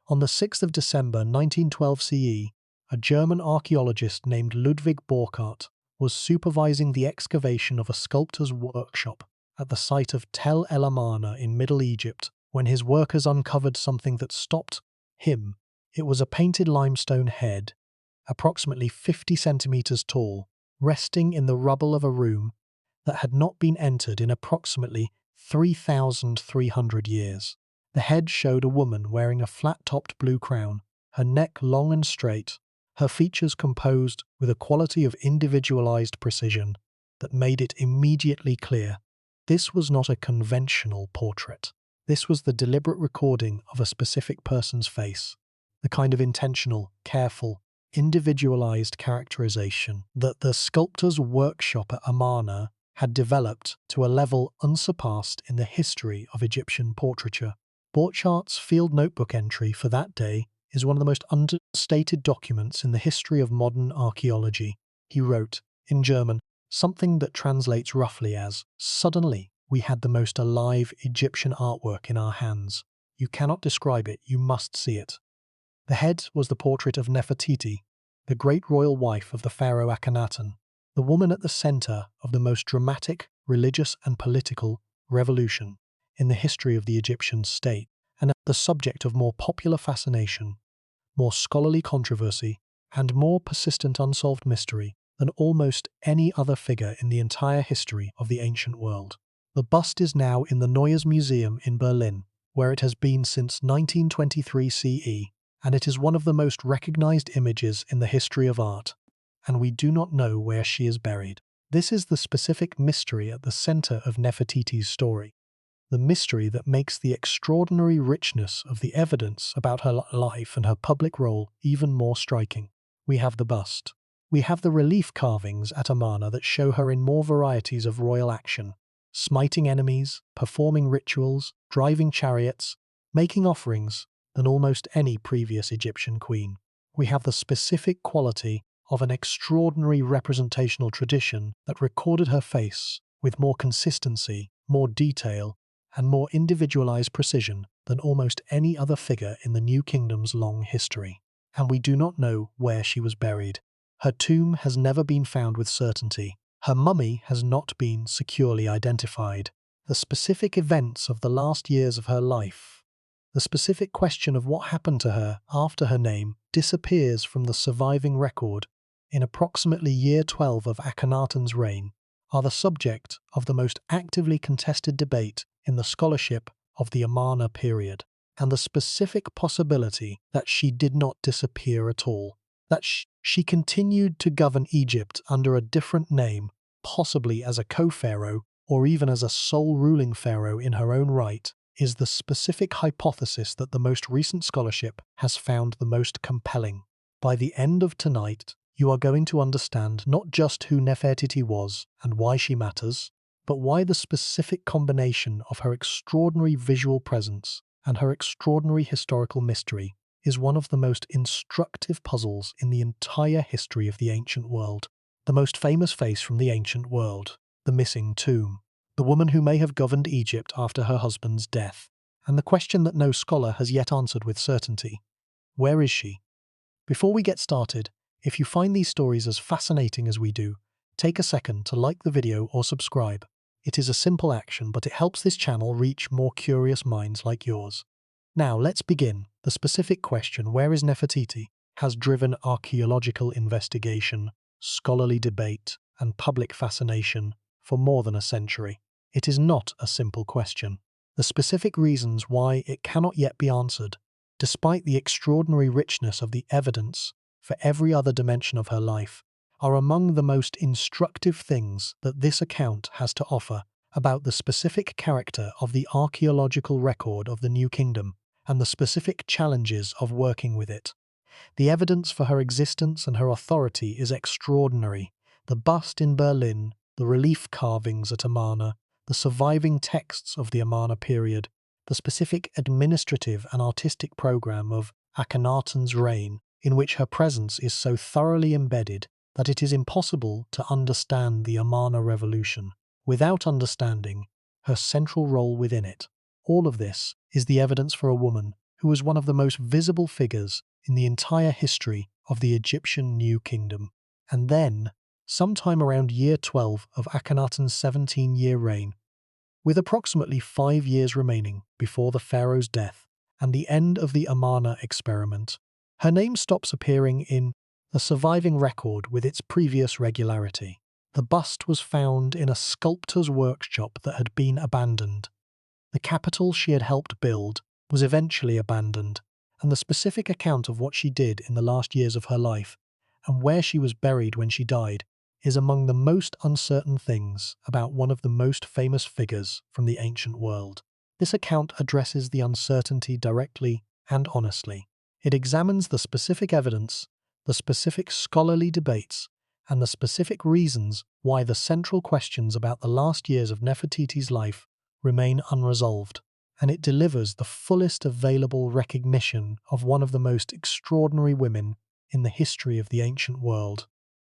On the 6th of December 1912 CE, a German archaeologist named Ludwig Borchardt was supervising the excavation of a sculptor's workshop at the site of Tel El Amarna in Middle Egypt when his workers uncovered something that stopped him. It was a painted limestone head, approximately 50 centimeters tall, resting in the rubble of a room that had not been entered in approximately 3,300 years. The head showed a woman wearing a flat-topped blue crown, her neck long and straight, her features composed with a quality of individualized precision that made it immediately clear this was not a conventional portrait. This was the deliberate recording of a specific person's face, the kind of intentional, careful, individualized characterization that the sculptor's workshop at Amarna had developed to a level unsurpassed in the history of Egyptian portraiture. Borchardt's field notebook entry for that day is one of the most understated documents in the history of modern archaeology. He wrote, in German, something that translates roughly as, "Suddenly, we had the most alive Egyptian artwork in our hands. You cannot describe it, you must see it." The head was the portrait of Nefertiti, the great royal wife of the pharaoh Akhenaten, the woman at the center of the most dramatic religious and political revolution in the history of the Egyptian state, and the subject of more popular fascination, more scholarly controversy, and more persistent unsolved mystery than almost any other figure in the entire history of the ancient world. The bust is now in the Neues Museum in Berlin, where it has been since 1923 CE, and it is one of the most recognized images in the history of art, and we do not know where she is buried. This is the specific mystery at the center of Nefertiti's story, the mystery that makes the extraordinary richness of the evidence about her life and her public role even more striking. We have the bust. We have the relief carvings at Amarna that show her in more varieties of royal action, smiting enemies, performing rituals, driving chariots, making offerings, than almost any previous Egyptian queen. We have the specific quality of an extraordinary representational tradition that recorded her face with more consistency, more detail, and more individualized precision than almost any other figure in the New Kingdom's long history. And we do not know where she was buried. Her tomb has never been found with certainty. Her mummy has not been securely identified. The specific events of the last years of her life, the specific question of what happened to her after her name disappears from the surviving record in approximately year 12 of Akhenaten's reign, are the subject of the most actively contested debate in the scholarship of the Amarna period, and the specific possibility that she did not disappear at all, that she continued to govern Egypt under a different name, possibly as a co-pharaoh or even as a sole ruling pharaoh in her own right, is the specific hypothesis that the most recent scholarship has found the most compelling. By the end of tonight, you are going to understand not just who Nefertiti was and why she matters, but why the specific combination of her extraordinary visual presence and her extraordinary historical mystery is one of the most instructive puzzles in the entire history of the ancient world. The most famous face from the ancient world, the missing tomb, the woman who may have governed Egypt after her husband's death, and the question that no scholar has yet answered with certainty: where is she? Before we get started, if you find these stories as fascinating as we do, take a second to like the video or subscribe. It is a simple action, but it helps this channel reach more curious minds like yours. Now let's begin. The specific question, where is Nefertiti, has driven archaeological investigation, scholarly debate, and public fascination for more than a century. It is not a simple question. The specific reasons why it cannot yet be answered, despite the extraordinary richness of the evidence for every other dimension of her life, are among the most instructive things that this account has to offer about the specific character of the archaeological record of the New Kingdom and the specific challenges of working with it. The evidence for her existence and her authority is extraordinary. The bust in Berlin, the relief carvings at Amarna, the surviving texts of the Amarna period, the specific administrative and artistic program of Akhenaten's reign, in which her presence is so thoroughly embedded that it is impossible to understand the Amarna revolution without understanding her central role within it. All of this is the evidence for a woman who was one of the most visible figures in the entire history of the Egyptian New Kingdom. And then, sometime around year 12 of Akhenaten's 17-year reign, with approximately 5 years remaining before the pharaoh's death and the end of the Amarna experiment, her name stops appearing in the surviving record with its previous regularity. The bust was found in a sculptor's workshop that had been abandoned. The capital she had helped build was eventually abandoned, and the specific account of what she did in the last years of her life and where she was buried when she died is among the most uncertain things about one of the most famous figures from the ancient world. This account addresses the uncertainty directly and honestly. It examines the specific evidence, the specific scholarly debates, and the specific reasons why the central questions about the last years of Nefertiti's life remain unresolved, and it delivers the fullest available recognition of one of the most extraordinary women in the history of the ancient world.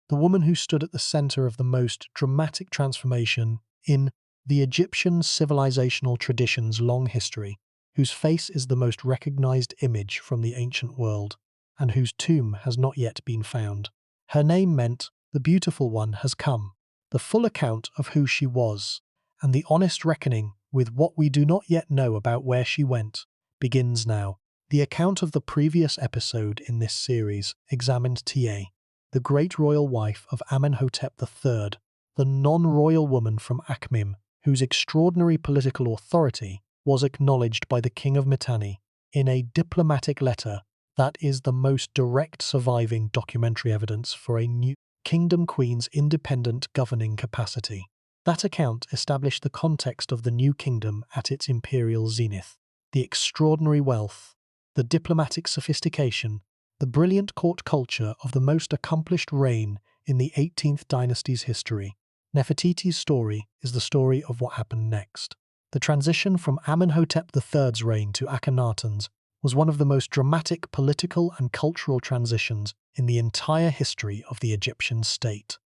The woman who stood at the center of the most dramatic transformation in the Egyptian civilizational tradition's long history, whose face is the most recognized image from the ancient world, and whose tomb has not yet been found. Her name meant, "The Beautiful One has come." The full account of who she was, and the honest reckoning with what we do not yet know about where she went, begins now. The account of the previous episode in this series examined Ta, the great royal wife of Amenhotep III, the non-royal woman from Akhmim, whose extraordinary political authority was acknowledged by the king of Mitanni in a diplomatic letter that is the most direct surviving documentary evidence for a new kingdom queen's independent governing capacity. That account established the context of the new kingdom at its imperial zenith, the extraordinary wealth, the diplomatic sophistication, the brilliant court culture of the most accomplished reign in the 18th dynasty's history. Nefertiti's story is the story of what happened next. The transition from Amenhotep III's reign to Akhenaten's was one of the most dramatic political and cultural transitions in the entire history of the Egyptian state.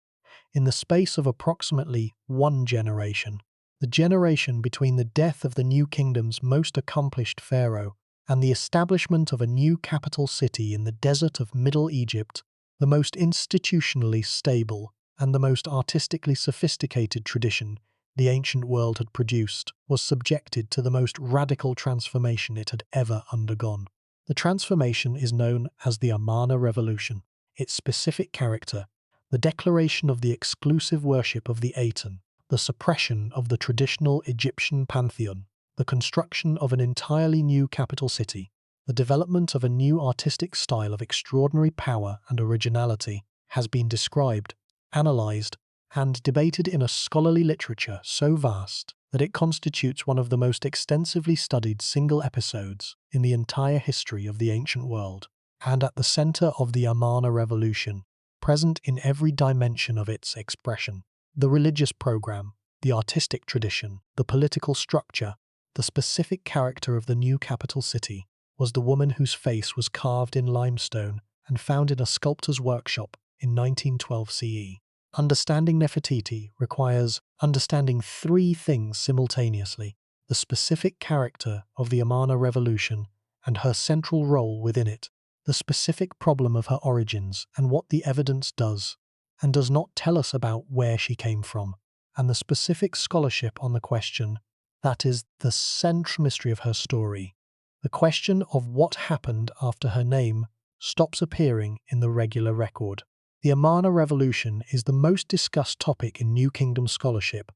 In the space of approximately one generation, the generation between the death of the new kingdom's most accomplished pharaoh and the establishment of a new capital city in the desert of Middle Egypt, the most institutionally stable and the most artistically sophisticated tradition the ancient world had produced, was subjected to the most radical transformation it had ever undergone. The transformation is known as the Amarna Revolution. Its specific character, the declaration of the exclusive worship of the Aten, the suppression of the traditional Egyptian pantheon, the construction of an entirely new capital city, the development of a new artistic style of extraordinary power and originality, has been described, analysed, and debated in a scholarly literature so vast that it constitutes one of the most extensively studied single episodes in the entire history of the ancient world, and at the centre of the Amarna Revolution, present in every dimension of its expression. The religious program, the artistic tradition, the political structure, the specific character of the new capital city was the woman whose face was carved in limestone and found in a sculptor's workshop in 1912 CE. Understanding Nefertiti requires understanding three things simultaneously: the specific character of the Amarna Revolution and her central role within it, the specific problem of her origins and what the evidence does and does not tell us about where she came from, and the specific scholarship on the question that is the central mystery of her story. The question of what happened after her name stops appearing in the regular record. The Amarna Revolution is the most discussed topic in New Kingdom scholarship,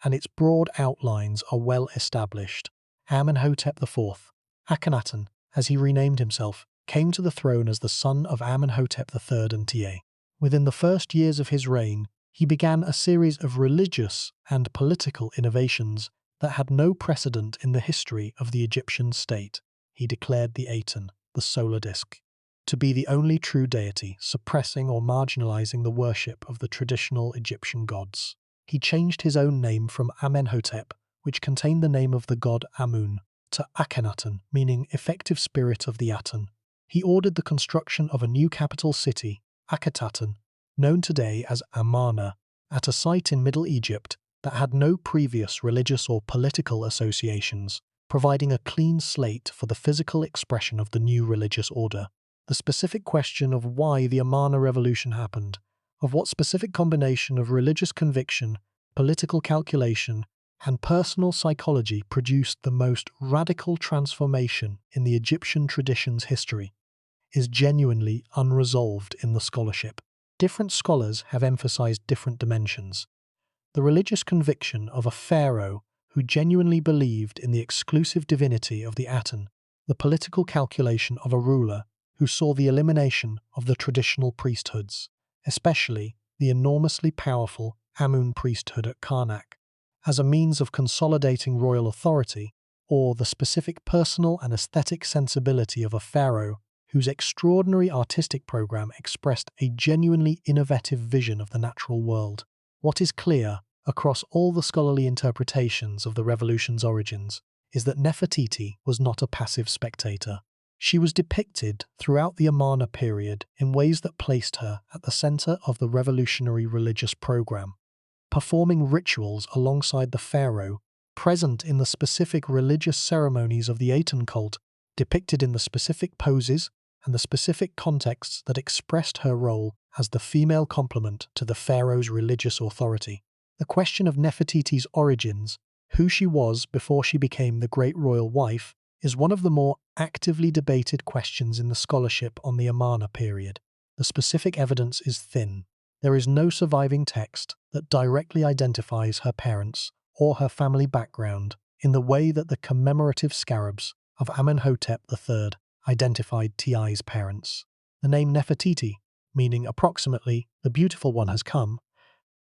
and its broad outlines are well established. Amenhotep IV, Akhenaten, as he renamed himself, came to the throne as the son of Amenhotep III and Ta. Within the first years of his reign, he began a series of religious and political innovations that had no precedent in the history of the Egyptian state. He declared the Aten, the solar disk, to be the only true deity, suppressing or marginalizing the worship of the traditional Egyptian gods. He changed his own name from Amenhotep, which contained the name of the god Amun, to Akhenaten, meaning effective spirit of the Aten. He ordered the construction of a new capital city, Akhetaten, known today as Amarna, at a site in Middle Egypt that had no previous religious or political associations, providing a clean slate for the physical expression of the new religious order. The specific question of why the Amarna revolution happened, of what specific combination of religious conviction, political calculation, and personal psychology produced the most radical transformation in the Egyptian tradition's history, is genuinely unresolved in the scholarship. Different scholars have emphasized different dimensions. The religious conviction of a pharaoh who genuinely believed in the exclusive divinity of the Aten, the political calculation of a ruler who saw the elimination of the traditional priesthoods, especially the enormously powerful Amun priesthood at Karnak, as a means of consolidating royal authority, or the specific personal and aesthetic sensibility of a pharaoh whose extraordinary artistic program expressed a genuinely innovative vision of the natural world. What is clear, across all the scholarly interpretations of the revolution's origins, is that Nefertiti was not a passive spectator. She was depicted throughout the Amarna period in ways that placed her at the center of the revolutionary religious program, performing rituals alongside the pharaoh, present in the specific religious ceremonies of the Aten cult, depicted in the specific poses and the specific contexts that expressed her role as the female complement to the pharaoh's religious authority. The question of Nefertiti's origins, who she was before she became the great royal wife, is one of the more actively debated questions in the scholarship on the Amarna period. The specific evidence is thin. There is no surviving text that directly identifies her parents or her family background in the way that the commemorative scarabs of Amenhotep III identified Ti's parents. The name Nefertiti, meaning approximately "the beautiful one has come,"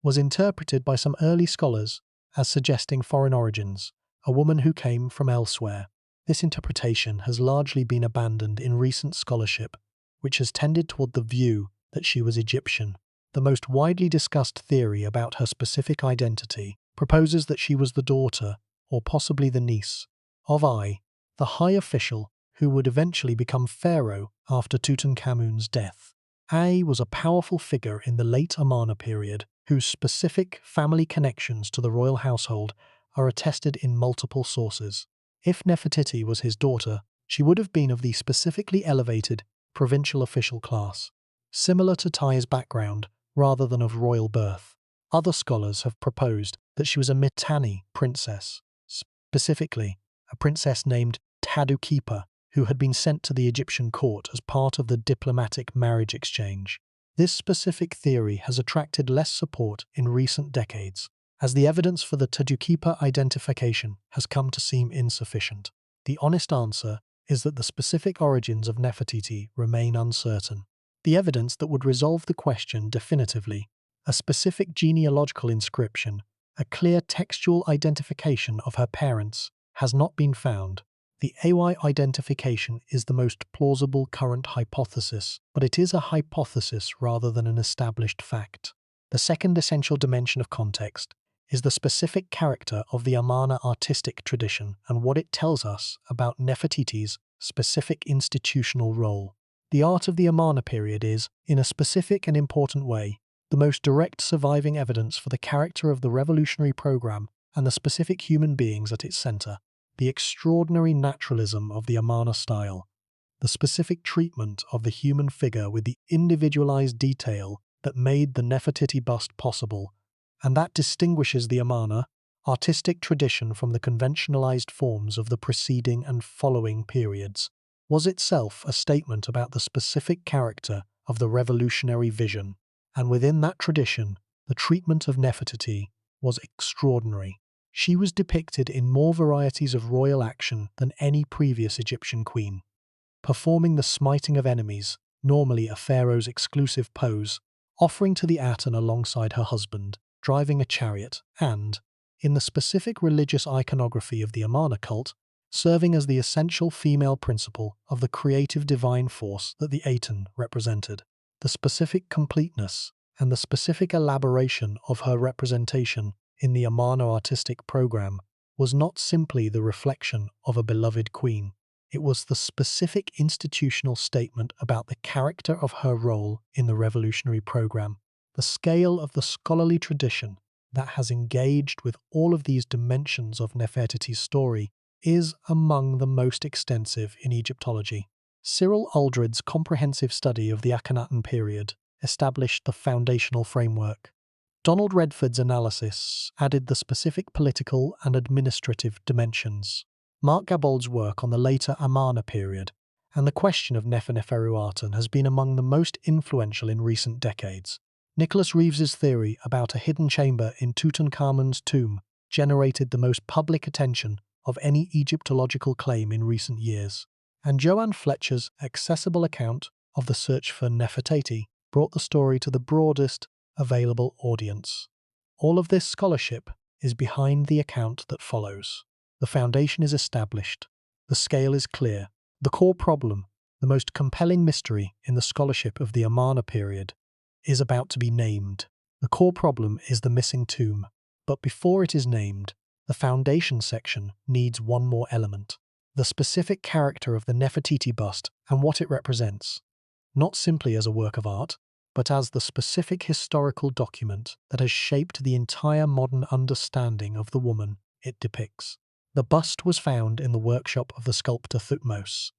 was interpreted by some early scholars as suggesting foreign origins, a woman who came from elsewhere. This interpretation has largely been abandoned in recent scholarship, which has tended toward the view that she was Egyptian. The most widely discussed theory about her specific identity proposes that she was the daughter, or possibly the niece, of Ai, the high official who would eventually become pharaoh after Tutankhamun's death. Ai was a powerful figure in the late Amarna period, whose specific family connections to the royal household are attested in multiple sources. If Nefertiti was his daughter, she would have been of the specifically elevated provincial official class, similar to Ti's background rather than of royal birth. Other scholars have proposed that she was a Mitanni princess, specifically a princess named Tadukipa, who had been sent to the Egyptian court as part of the diplomatic marriage exchange. This specific theory has attracted less support in recent decades, as the evidence for the Tadukipa identification has come to seem insufficient. The honest answer is that the specific origins of Nefertiti remain uncertain. The evidence that would resolve the question definitively, a specific genealogical inscription, a clear textual identification of her parents, has not been found. The AY identification is the most plausible current hypothesis, but it is a hypothesis rather than an established fact. The second essential dimension of context is the specific character of the Amarna artistic tradition and what it tells us about Nefertiti's specific institutional role. The art of the Amarna period is, in a specific and important way, the most direct surviving evidence for the character of the revolutionary program and the specific human beings at its center. The extraordinary naturalism of the Amarna style, the specific treatment of the human figure with the individualized detail that made the Nefertiti bust possible, and that distinguishes the Amarna artistic tradition from the conventionalized forms of the preceding and following periods, was itself a statement about the specific character of the revolutionary vision. And within that tradition, the treatment of Nefertiti was extraordinary. She was depicted in more varieties of royal action than any previous Egyptian queen, performing the smiting of enemies, normally a pharaoh's exclusive pose, offering to the Aten alongside her husband, driving a chariot, and, in the specific religious iconography of the Amarna cult, serving as the essential female principle of the creative divine force that the Aten represented. The specific completeness and the specific elaboration of her representation in the Amarna artistic program was not simply the reflection of a beloved queen. It was the specific institutional statement about the character of her role in the revolutionary program. The scale of the scholarly tradition that has engaged with all of these dimensions of Nefertiti's story is among the most extensive in Egyptology. Cyril Aldred's comprehensive study of the Akhenaten period established the foundational framework. Donald Redford's analysis added the specific political and administrative dimensions. Mark Gabold's work on the later Amarna period and the question of Nefertiti has been among the most influential in recent decades. Nicholas Reeves's theory about a hidden chamber in Tutankhamun's tomb generated the most public attention of any Egyptological claim in recent years, and Joanne Fletcher's accessible account of the search for Nefertiti brought the story to the broadest available audience. All of this scholarship is behind the account that follows. The foundation is established. The scale is clear. The core problem, the most compelling mystery in the scholarship of the Amarna period, is about to be named. The core problem is the missing tomb. But before it is named, the foundation section needs one more element: the specific character of the Nefertiti bust and what it represents, not simply as a work of art, but as the specific historical document that has shaped the entire modern understanding of the woman it depicts. The bust was found in the workshop of the sculptor Thutmose,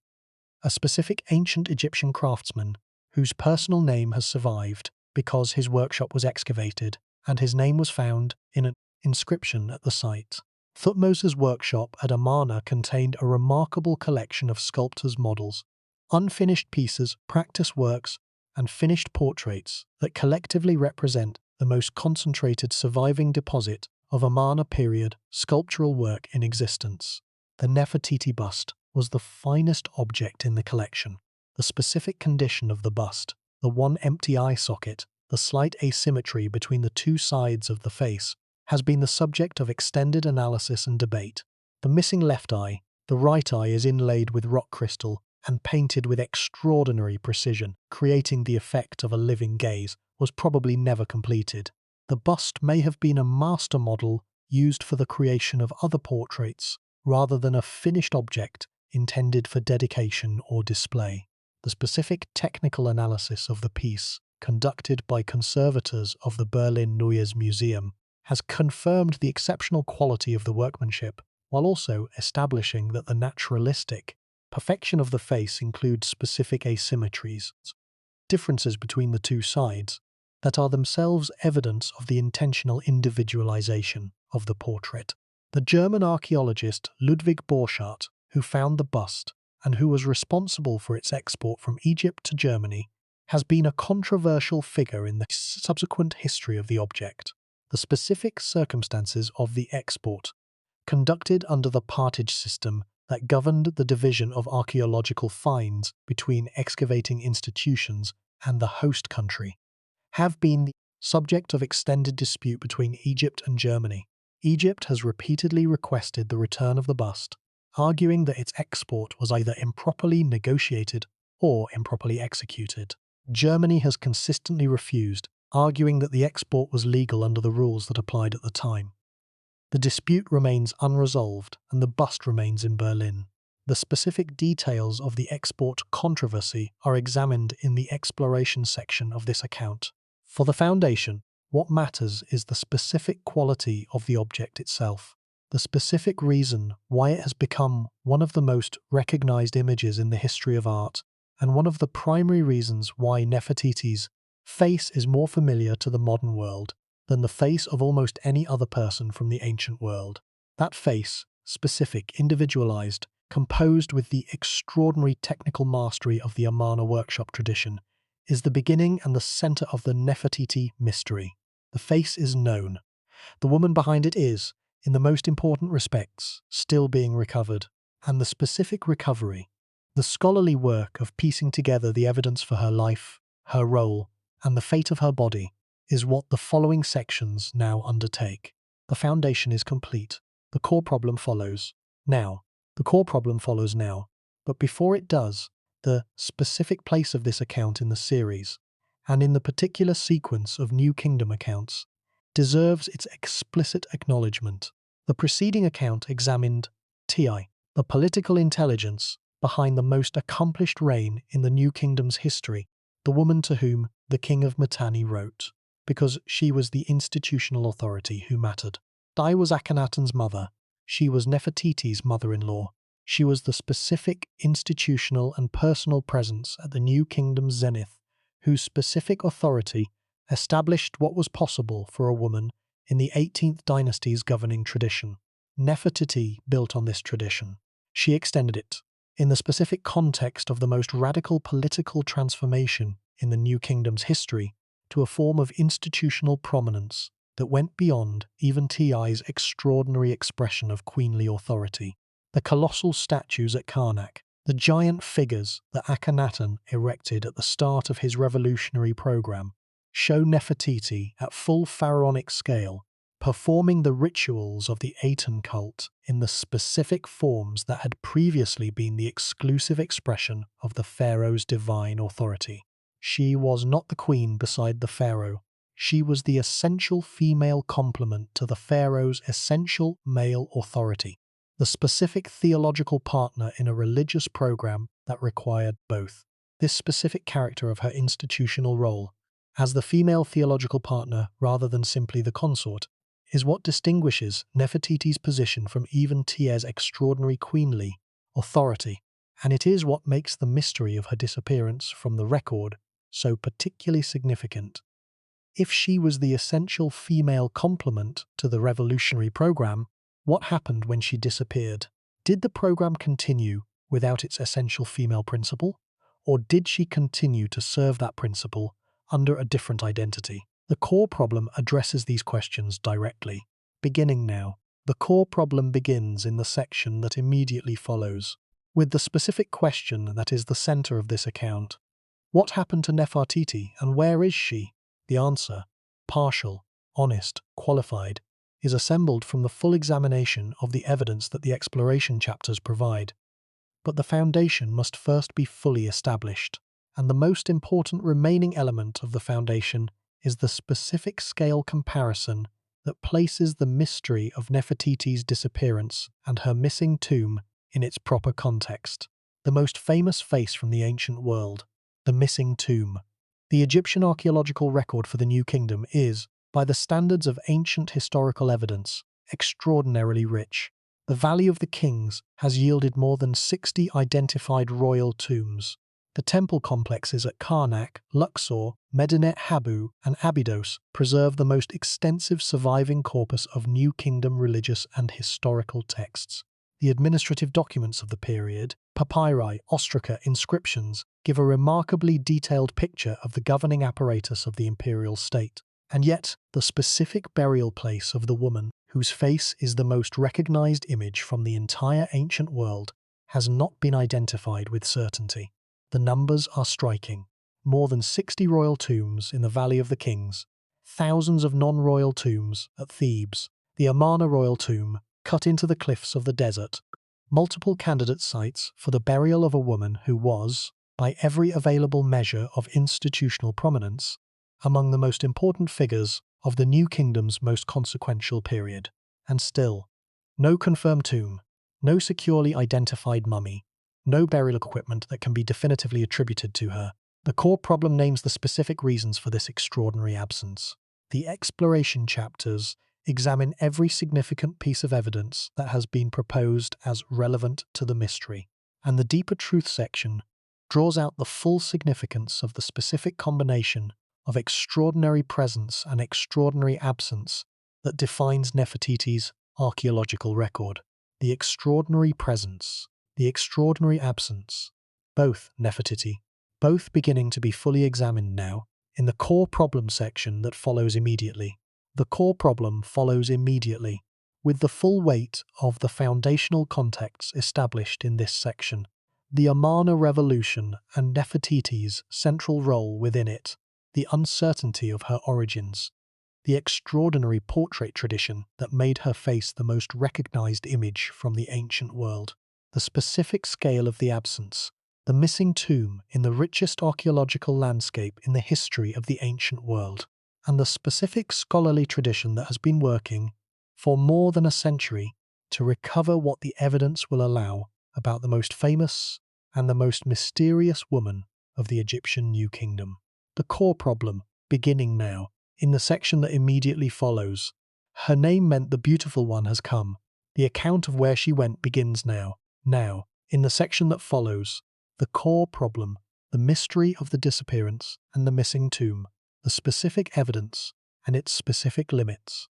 a specific ancient Egyptian craftsman whose personal name has survived because his workshop was excavated and his name was found in an inscription at the site. Thutmose's workshop at Amarna contained a remarkable collection of sculptor's models, unfinished pieces, practice works, and finished portraits that collectively represent the most concentrated surviving deposit of Amarna period sculptural work in existence. The Nefertiti bust was the finest object in the collection. The specific condition of the bust, the one empty eye socket, the slight asymmetry between the two sides of the face, has been the subject of extended analysis and debate. The missing left eye, the right eye, is inlaid with rock crystal and painted with extraordinary precision, creating the effect of a living gaze, was probably never completed. The bust may have been a master model used for the creation of other portraits, rather than a finished object intended for dedication or display. The specific technical analysis of the piece, conducted by conservators of the Berlin Neues Museum, has confirmed the exceptional quality of the workmanship, while also establishing that the naturalistic perfection of the face includes specific asymmetries, differences between the two sides, that are themselves evidence of the intentional individualization of the portrait. The German archaeologist Ludwig Borchardt, who found the bust and who was responsible for its export from Egypt to Germany, has been a controversial figure in the subsequent history of the object. The specific circumstances of the export, conducted under the partage system that governed the division of archaeological finds between excavating institutions and the host country, have been the subject of extended dispute between Egypt and Germany. Egypt has repeatedly requested the return of the bust, arguing that its export was either improperly negotiated or improperly executed. Germany has consistently refused, arguing that the export was legal under the rules that applied at the time. The dispute remains unresolved and the bust remains in Berlin. The specific details of the export controversy are examined in the exploration section of this account. For the foundation, what matters is the specific quality of the object itself, the specific reason why it has become one of the most recognized images in the history of art, and one of the primary reasons why Nefertiti's face is more familiar to the modern world than the face of almost any other person from the ancient world. That face, specific, individualized, composed with the extraordinary technical mastery of the Amarna workshop tradition, is the beginning and the center of the Nefertiti mystery. The face is known. The woman behind it is, in the most important respects, still being recovered. And the specific recovery, the scholarly work of piecing together the evidence for her life, her role, and the fate of her body, is what the following sections now undertake. The foundation is complete. The core problem follows now. But before it does, the specific place of this account in the series, and in the particular sequence of New Kingdom accounts, deserves its explicit acknowledgement. The preceding account examined the political intelligence behind the most accomplished reign in the New Kingdom's history, the woman to whom the King of Mitanni wrote, because she was the institutional authority who mattered. Ti was Akhenaten's mother. She was Nefertiti's mother-in-law. She was the specific institutional and personal presence at the New Kingdom's zenith, whose specific authority established what was possible for a woman in the 18th dynasty's governing tradition. Nefertiti built on this tradition. She extended it, in the specific context of the most radical political transformation in the New Kingdom's history, to a form of institutional prominence that went beyond even TI's extraordinary expression of queenly authority. The colossal statues at Karnak, the giant figures that Akhenaten erected at the start of his revolutionary program, show Nefertiti at full pharaonic scale, performing the rituals of the Aten cult in the specific forms that had previously been the exclusive expression of the pharaoh's divine authority. She was not the queen beside the pharaoh. She was the essential female complement to the pharaoh's essential male authority, the specific theological partner in a religious program that required both. This specific character of her institutional role, as the female theological partner rather than simply the consort, is what distinguishes Nefertiti's position from even Tia's extraordinary queenly authority, and it is what makes the mystery of her disappearance from the record so particularly significant. If she was the essential female complement to the revolutionary program, what happened when she disappeared? Did the program continue without its essential female principle? Or did she continue to serve that principle under a different identity? The core problem addresses these questions directly. Beginning now. The core problem begins in the section that immediately follows, with the specific question that is the center of this account. What happened to Nefertiti, and where is she? The answer, partial, honest, qualified, is assembled from the full examination of the evidence that the exploration chapters provide. But the foundation must first be fully established, and the most important remaining element of the foundation is the specific scale comparison that places the mystery of Nefertiti's disappearance and her missing tomb in its proper context. The most famous face from the ancient world, the missing tomb. The Egyptian archaeological record for the New Kingdom is, by the standards of ancient historical evidence, extraordinarily rich. The Valley of the Kings has yielded more than 60 identified royal tombs. The temple complexes at Karnak, Luxor, Medinet Habu, and Abydos preserve the most extensive surviving corpus of New Kingdom religious and historical texts. The administrative documents of the period, papyri, ostraca, inscriptions, give a remarkably detailed picture of the governing apparatus of the imperial state. And yet, the specific burial place of the woman, whose face is the most recognized image from the entire ancient world, has not been identified with certainty. The numbers are striking. More than 60 royal tombs in the Valley of the Kings, thousands of non-royal tombs at Thebes, the Amarna royal tomb, cut into the cliffs of the desert, multiple candidate sites for the burial of a woman who was, by every available measure of institutional prominence, among the most important figures of the New Kingdom's most consequential period. And still, no confirmed tomb, no securely identified mummy, no burial equipment that can be definitively attributed to her. The core problem names the specific reasons for this extraordinary absence. The exploration chapters examine every significant piece of evidence that has been proposed as relevant to the mystery, and the deeper truth section draws out the full significance of the specific combination of extraordinary presence and extraordinary absence that defines Nefertiti's archaeological record. The extraordinary presence, the extraordinary absence, both Nefertiti, both beginning to be fully examined now in the core problem section that follows immediately. The core problem follows immediately, with the full weight of the foundational context established in this section, the Amarna revolution and Nefertiti's central role within it, the uncertainty of her origins, the extraordinary portrait tradition that made her face the most recognized image from the ancient world, the specific scale of the absence, the missing tomb in the richest archaeological landscape in the history of the ancient world, and the specific scholarly tradition that has been working for more than a century to recover what the evidence will allow about the most famous and the most mysterious woman of the Egyptian New Kingdom. The core problem, beginning now, in the section that immediately follows. Her name meant the beautiful one has come, The account of where she went begins now. Now, in the section that follows, the core problem, the mystery of the disappearance and the missing tomb, the specific evidence and its specific limits,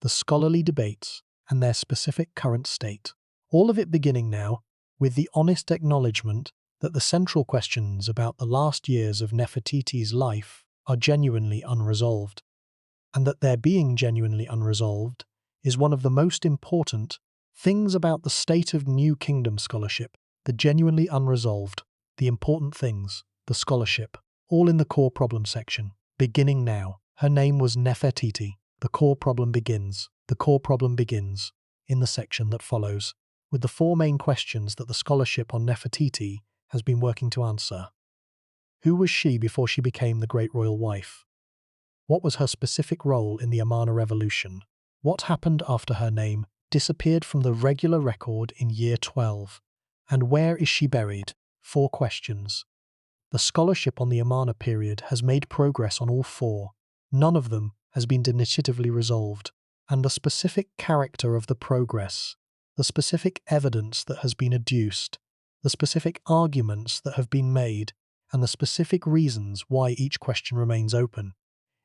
the scholarly debates and their specific current state. All of it beginning now with the honest acknowledgement that the central questions about the last years of Nefertiti's life are genuinely unresolved, and that their being genuinely unresolved is one of the most important things about the state of New Kingdom scholarship. The genuinely unresolved, the important things, the scholarship, all in the core problem section. Beginning now. Her name was Nefertiti. The core problem begins. The core problem begins in the section that follows, with the four main questions that the scholarship on Nefertiti has been working to answer. Who was she before she became the great royal wife? What was her specific role in the Amarna revolution? What happened after her name disappeared from the regular record in year 12? And where is she buried? 4 questions. The scholarship on the Amarna period has made progress on all 4. None of them has been definitively resolved, and the specific character of the progress, the specific evidence that has been adduced, the specific arguments that have been made, and the specific reasons why each question remains open,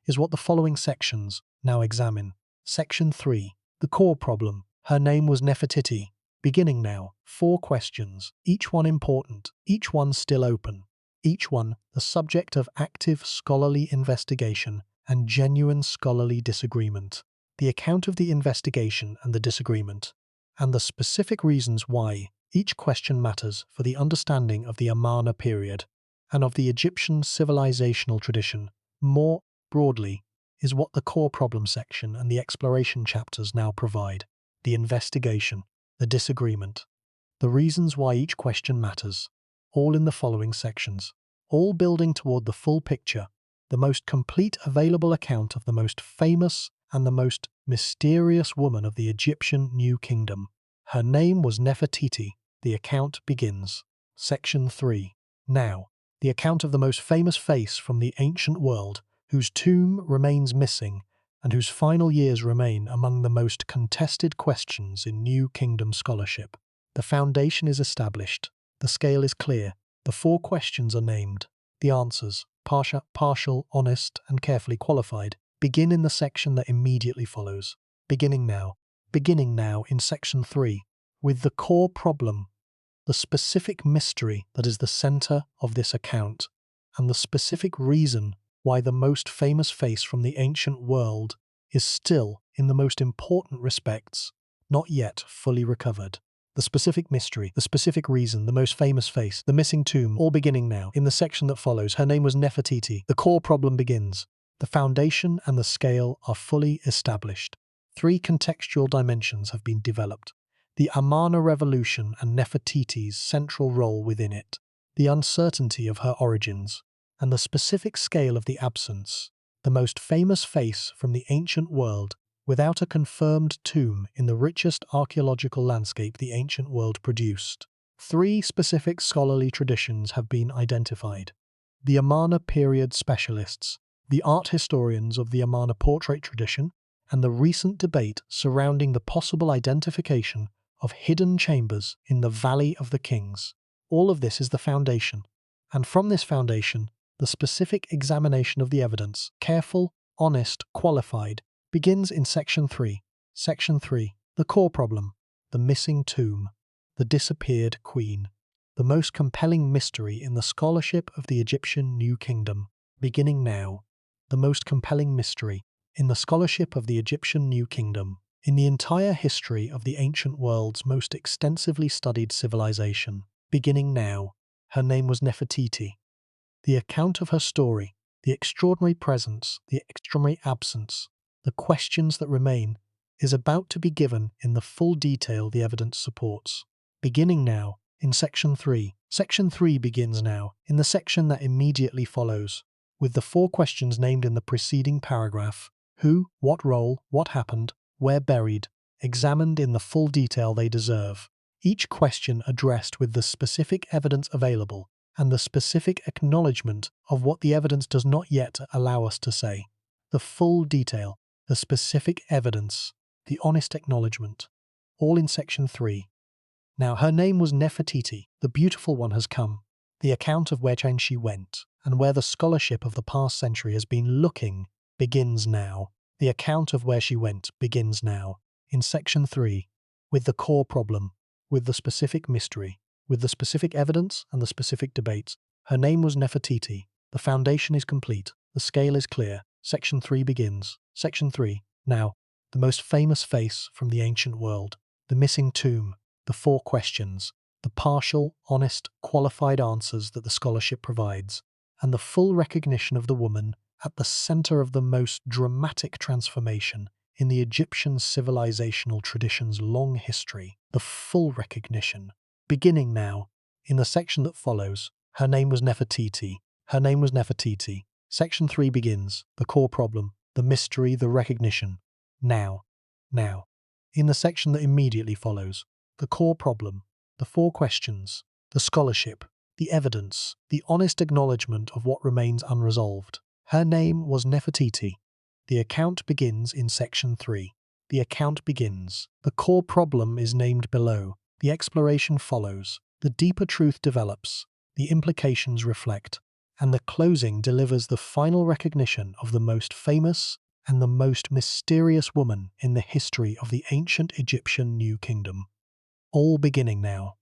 is what the following sections now examine. Section 3. The core problem. Her name was Nefertiti. Beginning now. 4 questions, each one important, each one still open, each one the subject of active scholarly investigation and genuine scholarly disagreement. The account of the investigation and the disagreement, and the specific reasons why each question matters for the understanding of the Amarna period and of the Egyptian civilizational tradition more broadly, is what the core problem section and the exploration chapters now provide. The investigation, the disagreement, the reasons why each question matters, all in the following sections, all building toward the full picture, the most complete available account of the most famous and the most mysterious woman of the Egyptian New Kingdom. Her name was Nefertiti. The account begins. Section 3. Now, the account of the most famous face from the ancient world, whose tomb remains missing and whose final years remain among the most contested questions in New Kingdom scholarship. The foundation is established, the scale is clear, the 4 questions are named, the answers, partial, honest, and carefully qualified, begin in the section that immediately follows. Beginning now in section 3, with the core problem, the specific mystery that is the center of this account, and the specific reason why the most famous face from the ancient world is still, in the most important respects, not yet fully recovered. The specific mystery, the specific reason, the most famous face, the missing tomb, all beginning now. In the section that follows, her name was Nefertiti. The core problem begins. The foundation and the scale are fully established. 3 contextual dimensions have been developed. The Amarna revolution and Nefertiti's central role within it, the uncertainty of her origins, and the specific scale of the absence, the most famous face from the ancient world without a confirmed tomb in the richest archaeological landscape the ancient world produced. 3 specific scholarly traditions have been identified. The Amarna period specialists, the art historians of the Amarna portrait tradition, and the recent debate surrounding the possible identification of hidden chambers in the Valley of the Kings. All of this is the foundation, and from this foundation, the specific examination of the evidence, careful, honest, qualified, begins in Section 3. Section 3. The core problem, the missing tomb, the disappeared queen, the most compelling mystery in the scholarship of the Egyptian New Kingdom. Beginning now, the most compelling mystery in the scholarship of the Egyptian New Kingdom. In the entire history of the ancient world's most extensively studied civilization. Beginning now, her name was Nefertiti. The account of her story, the extraordinary presence, the extraordinary absence, the questions that remain, is about to be given in the full detail the evidence supports. Beginning now, in Section 3. Section 3 begins now, in the section that immediately follows, with the 4 questions named in the preceding paragraph: who, what role, what happened, where buried, examined in the full detail they deserve. Each question addressed with the specific evidence available and the specific acknowledgement of what the evidence does not yet allow us to say. The full detail, the specific evidence, the honest acknowledgement, all in section 3. Now, her name was Nefertiti, the beautiful one has come. The account of where she went, and where the scholarship of the past century has been looking, begins now. The account of where she went begins now, in section 3, with the core problem, with the specific mystery, with the specific evidence and the specific debates. Her name was Nefertiti. The foundation is complete. The scale is clear. Section 3 begins. Section 3. Now, the most famous face from the ancient world, the missing tomb, the 4 questions, the partial, honest, qualified answers that the scholarship provides, and the full recognition of the woman at the center of the most dramatic transformation in the Egyptian civilizational tradition's long history. The full recognition. Beginning now, in the section that follows, her name was Nefertiti. Her name was Nefertiti. Section 3 begins. The core problem, the mystery, the recognition. Now. Now. In the section that immediately follows, the core problem, the 4 questions, the scholarship, the evidence, the honest acknowledgement of what remains unresolved. Her name was Nefertiti. The account begins in section 3. The account begins. The core problem is named below. The exploration follows. The deeper truth develops. The implications reflect. And the closing delivers the final recognition of the most famous and the most mysterious woman in the history of the ancient Egyptian New Kingdom. All beginning now.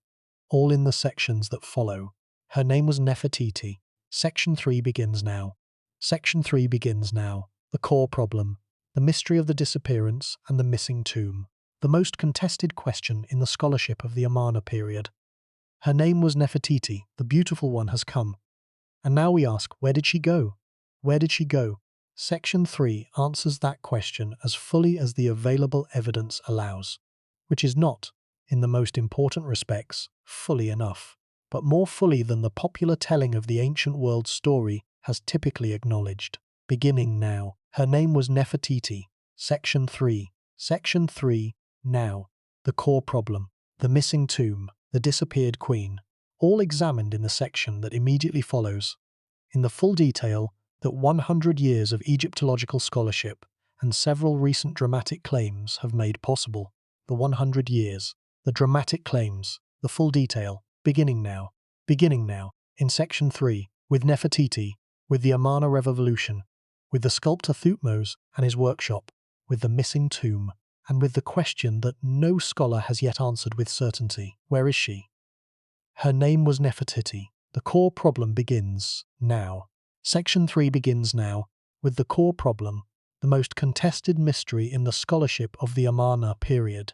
All in the sections that follow. Her name was Nefertiti. Section 3 begins now. Section 3 begins now. The core problem, the mystery of the disappearance and the missing tomb. The most contested question in the scholarship of the Amarna period. Her name was Nefertiti. The beautiful one has come. And now we ask, where did she go? Where did she go? Section 3 answers that question as fully as the available evidence allows, which is not, in the most important respects, fully enough, but more fully than the popular telling of the ancient world story has typically acknowledged. Beginning now. Her name was Nefertiti. Section 3. Section 3. Now. The core problem. The missing tomb. The disappeared queen. All examined in the section that immediately follows. In the full detail that 100 years of Egyptological scholarship and several recent dramatic claims have made possible. The 100 years. The dramatic claims. The full detail. Beginning now. Beginning now. In section 3. With Nefertiti. With the Amarna Revolution. With the sculptor Thutmose and his workshop. With the missing tomb. And with the question that no scholar has yet answered with certainty. Where is she? Her name was Nefertiti. The core problem begins now. Section 3 begins now, with the core problem, the most contested mystery in the scholarship of the Amarna period,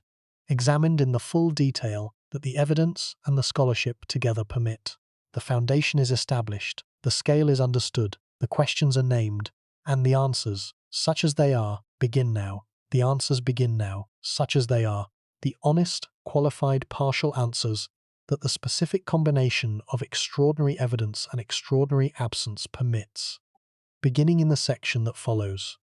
examined in the full detail that the evidence and the scholarship together permit. The foundation is established, the scale is understood, the questions are named, and the answers, such as they are, begin now. The answers begin now, such as they are. The honest, qualified, partial answers that the specific combination of extraordinary evidence and extraordinary absence permits. Beginning in the section that follows.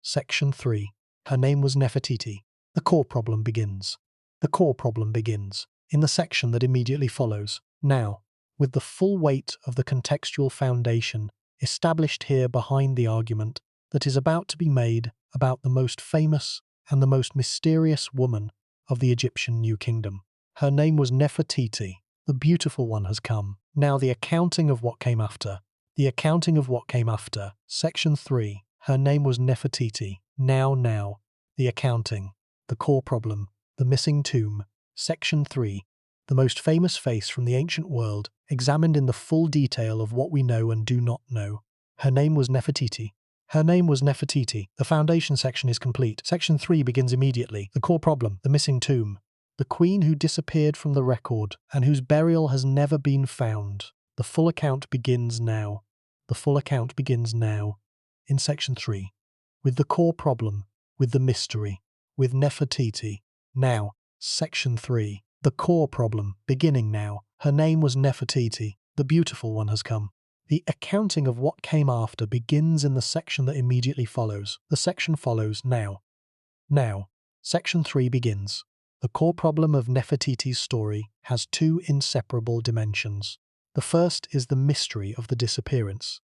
Section 3. Her name was Nefertiti. The core problem begins. The core problem begins in the section that immediately follows. Now, with the full weight of the contextual foundation established here behind the argument that is about to be made about the most famous and the most mysterious woman of the Egyptian New Kingdom. Her name was Nefertiti. The beautiful one has come. Now the accounting of what came after. The accounting of what came after. Section 3. Her name was Nefertiti. Now. The accounting. The core problem. The missing tomb. Section 3. The most famous face from the ancient world, examined in the full detail of what we know and do not know. Her name was Nefertiti. Her name was Nefertiti. The foundation section is complete. Section 3 begins immediately. The core problem. The missing tomb. The queen who disappeared from the record and whose burial has never been found. The full account begins now. The full account begins now. In section 3. With the core problem. With the mystery. With Nefertiti. Now. Section 3. The core problem. Beginning now. Her name was Nefertiti. The beautiful one has come. The accounting of what came after begins in the section that immediately follows. The section follows now. Now. Section 3 begins. The core problem of Nefertiti's story has 2 inseparable dimensions. The first is the mystery of the disappearance.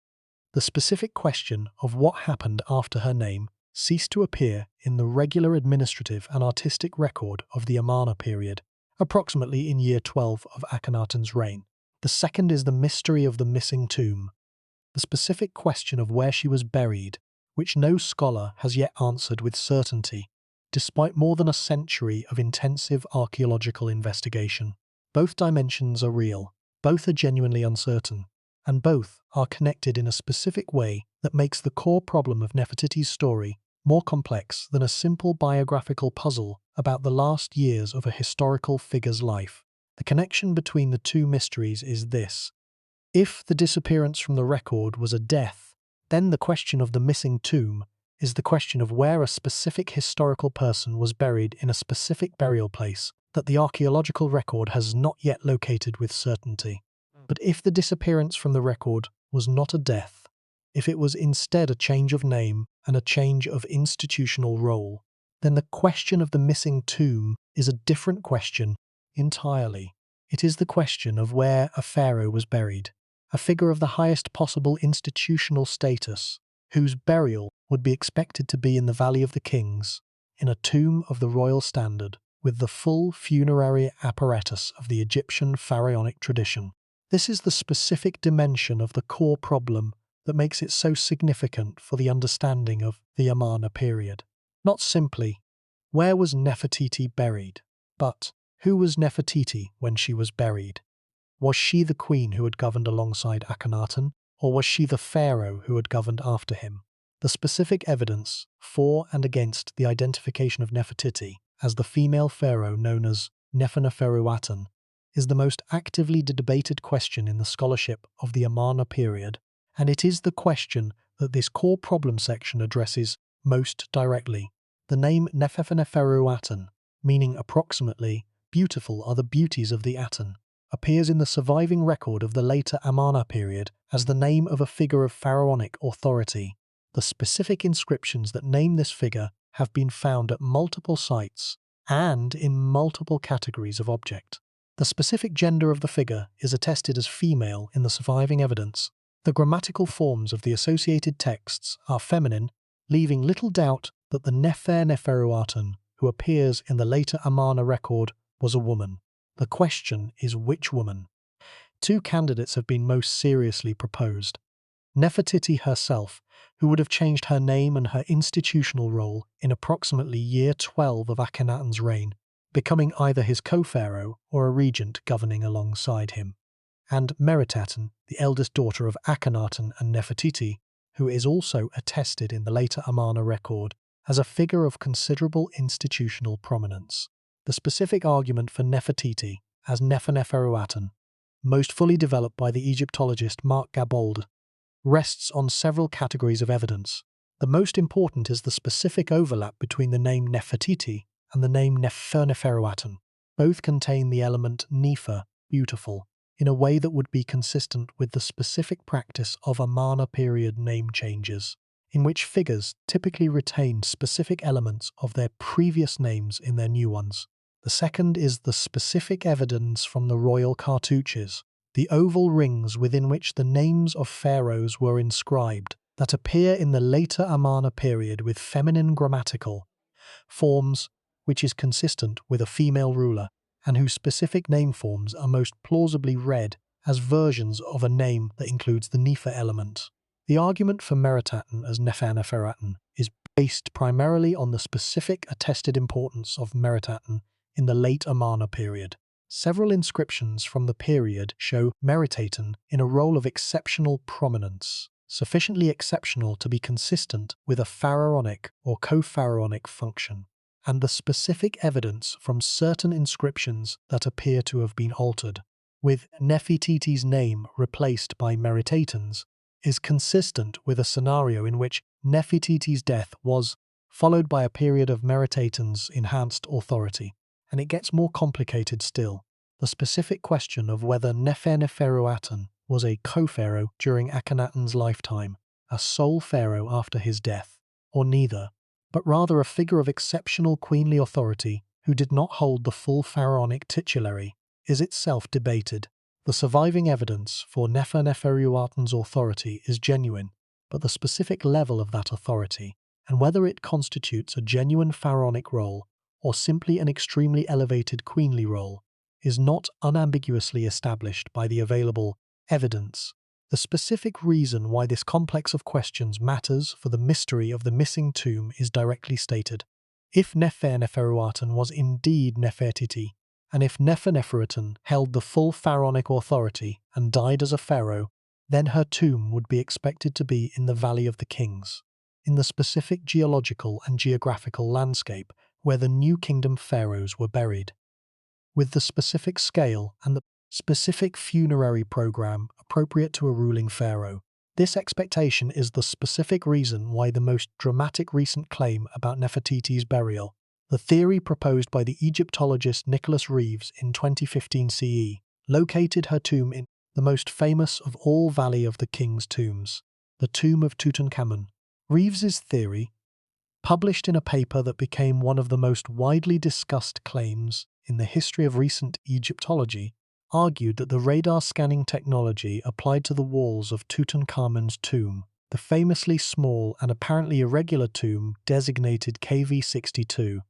The specific question of what happened after her name, ceased to appear in the regular administrative and artistic record of the Amarna period, approximately in year 12 of Akhenaten's reign. The second is the mystery of the missing tomb, the specific question of where she was buried, which no scholar has yet answered with certainty, despite more than a century of intensive archaeological investigation. Both dimensions are real, both are genuinely uncertain, and both are connected in a specific way that makes the core problem of Nefertiti's story more complex than a simple biographical puzzle about the last years of a historical figure's life. The connection between the two mysteries is this. If the disappearance from the record was a death, then the question of the missing tomb is the question of where a specific historical person was buried in a specific burial place that the archaeological record has not yet located with certainty. But if the disappearance from the record was not a death, if it was instead a change of name and a change of institutional role, then the question of the missing tomb is a different question entirely. It is the question of where a pharaoh was buried, a figure of the highest possible institutional status, whose burial would be expected to be in the Valley of the Kings, in a tomb of the royal standard, with the full funerary apparatus of the Egyptian pharaonic tradition. This is the specific dimension of the core problem that makes it so significant for the understanding of the Amarna period. Not simply, where was Nefertiti buried, but who was Nefertiti when she was buried? Was she the queen who had governed alongside Akhenaten, or was she the pharaoh who had governed after him? The specific evidence for and against the identification of Nefertiti as the female pharaoh known as Neferneferuaten is the most actively debated question in the scholarship of the Amarna period, and it is the question that this core problem section addresses most directly. The name Neferneferuaten, meaning approximately beautiful are the beauties of the Aten, appears in the surviving record of the later Amarna period as the name of a figure of pharaonic authority. The specific inscriptions that name this figure have been found at multiple sites and in multiple categories of object. The specific gender of the figure is attested as female in the surviving evidence. The grammatical forms of the associated texts are feminine, leaving little doubt that the Neferneferuaten who appears in the later Amarna record was a woman. The question is which woman? Two candidates have been most seriously proposed. Nefertiti herself, who would have changed her name and her institutional role in approximately year 12 of Akhenaten's reign, becoming either his co-pharaoh or a regent governing alongside him, and Meritaten, the eldest daughter of Akhenaten and Nefertiti, who is also attested in the later Amarna record as a figure of considerable institutional prominence. The specific argument for Nefertiti as Neferneferuaten, most fully developed by the Egyptologist Mark Gabold, rests on several categories of evidence. The most important is the specific overlap between the name Nefertiti and the name Neferneferuaten. Both contain the element Nefer, beautiful, in a way that would be consistent with the specific practice of Amarna period name changes, in which figures typically retain specific elements of their previous names in their new ones. The second is the specific evidence from the royal cartouches, the oval rings within which the names of pharaohs were inscribed, that appear in the later Amarna period with feminine grammatical forms, which is consistent with a female ruler, and whose specific name forms are most plausibly read as versions of a name that includes the Nefer element. The argument for Meritaten as Neferneferuaten is based primarily on the specific attested importance of Meritaten in the late Amarna period. Several inscriptions from the period show Meritaten in a role of exceptional prominence, sufficiently exceptional to be consistent with a pharaonic or co-pharaonic function, and the specific evidence from certain inscriptions that appear to have been altered, with Nefertiti's name replaced by Meritaten's, is consistent with a scenario in which Nefertiti's death was followed by a period of Meritaten's enhanced authority. And it gets more complicated still. The specific question of whether Neferneferuaten was a co-pharaoh during Akhenaten's lifetime, a sole pharaoh after his death, or neither, but rather a figure of exceptional queenly authority who did not hold the full pharaonic titulary, is itself debated. The surviving evidence for Neferneferuaten's authority is genuine, but the specific level of that authority and whether it constitutes a genuine pharaonic role or simply an extremely elevated queenly role is not unambiguously established by the available evidence. The specific reason why this complex of questions matters for the mystery of the missing tomb is directly stated. If Neferuaten was indeed Nefertiti, and if Neferuaten held the full pharaonic authority and died as a pharaoh, then her tomb would be expected to be in the Valley of the Kings, in the specific geological and geographical landscape where the New Kingdom pharaohs were buried, with the specific scale and the specific funerary program appropriate to a ruling pharaoh. This expectation is the specific reason why the most dramatic recent claim about Nefertiti's burial, the theory proposed by the Egyptologist Nicholas Reeves in 2015 CE, located her tomb in the most famous of all Valley of the Kings tombs, the tomb of Tutankhamun. Reeves's theory, published in a paper that became one of the most widely discussed claims in the history of recent Egyptology, argued that the radar scanning technology applied to the walls of Tutankhamun's tomb, the famously small and apparently irregular tomb designated KV62,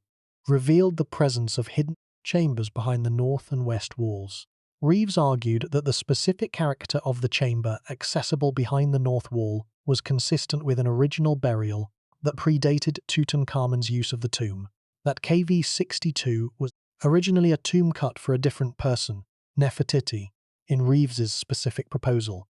revealed the presence of hidden chambers behind the north and west walls. Reeves argued that the specific character of the chamber accessible behind the north wall was consistent with an original burial that predated Tutankhamun's use of the tomb, that KV62 was originally a tomb cut for a different person, Nefertiti, in Reeves's specific proposal,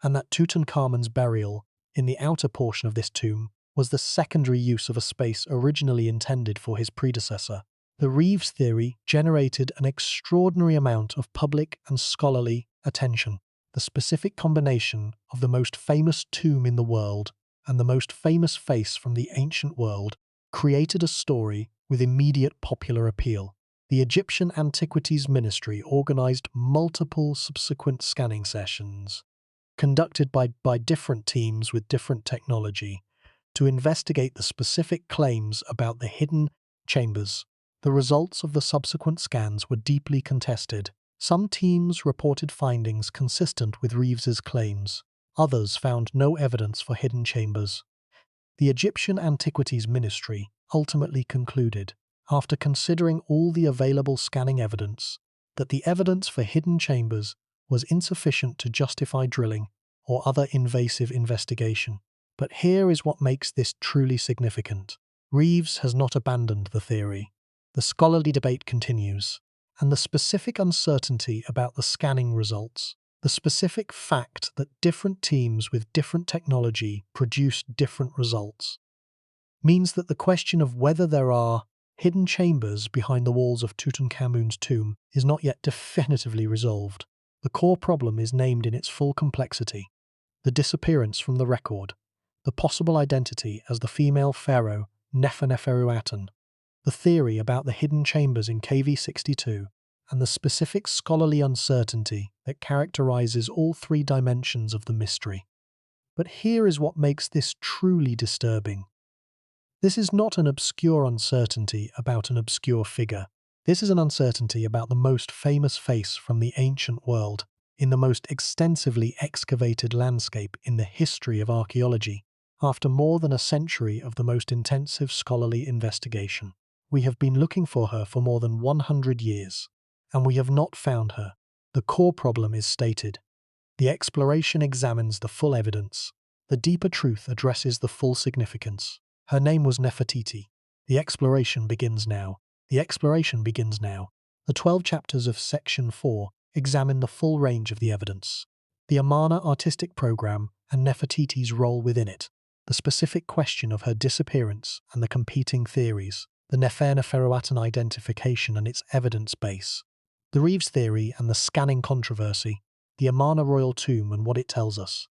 and that Tutankhamun's burial in the outer portion of this tomb was the secondary use of a space originally intended for his predecessor. The Reeves theory generated an extraordinary amount of public and scholarly attention. The specific combination of the most famous tomb in the world and the most famous face from the ancient world created a story with immediate popular appeal. The Egyptian Antiquities Ministry organized multiple subsequent scanning sessions, conducted by different teams with different technology, to investigate the specific claims about the hidden chambers. The results of the subsequent scans were deeply contested. Some teams reported findings consistent with Reeves's claims. Others found no evidence for hidden chambers. The Egyptian Antiquities Ministry ultimately concluded, after considering all the available scanning evidence, that the evidence for hidden chambers was insufficient to justify drilling or other invasive investigation. But here is what makes this truly significant. Reeves has not abandoned the theory. The scholarly debate continues, and the specific uncertainty about the scanning results, the specific fact that different teams with different technology produced different results, means that the question of whether there are hidden chambers behind the walls of Tutankhamun's tomb is not yet definitively resolved. The core problem is named in its full complexity: the disappearance from the record, the possible identity as the female pharaoh Neferuaten, the theory about the hidden chambers in KV62, and the specific scholarly uncertainty that characterizes all three dimensions of the mystery. But here is what makes this truly disturbing. This is not an obscure uncertainty about an obscure figure. This is an uncertainty about the most famous face from the ancient world, in the most extensively excavated landscape in the history of archaeology. After more than a century of the most intensive scholarly investigation, we have been looking for her for more than 100 years, and we have not found her. The core problem is stated. The exploration examines the full evidence. The deeper truth addresses the full significance. Her name was Nefertiti. The exploration begins now. The exploration begins now. The 12 chapters of Section 4 examine the full range of the evidence, the Amarna artistic program and Nefertiti's role within it, the specific question of her disappearance and the competing theories, the Neferuaten identification and its evidence base, the Reeves theory and the scanning controversy, the Amarna royal tomb and what it tells us,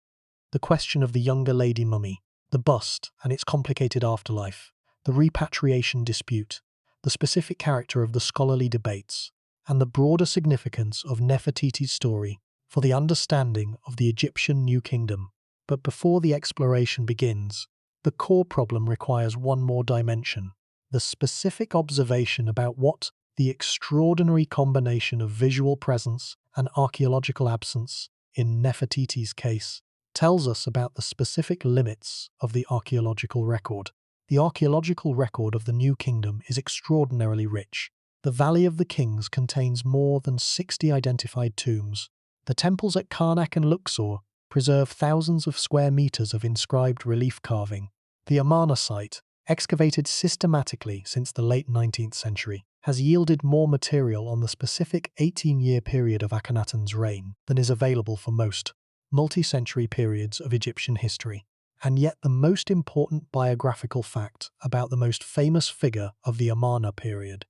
the question of the younger lady mummy, the bust and its complicated afterlife, the repatriation dispute, the specific character of the scholarly debates, and the broader significance of Nefertiti's story for the understanding of the Egyptian New Kingdom. But before the exploration begins, the core problem requires one more dimension: the specific observation about what the extraordinary combination of visual presence and archaeological absence, in Nefertiti's case, tells us about the specific limits of the archaeological record. The archaeological record of the New Kingdom is extraordinarily rich. The Valley of the Kings contains more than 60 identified tombs. The temples at Karnak and Luxor preserve thousands of square meters of inscribed relief carving. The Amarna site, excavated systematically since the late 19th century, has yielded more material on the specific 18-year period of Akhenaten's reign than is available for most multi-century periods of Egyptian history. And yet the most important biographical fact about the most famous figure of the Amarna period,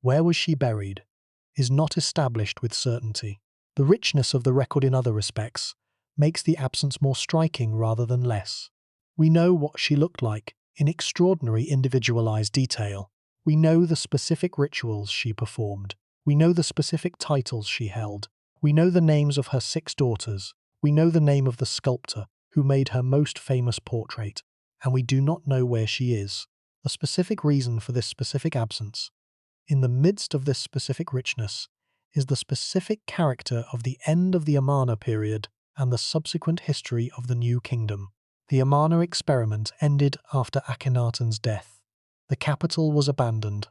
where was she buried, is not established with certainty. The richness of the record in other respects makes the absence more striking rather than less. We know what she looked like in extraordinary individualized detail. We know the specific rituals she performed. We know the specific titles she held. We know the names of her 6 daughters. We know the name of the sculptor who made her most famous portrait, and we do not know where she is. A specific reason for this specific absence, in the midst of this specific richness, is the specific character of the end of the Amarna period and the subsequent history of the New Kingdom. The Amarna experiment ended after Akhenaten's death. The capital was abandoned.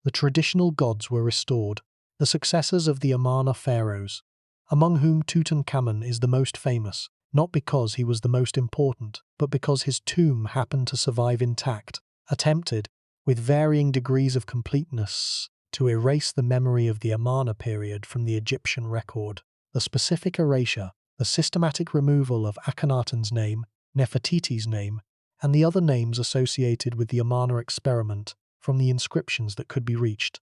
The traditional gods were restored. The successors of the Amarna pharaohs, among whom Tutankhamun is the most famous, not because he was the most important, but because his tomb happened to survive intact, attempted, with varying degrees of completeness, to erase the memory of the Amarna period from the Egyptian record. The specific erasure, the systematic removal of Akhenaten's name, Nefertiti's name, and the other names associated with the Amarna experiment from the inscriptions that could be reached,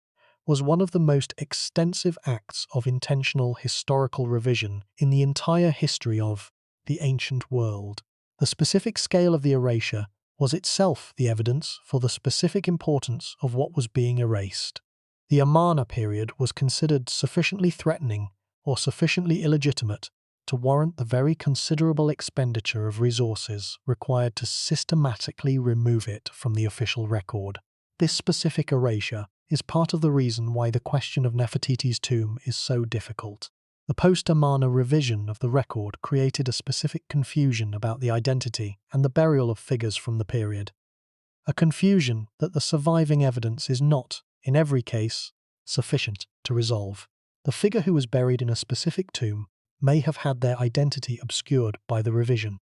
was one of the most extensive acts of intentional historical revision in the entire history of the ancient world. The specific scale of the erasure was itself the evidence for the specific importance of what was being erased. The Amarna period was considered sufficiently threatening or sufficiently illegitimate to warrant the very considerable expenditure of resources required to systematically remove it from the official record. This specific erasure is part of the reason why the question of Nefertiti's tomb is so difficult. The post-Amarna revision of the record created a specific confusion about the identity and the burial of figures from the period. A confusion that the surviving evidence is not, in every case, sufficient to resolve. The figure who was buried in a specific tomb may have had their identity obscured by the revision.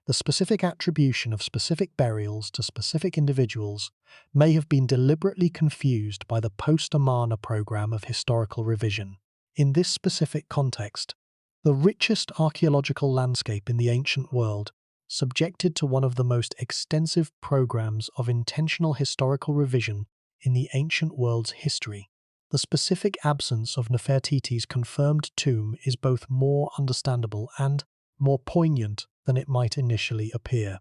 The specific attribution of specific burials to specific individuals may have been deliberately confused by the post-Amarna program of historical revision. In this specific context, the richest archaeological landscape in the ancient world, subjected to one of the most extensive programs of intentional historical revision in the ancient world's history, the specific absence of Nefertiti's confirmed tomb is both more understandable and more poignant than it might initially appear.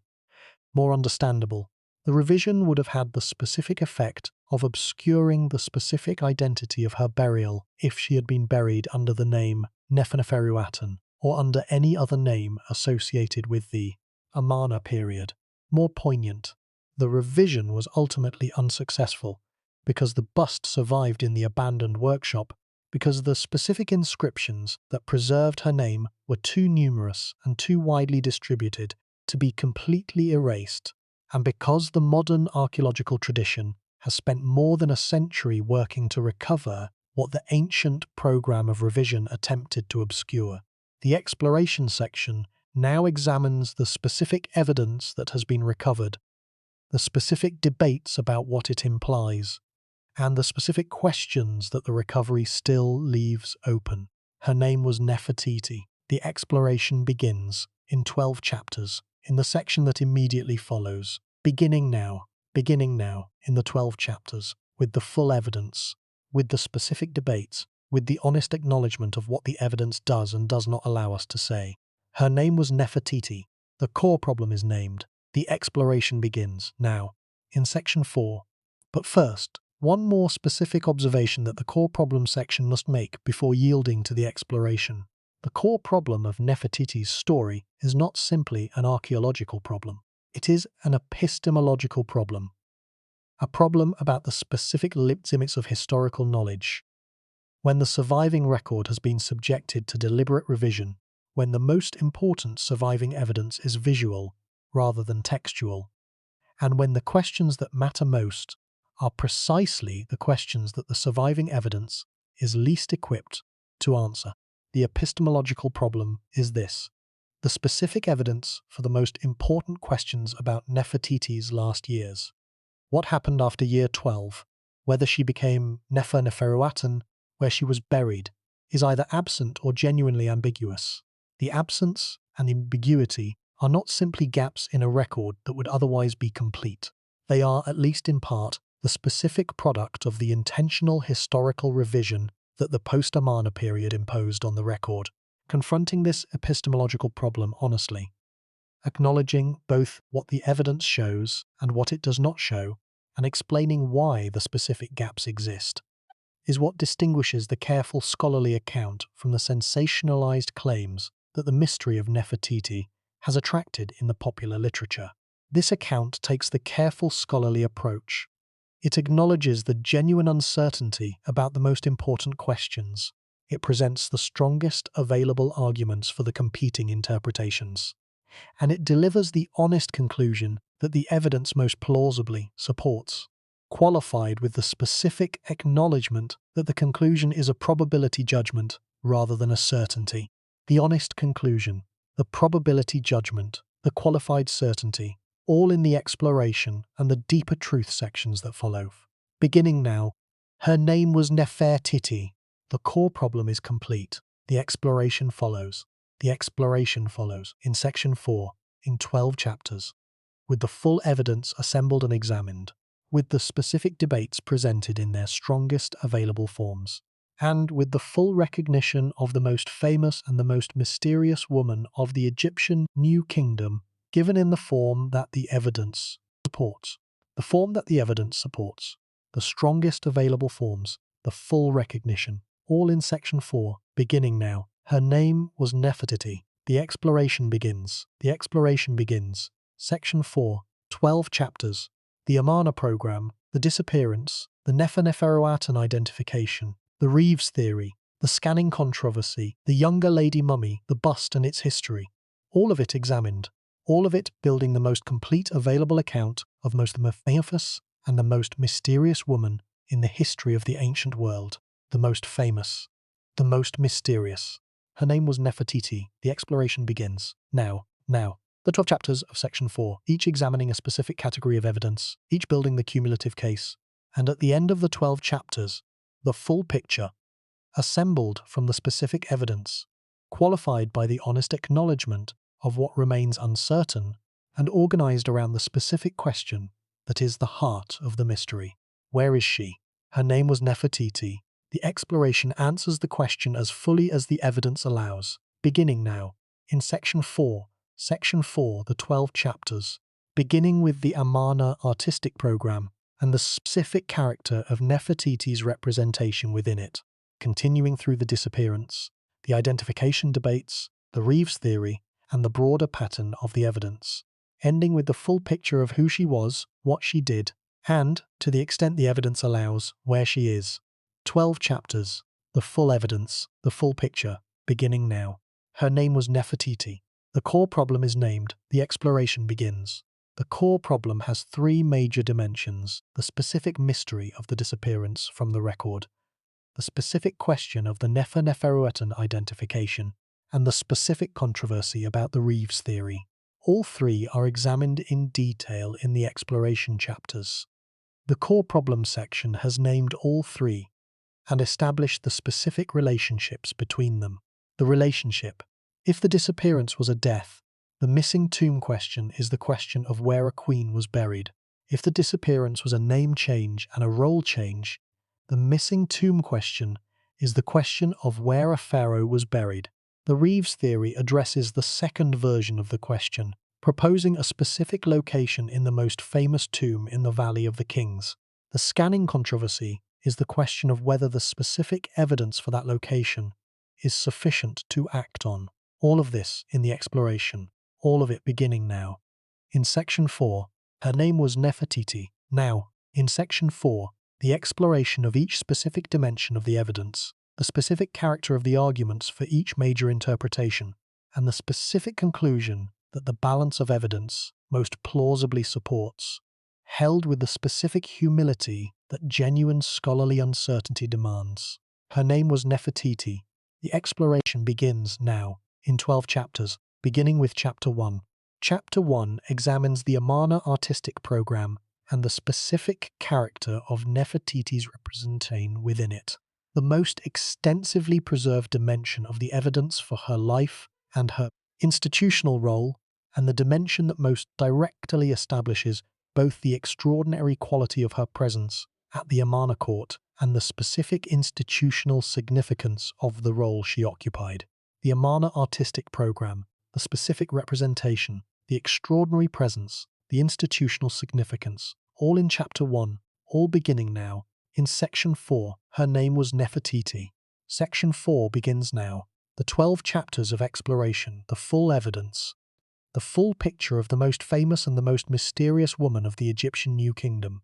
More understandable, the revision would have had the specific effect of obscuring the specific identity of her burial if she had been buried under the name Neferuaten or under any other name associated with the Amarna period. More poignant, the revision was ultimately unsuccessful because the bust survived in the abandoned workshop, because the specific inscriptions that preserved her name were too numerous and too widely distributed to be completely erased, and because the modern archaeological tradition has spent more than a century working to recover what the ancient program of revision attempted to obscure. The exploration section now examines the specific evidence that has been recovered, the specific debates about what it implies, and the specific questions that the recovery still leaves open. Her name was Nefertiti. The exploration begins in 12 chapters, in the section that immediately follows. Beginning now, in the 12 chapters, with the full evidence, with the specific debates, with the honest acknowledgement of what the evidence does and does not allow us to say. Her name was Nefertiti. The core problem is named. The exploration begins now, in section 4. But first, one more specific observation that the core problem section must make before yielding to the exploration. The core problem of Nefertiti's story is not simply an archaeological problem. It is an epistemological problem. A problem about the specific limits of historical knowledge. When the surviving record has been subjected to deliberate revision, when the most important surviving evidence is visual rather than textual, and when the questions that matter most are precisely the questions that the surviving evidence is least equipped to answer. The epistemological problem is this: the specific evidence for the most important questions about Nefertiti's last years. What happened after year 12, whether she became Neferuaten, where she was buried, is either absent or genuinely ambiguous. The absence and ambiguity are not simply gaps in a record that would otherwise be complete. They are, at least in part, the specific product of the intentional historical revision that the post-Amarna period imposed on the record. Confronting this epistemological problem honestly, acknowledging both what the evidence shows and what it does not show, and explaining why the specific gaps exist, is what distinguishes the careful scholarly account from the sensationalized claims that the mystery of Nefertiti has attracted in the popular literature. This account takes the careful scholarly approach. It acknowledges the genuine uncertainty about the most important questions. It presents the strongest available arguments for the competing interpretations, and it delivers the honest conclusion that the evidence most plausibly supports, qualified with the specific acknowledgement that the conclusion is a probability judgment rather than a certainty. The honest conclusion, the probability judgment, the qualified certainty, all in the exploration and the deeper truth sections that follow. Beginning now, her name was Nefertiti. The core problem is complete. The exploration follows. The exploration follows in section 4, in 12 chapters, with the full evidence assembled and examined, with the specific debates presented in their strongest available forms, and with the full recognition of the most famous and the most mysterious woman of the Egyptian New Kingdom, given in the form that the evidence supports. The form that the evidence supports, the strongest available forms, the full recognition, all in section 4, beginning now. Her name was Nefertiti. The exploration begins. The exploration begins. Section 4, 12 chapters. The Amarna program, the disappearance, the Neferuaten identification, the Reeves theory, the scanning controversy, the younger lady mummy, the bust and its history. All of it examined. All of it building the most complete available account of most famous and the most mysterious woman in the history of the ancient world. The most famous. The most mysterious. Her name was Nefertiti. The exploration begins. Now. The 12 chapters of section 4, each examining a specific category of evidence, each building the cumulative case, and at the end of the 12 chapters, the full picture, assembled from the specific evidence, qualified by the honest acknowledgement of what remains uncertain, and organized around the specific question that is the heart of the mystery. Where is she? Her name was Nefertiti. The exploration answers the question as fully as the evidence allows, beginning now, in section 4, the 12 chapters, beginning with the Amarna artistic program and the specific character of Nefertiti's representation within it, continuing through the disappearance, the identification debates, the Reeves theory, and the broader pattern of the evidence, ending with the full picture of who she was, what she did, and, to the extent the evidence allows, where she is. 12 chapters, the full evidence, the full picture, beginning now. Her name was Nefertiti. The core problem is named, the exploration begins. The core problem has 3 major dimensions: the specific mystery of the disappearance from the record, the specific question of the Neferuaten identification, and the specific controversy about the Reeves theory. All 3 are examined in detail in the exploration chapters. The core problem section has named all 3 and established the specific relationships between them. The relationship. If the disappearance was a death, the missing tomb question is the question of where a queen was buried. If the disappearance was a name change and a role change, the missing tomb question is the question of where a pharaoh was buried. The Reeves theory addresses the second version of the question, proposing a specific location in the most famous tomb in the Valley of the Kings. The scanning controversy is the question of whether the specific evidence for that location is sufficient to act on. All of this in the exploration, all of it beginning now. In section 4, her name was Nefertiti. Now, in section 4, the exploration of each specific dimension of the evidence, the specific character of the arguments for each major interpretation, and the specific conclusion that the balance of evidence most plausibly supports. held with the specific humility that genuine scholarly uncertainty demands. Her name was Nefertiti. The exploration begins now, in 12 chapters, beginning with Chapter 1. Chapter 1 examines the Amarna artistic program and the specific character of Nefertiti's representation within it, the most extensively preserved dimension of the evidence for her life and her institutional role, and the dimension that most directly establishes both the extraordinary quality of her presence at the Amarna court and the specific institutional significance of the role she occupied. The Amarna artistic program, the specific representation, the extraordinary presence, the institutional significance, all in Chapter 1, all beginning now. In Section 4, her name was Nefertiti. Section 4 begins now. The 12 chapters of exploration, the full evidence, the full picture of the most famous and the most mysterious woman of the Egyptian New Kingdom.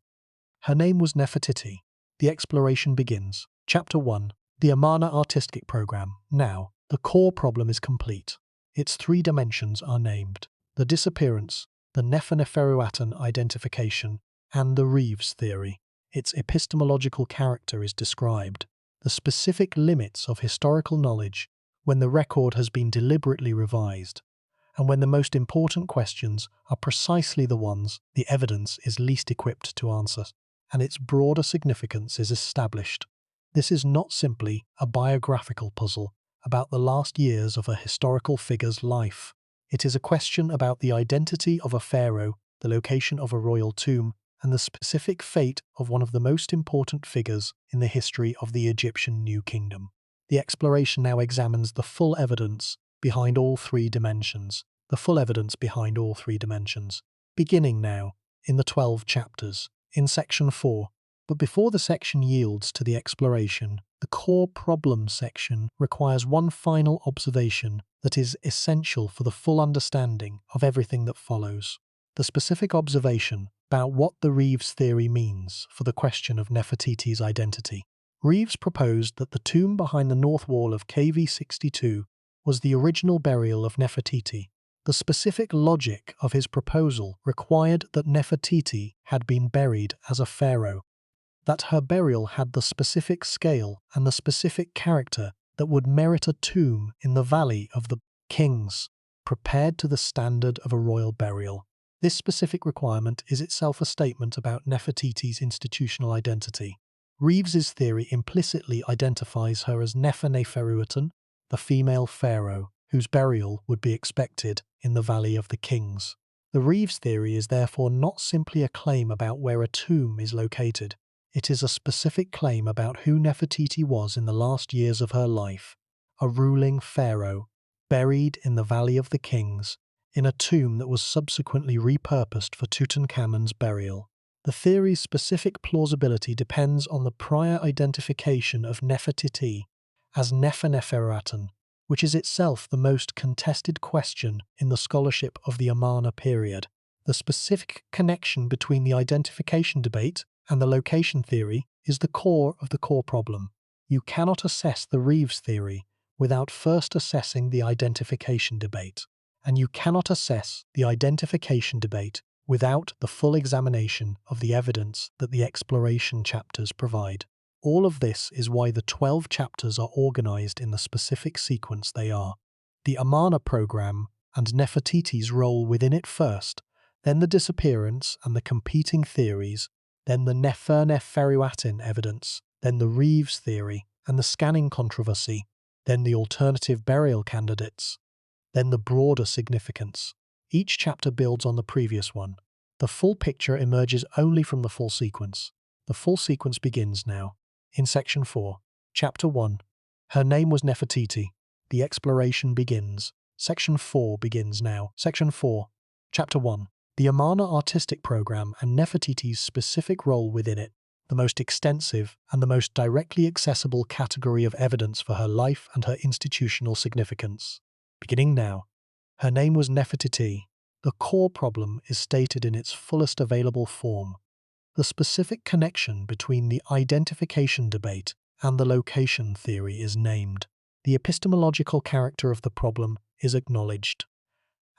Her name was Nefertiti. The exploration begins. Chapter 1. The Amarna artistic program. Now, the core problem is complete. Its 3 dimensions are named: the disappearance, the Nefertiti identification, and the Reeves theory. Its epistemological character is described. The specific limits of historical knowledge when the record has been deliberately revised, and when the most important questions are precisely the ones the evidence is least equipped to answer, and its broader significance is established. This is not simply a biographical puzzle about the last years of a historical figure's life. It is a question about the identity of a pharaoh, the location of a royal tomb, and the specific fate of one of the most important figures in the history of the Egyptian New Kingdom. The exploration now examines the full evidence behind all 3 dimensions. The full evidence behind all 3 dimensions, beginning now, in the 12 chapters, in Section 4. But before the section yields to the exploration, the core problem section requires one final observation that is essential for the full understanding of everything that follows. The specific observation about what the Reeves theory means for the question of Nefertiti's identity. Reeves proposed that the tomb behind the north wall of KV62 was the original burial of Nefertiti. The specific logic of his proposal required that Nefertiti had been buried as a pharaoh, that her burial had the specific scale and the specific character that would merit a tomb in the Valley of the Kings, prepared to the standard of a royal burial. This specific requirement is itself a statement about Nefertiti's institutional identity. Reeves's theory implicitly identifies her as Nefertiti, the female pharaoh, whose burial would be expected in the Valley of the Kings. The Reeves theory is therefore not simply a claim about where a tomb is located. It is a specific claim about who Nefertiti was in the last years of her life, a ruling pharaoh, buried in the Valley of the Kings, in a tomb that was subsequently repurposed for Tutankhamun's burial. The theory's specific plausibility depends on the prior identification of Nefertiti as Nefertiti, which is itself the most contested question in the scholarship of the Amarna period. The specific connection between the identification debate and the location theory is the core of the core problem. You cannot assess the Reeves theory without first assessing the identification debate, and you cannot assess the identification debate without the full examination of the evidence that the exploration chapters provide. All of this is why the 12 chapters are organized in the specific sequence they are. The Amarna program and Nefertiti's role within it first, then the disappearance and the competing theories, then the Nefertiti evidence, then the Reeves theory and the scanning controversy, then the alternative burial candidates, then the broader significance. Each chapter builds on the previous one. The full picture emerges only from the full sequence. The full sequence begins now. In Section 4, Chapter 1, her name was Nefertiti. The exploration begins. Section 4 begins now. Section 4, Chapter 1, the Amarna artistic program and Nefertiti's specific role within it, the most extensive and the most directly accessible category of evidence for her life and her institutional significance. Beginning now. Her name was Nefertiti. The core problem is stated in its fullest available form. The specific connection between the identification debate and the location theory is named. The epistemological character of the problem is acknowledged.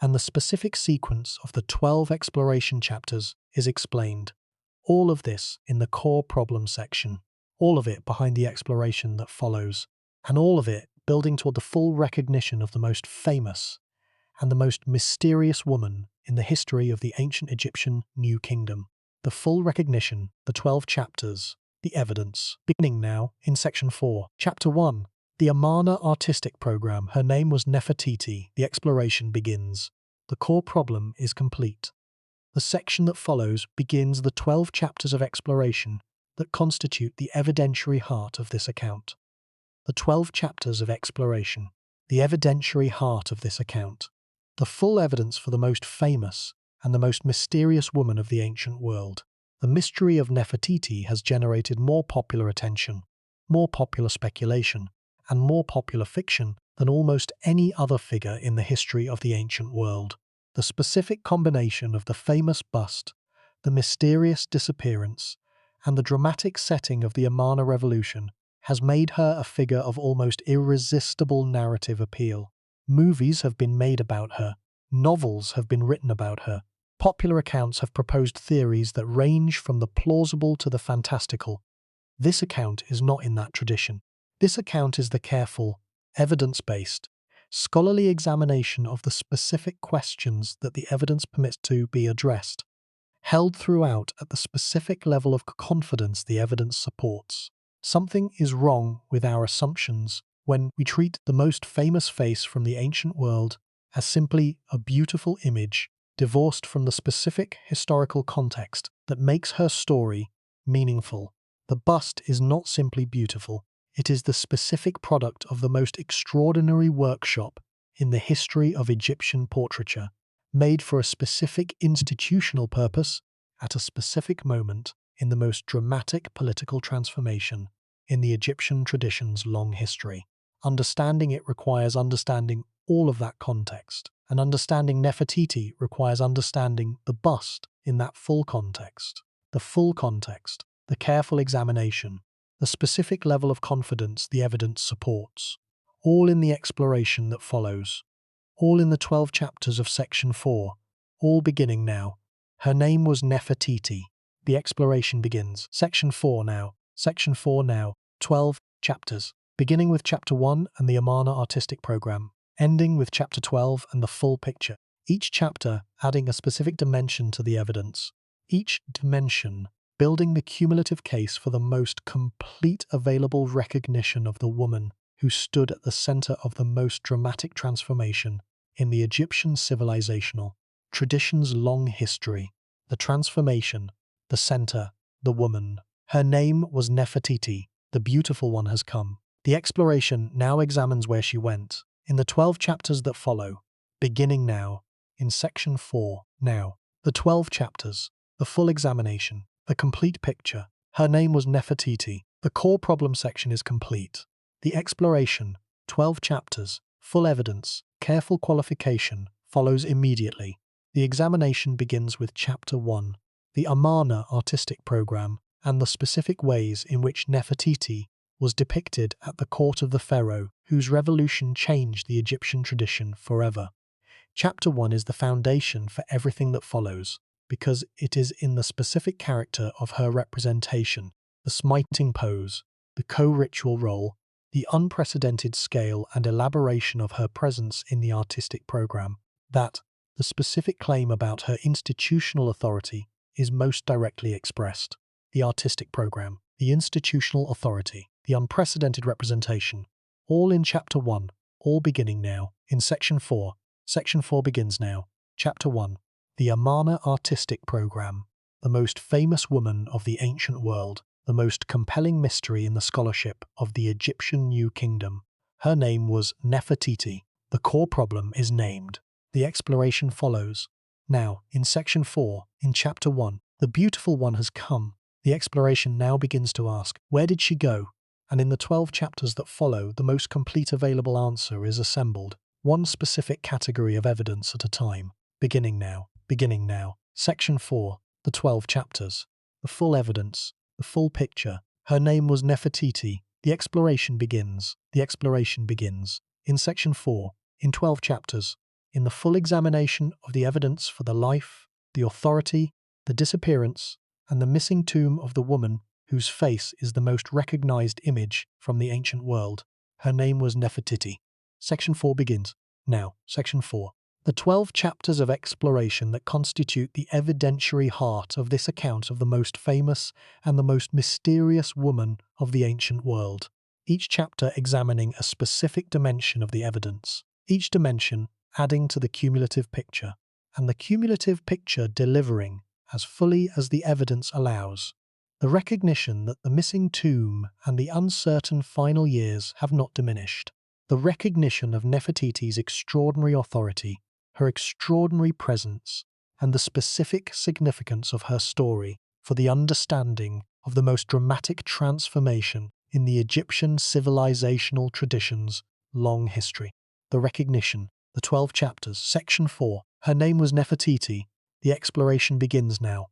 and the specific sequence of the 12 exploration chapters is explained. All of this in the core problem section, all of it behind the exploration that follows, and all of it building toward the full recognition of the most famous and the most mysterious woman in the history of the ancient Egyptian New Kingdom. The full recognition, the 12 chapters, the evidence. Beginning now in Section 4. Chapter 1. The Amarna Artistic Program. Her name was Nefertiti. The exploration begins. The core problem is complete. The section that follows begins the 12 chapters of exploration that constitute the evidentiary heart of this account. The 12 chapters of exploration. The evidentiary heart of this account. The full evidence for the most famous and the most mysterious woman of the ancient world. The mystery of Nefertiti has generated more popular attention, more popular speculation, and more popular fiction than almost any other figure in the history of the ancient world. The specific combination of the famous bust, the mysterious disappearance, and the dramatic setting of the Amarna Revolution has made her a figure of almost irresistible narrative appeal. Movies have been made about her, novels have been written about her, popular accounts have proposed theories that range from the plausible to the fantastical. This account is not in that tradition. This account is the careful, evidence-based, scholarly examination of the specific questions that the evidence permits to be addressed, held throughout at the specific level of confidence the evidence supports. Something is wrong with our assumptions when we treat the most famous face from the ancient world as simply a beautiful image divorced from the specific historical context that makes her story meaningful. The bust is not simply beautiful, it is the specific product of the most extraordinary workshop in the history of Egyptian portraiture, made for a specific institutional purpose at a specific moment in the most dramatic political transformation in the Egyptian tradition's long history. Understanding it requires understanding all of that context, and understanding Nefertiti requires understanding the bust in that full context. The full context, the careful examination, the specific level of confidence the evidence supports, all in the exploration that follows, all in the 12 chapters of Section 4, all beginning now. Her name was Nefertiti. The exploration begins. Section 4 now. Section 4 now. 12 chapters, beginning with Chapter 1 and the Amarna Artistic Program, ending with Chapter 12 and the full picture. Each chapter adding a specific dimension to the evidence. Each dimension building the cumulative case for the most complete available recognition of the woman who stood at the center of the most dramatic transformation in the Egyptian civilizational tradition's long history. The transformation, the center, the woman. Her name was Nefertiti. The beautiful one has come. The exploration now examines where she went, in the 12 chapters that follow, beginning now, in Section 4, now. The 12 chapters, the full examination, the complete picture. Her name was Nefertiti. The core problem section is complete. The exploration, 12 chapters, full evidence, careful qualification, follows immediately. The examination begins with Chapter 1, the Amarna Artistic Program, and the specific ways in which Nefertiti was depicted at the court of the pharaoh whose revolution changed the Egyptian tradition forever. Chapter 1 is the foundation for everything that follows, because it is in the specific character of her representation, the smiting pose, the co-ritual role, the unprecedented scale and elaboration of her presence in the artistic program, that the specific claim about her institutional authority is most directly expressed. The artistic program, the institutional authority, the unprecedented representation, all in Chapter 1, all beginning now, in Section 4. Section 4 begins now. Chapter 1. The Amarna Artistic Program, the most famous woman of the ancient world, the most compelling mystery in the scholarship of the Egyptian New Kingdom. Her name was Nefertiti. The core problem is named. The exploration follows. Now, in Section 4, in Chapter 1, the beautiful one has come. The exploration now begins to ask, where did she go? And in the 12 chapters that follow, the most complete available answer is assembled, one specific category of evidence at a time. Beginning now. Beginning now. Section 4, the 12 chapters. The full evidence, the full picture. Her name was Nefertiti. The exploration begins. The exploration begins. In Section 4, in 12 chapters. in the full examination of the evidence for the life, the authority, the disappearance, and the missing tomb of the woman whose face is the most recognized image from the ancient world. Her name was Nefertiti. Section 4 begins. Now, Section 4. The 12 chapters of exploration that constitute the evidentiary heart of this account of the most famous and the most mysterious woman of the ancient world. Each chapter examining a specific dimension of the evidence, each dimension adding to the cumulative picture, and the cumulative picture delivering, as fully as the evidence allows, the recognition that the missing tomb and the uncertain final years have not diminished, the recognition of Nefertiti's extraordinary authority, her extraordinary presence, and the specific significance of her story for the understanding of the most dramatic transformation in the Egyptian civilizational tradition's long history. The recognition, the 12 chapters, Section 4. Her name was Nefertiti. The exploration begins now.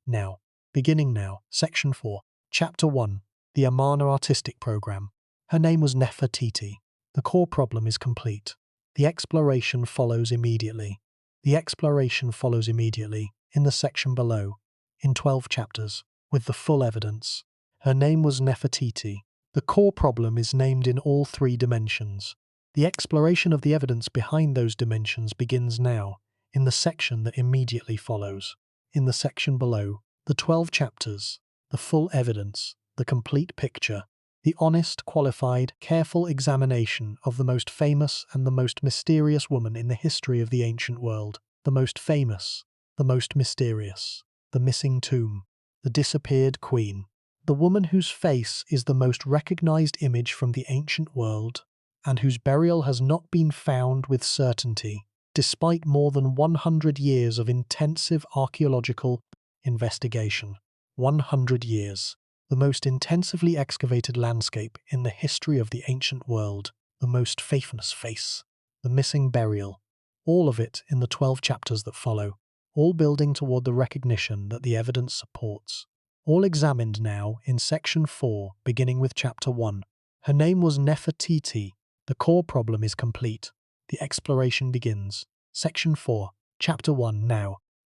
Beginning now. Section 4. Chapter 1. The Amarna Artistic Program. Her name was Nefertiti. The core problem is complete. The exploration follows immediately. The exploration follows immediately, in the section below, in 12 chapters, with the full evidence. Her name was Nefertiti. The core problem is named in all 3 dimensions. The exploration of the evidence behind those dimensions begins now, in the section that immediately follows. In the section below, the 12 chapters, the full evidence, the complete picture, the honest, qualified, careful examination of the most famous and the most mysterious woman in the history of the ancient world. The most famous, the most mysterious, the missing tomb, the disappeared queen, the woman whose face is the most recognized image from the ancient world, and whose burial has not been found with certainty, despite more than 100 years of intensive archaeological investigation. 100 years. The most intensively excavated landscape in the history of the ancient world, the most famous face, the missing burial, all of it in the 12 chapters that follow, all building toward the recognition that the evidence supports. All examined now in Section 4, beginning with Chapter 1. Her name was Nefertiti. The core problem is complete. The exploration begins. Section 4, Chapter 1,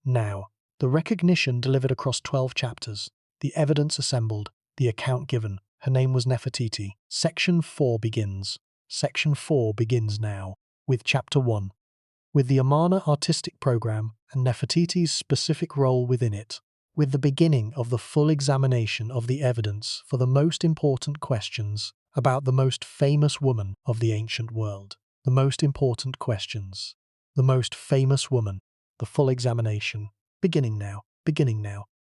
now. The recognition delivered across 12 chapters. The evidence assembled. The account given. Her name was Nefertiti. Section 4 begins. Section 4 begins now, with Chapter 1. With the Amarna Artistic Program and Nefertiti's specific role within it. With the beginning of the full examination of the evidence for the most important questions about the most famous woman of the ancient world. The most important questions. The most famous woman. The full examination. Beginning now.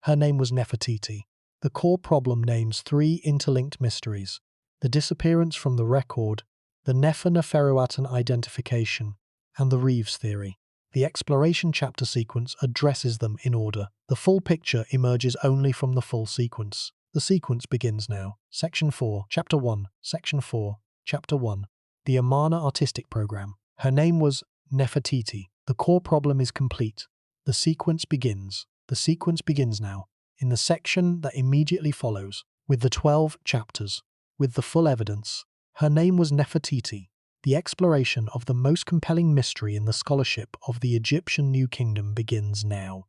Her name was Nefertiti. The core problem names 3 interlinked mysteries. The disappearance from the record, the Nefer-Neferuatan identification, and the Reeves theory. The exploration chapter sequence addresses them in order. The full picture emerges only from the full sequence. The sequence begins now. Section 4, Chapter 1, Section 4, Chapter 1. The Amarna Artistic Program. Her name was Nefertiti. The core problem is complete. The sequence begins. The sequence begins now, in the section that immediately follows, with the 12 chapters, with the full evidence. Her name was Nefertiti. The exploration of the most compelling mystery in the scholarship of the Egyptian New Kingdom begins now.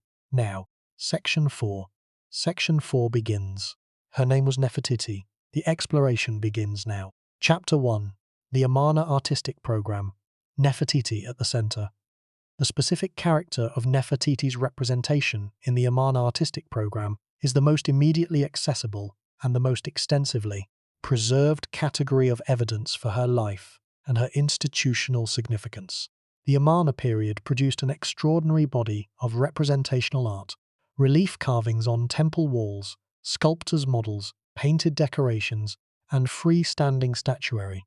Section 4. Section 4 begins. Her name was Nefertiti. The exploration begins now. Chapter 1. The Amarna Artistic Program. Nefertiti at the center. The specific character of Nefertiti's representation in the Amarna Artistic Program is the most immediately accessible and the most extensively preserved category of evidence for her life and her institutional significance. The Amarna period produced an extraordinary body of representational art, relief carvings on temple walls, sculptors' models, painted decorations, and freestanding statuary,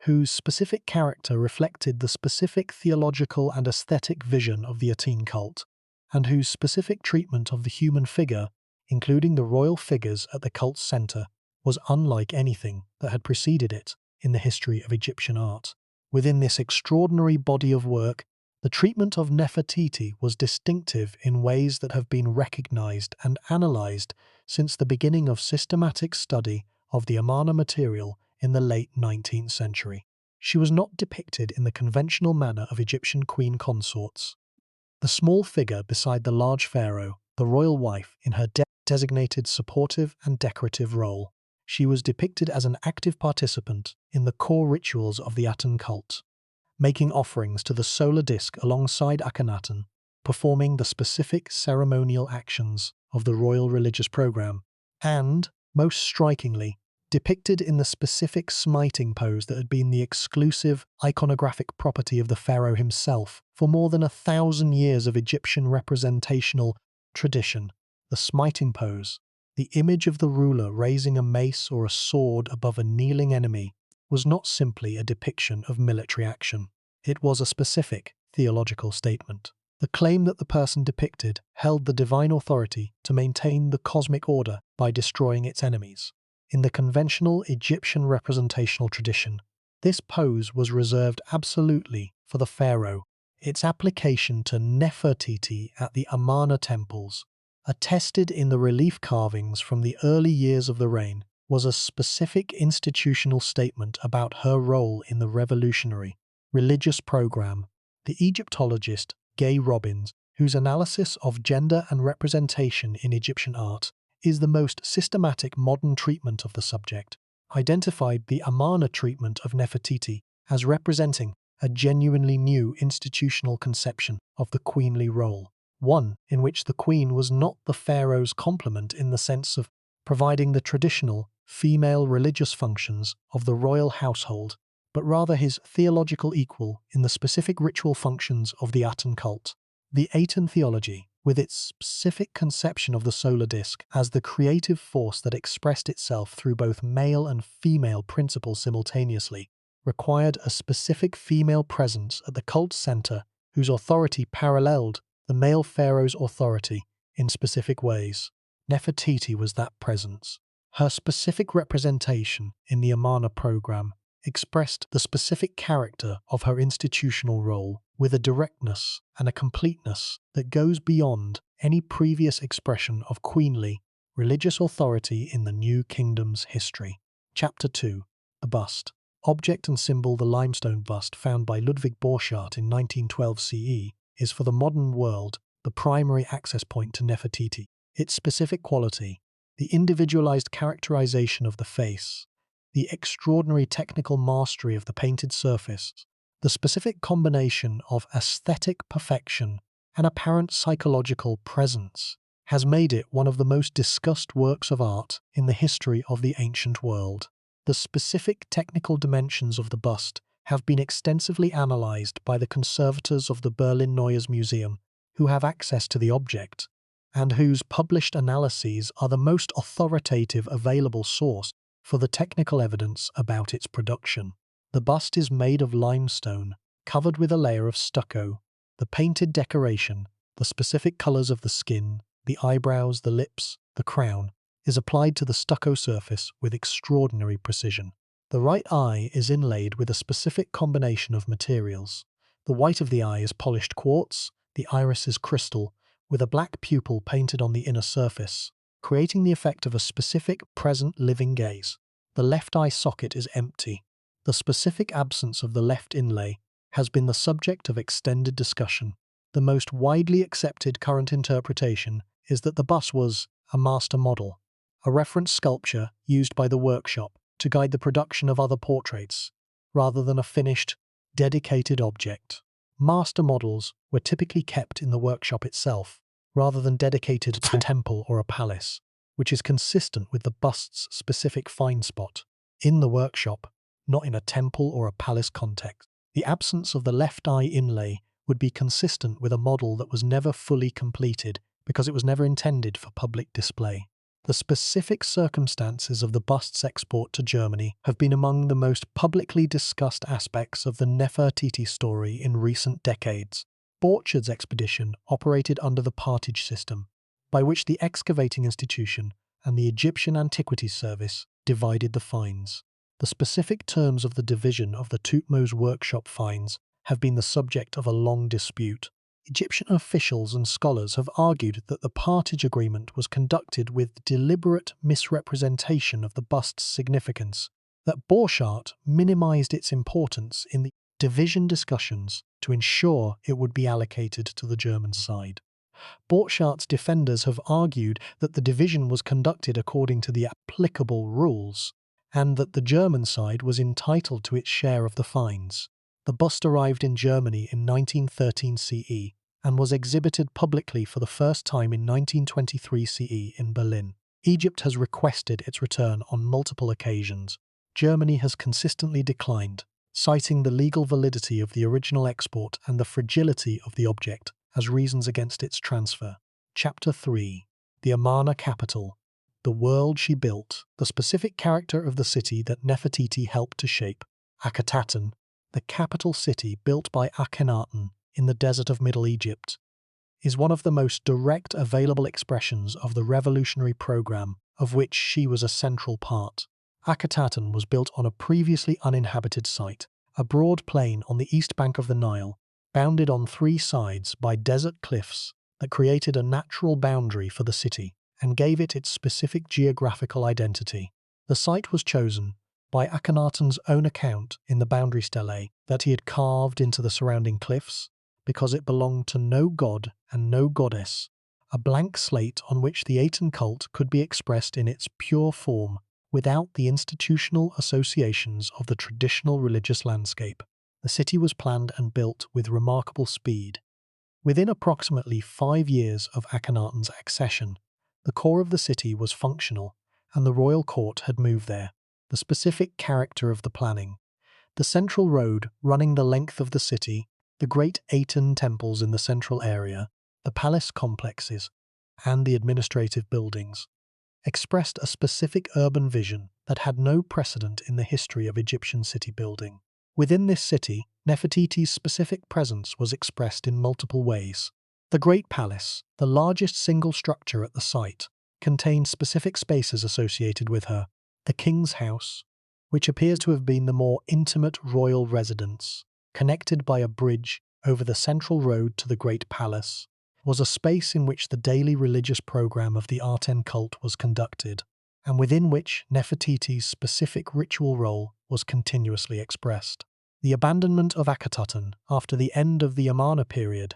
whose specific character reflected the specific theological and aesthetic vision of the Aten cult, and whose specific treatment of the human figure, including the royal figures at the cult's center, was unlike anything that had preceded it in the history of Egyptian art. Within this extraordinary body of work, the treatment of Nefertiti was distinctive in ways that have been recognized and analyzed since the beginning of systematic study of the Amarna material in the late 19th century. she was not depicted in the conventional manner of Egyptian queen consorts. The small figure beside the large pharaoh, the royal wife, in her designated supportive and decorative role, she was depicted as an active participant in the core rituals of the Aten cult, making offerings to the solar disk alongside Akhenaten, performing the specific ceremonial actions of the royal religious program, and, most strikingly, depicted in the specific smiting pose that had been the exclusive iconographic property of the pharaoh himself for more than 1,000 years of Egyptian representational tradition. The smiting pose, the image of the ruler raising a mace or a sword above a kneeling enemy, was not simply a depiction of military action. It was a specific theological statement. The claim that the person depicted held the divine authority to maintain the cosmic order by destroying its enemies. In the conventional Egyptian representational tradition, this pose was reserved absolutely for the pharaoh. Its application to Nefertiti at the Amarna temples, attested in the relief carvings from the early years of the reign, was a specific institutional statement about her role in the revolutionary religious program. The Egyptologist Gay Robbins, whose analysis of gender and representation in Egyptian art is the most systematic modern treatment of the subject, identified the Amarna treatment of Nefertiti as representing a genuinely new institutional conception of the queenly role, one in which the queen was not the pharaoh's complement in the sense of providing the traditional female religious functions of the royal household, but rather his theological equal in the specific ritual functions of the Aten cult. The Aten theology, with its specific conception of the solar disk as the creative force that expressed itself through both male and female principles simultaneously, required a specific female presence at the cult center whose authority paralleled the male pharaoh's authority in specific ways. Nefertiti was that presence. Her specific representation in the Amarna program expressed the specific character of her institutional role with a directness and a completeness that goes beyond any previous expression of queenly, religious authority in the New Kingdom's history. Chapter 2. A bust. Object and symbol. The limestone bust found by Ludwig Borchardt in 1912 CE is for the modern world the primary access point to Nefertiti. Its specific quality, the individualized characterization of the face, the extraordinary technical mastery of the painted surface, the specific combination of aesthetic perfection and apparent psychological presence, has made it one of the most discussed works of art in the history of the ancient world. The specific technical dimensions of the bust have been extensively analyzed by the conservators of the Berlin Neues Museum, who have access to the object, and whose published analyses are the most authoritative available source for the technical evidence about its production. The bust is made of limestone, covered with a layer of stucco. The painted decoration, the specific colors of the skin, the eyebrows, the lips, the crown, is applied to the stucco surface with extraordinary precision. The right eye is inlaid with a specific combination of materials. The white of the eye is polished quartz, the iris is crystal, with a black pupil painted on the inner surface, creating the effect of a specific present living gaze. The left eye socket is empty. The specific absence of the left inlay has been the subject of extended discussion. The most widely accepted current interpretation is that the bust was a master model, a reference sculpture used by the workshop to guide the production of other portraits, rather than a finished, dedicated object. Master models were typically kept in the workshop itself, rather than dedicated to a temple or a palace, which is consistent with the bust's specific find spot, in the workshop, not in a temple or a palace context. The absence of the left eye inlay would be consistent with a model that was never fully completed because it was never intended for public display. The specific circumstances of the bust's export to Germany have been among the most publicly discussed aspects of the Nefertiti story in recent decades. Borchardt's expedition operated under the partage system, by which the excavating institution and the Egyptian Antiquities Service divided the finds. The specific terms of the division of the Thutmose workshop finds have been the subject of a long dispute. Egyptian officials and scholars have argued that the partage agreement was conducted with deliberate misrepresentation of the bust's significance that Borchardt minimized its importance in the division discussions to ensure it would be allocated to the German side. Borchardt's defenders have argued that the division was conducted according to the applicable rules, and that the German side was entitled to its share of the fines. The bust arrived in Germany in 1913 CE and was exhibited publicly for the first time in 1923 CE in Berlin. Egypt has requested its return on multiple occasions. Germany has consistently declined, citing the legal validity of the original export and the fragility of the object as reasons against its transfer. Chapter 3. The Amarna capital. The world she built. The specific character of the city that Nefertiti helped to shape. Akhetaten, the capital city built by Akhenaten in the desert of Middle Egypt, is one of the most direct available expressions of the revolutionary program of which she was a central part. Akhetaten was built on a previously uninhabited site, a broad plain on the east bank of the Nile, bounded on three sides by desert cliffs that created a natural boundary for the city and gave it its specific geographical identity. The site was chosen by Akhenaten's own account in the boundary stele that he had carved into the surrounding cliffs because it belonged to no god and no goddess, a blank slate on which the Aten cult could be expressed in its pure form without the institutional associations of the traditional religious landscape. The city was planned and built with remarkable speed. Within approximately 5 years of Akhenaten's accession, the core of the city was functional and the royal court had moved there. The specific character of the planning. The central road running the length of the city, the great Aten temples in the central area, the palace complexes, and the administrative buildings, expressed a specific urban vision that had no precedent in the history of Egyptian city building. Within this city, Nefertiti's specific presence was expressed in multiple ways. The Great Palace, the largest single structure at the site, contained specific spaces associated with her. The King's House, which appears to have been the more intimate royal residence, connected by a bridge over the central road to the Great Palace, was a space in which the daily religious program of the Aten cult was conducted, and within which Nefertiti's specific ritual role was continuously expressed. The abandonment of Akhetaten after the end of the Amarna period,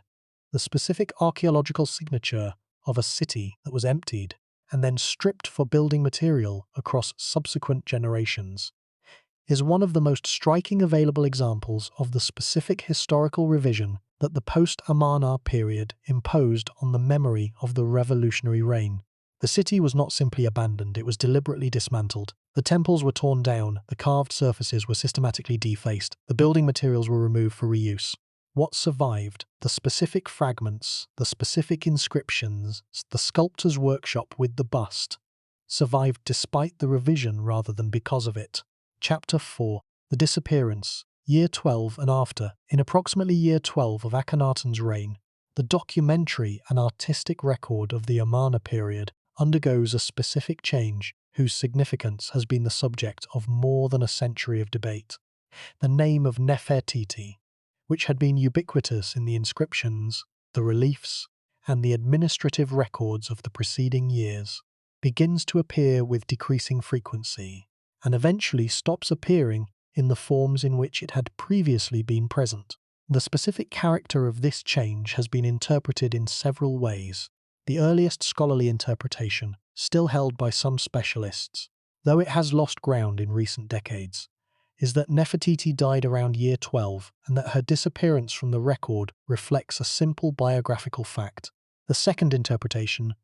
the specific archaeological signature of a city that was emptied and then stripped for building material across subsequent generations, is one of the most striking available examples of the specific historical revision that the post-Amarna period imposed on the memory of the revolutionary reign. The city was not simply abandoned, it was deliberately dismantled. The temples were torn down, the carved surfaces were systematically defaced, the building materials were removed for reuse. What survived, the specific fragments, the specific inscriptions, the sculptor's workshop with the bust, survived despite the revision rather than because of it. Chapter 4. The Disappearance. Year 12 and after. In approximately year 12 of Akhenaten's reign, the documentary and artistic record of the Amarna period undergoes a specific change whose significance has been the subject of more than a century of debate. The name of Nefertiti, which had been ubiquitous in the inscriptions, the reliefs, and the administrative records of the preceding years, begins to appear with decreasing frequency, and eventually stops appearing in the forms in which it had previously been present. The specific character of this change has been interpreted in several ways. The earliest scholarly interpretation, still held by some specialists, though it has lost ground in recent decades, is that Nefertiti died around year 12 and that her disappearance from the record reflects a simple biographical fact. The second interpretation,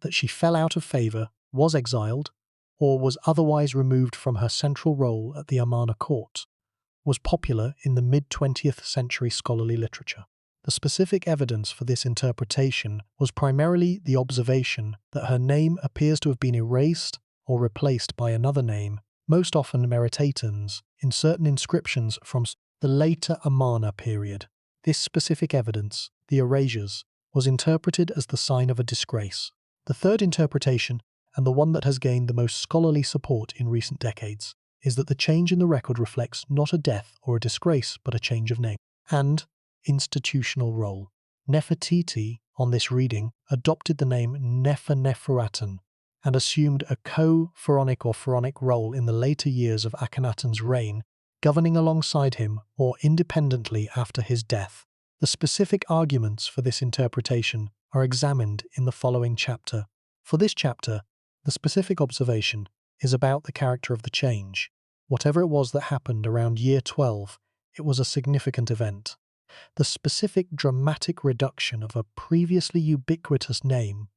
that she fell out of favour, was exiled, or was otherwise removed from her central role at the Amarna court, was popular in the mid-20th century scholarly literature. The specific evidence for this interpretation was primarily the observation that her name appears to have been erased or replaced by another name, most often Meritaten's, in certain inscriptions from the later Amarna period. This specific evidence, the erasures, was interpreted as the sign of a disgrace. The third interpretation, and the one that has gained the most scholarly support in recent decades, is that the change in the record reflects not a death or a disgrace, but a change of name and institutional role. Nefertiti, on this reading, adopted the name Nefertiti and assumed a co-pharaonic or pharaonic role in the later years of Akhenaten's reign, governing alongside him or independently after his death. The specific arguments for this interpretation are examined in the following chapter. For this chapter, the specific observation is about the character of the change. Whatever it was that happened around year 12, it was a significant event. The specific dramatic reduction of a previously ubiquitous name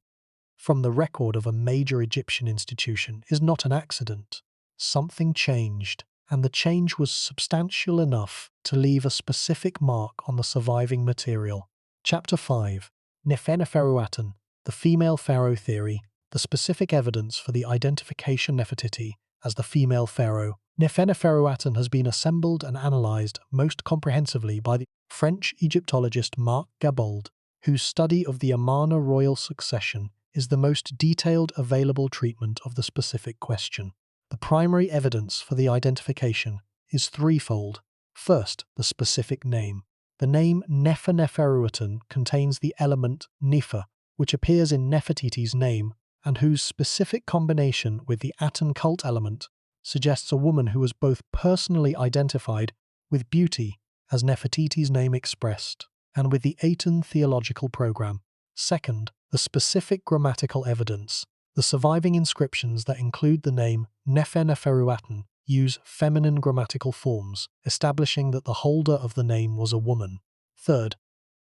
from the record of a major Egyptian institution is not an accident. Something changed, and the change was substantial enough to leave a specific mark on the surviving material. Chapter 5. Nefertiti, the female pharaoh theory, the specific evidence for the identification Nefertiti as the female pharaoh. Nefertiti has been assembled and analysed most comprehensively by the French Egyptologist Marc Gabold, whose study of the Amarna royal succession is the most detailed available treatment of the specific question. The primary evidence for the identification is threefold. First, the specific name. The name Nefertiti contains the element Nefer, which appears in Nefertiti's name and whose specific combination with the Aten cult element suggests a woman who was both personally identified with beauty, as Nefertiti's name expressed, and with the Aten theological program. Second, the specific grammatical evidence. The surviving inscriptions that include the name Nefertiti use feminine grammatical forms, establishing that the holder of the name was a woman. Third,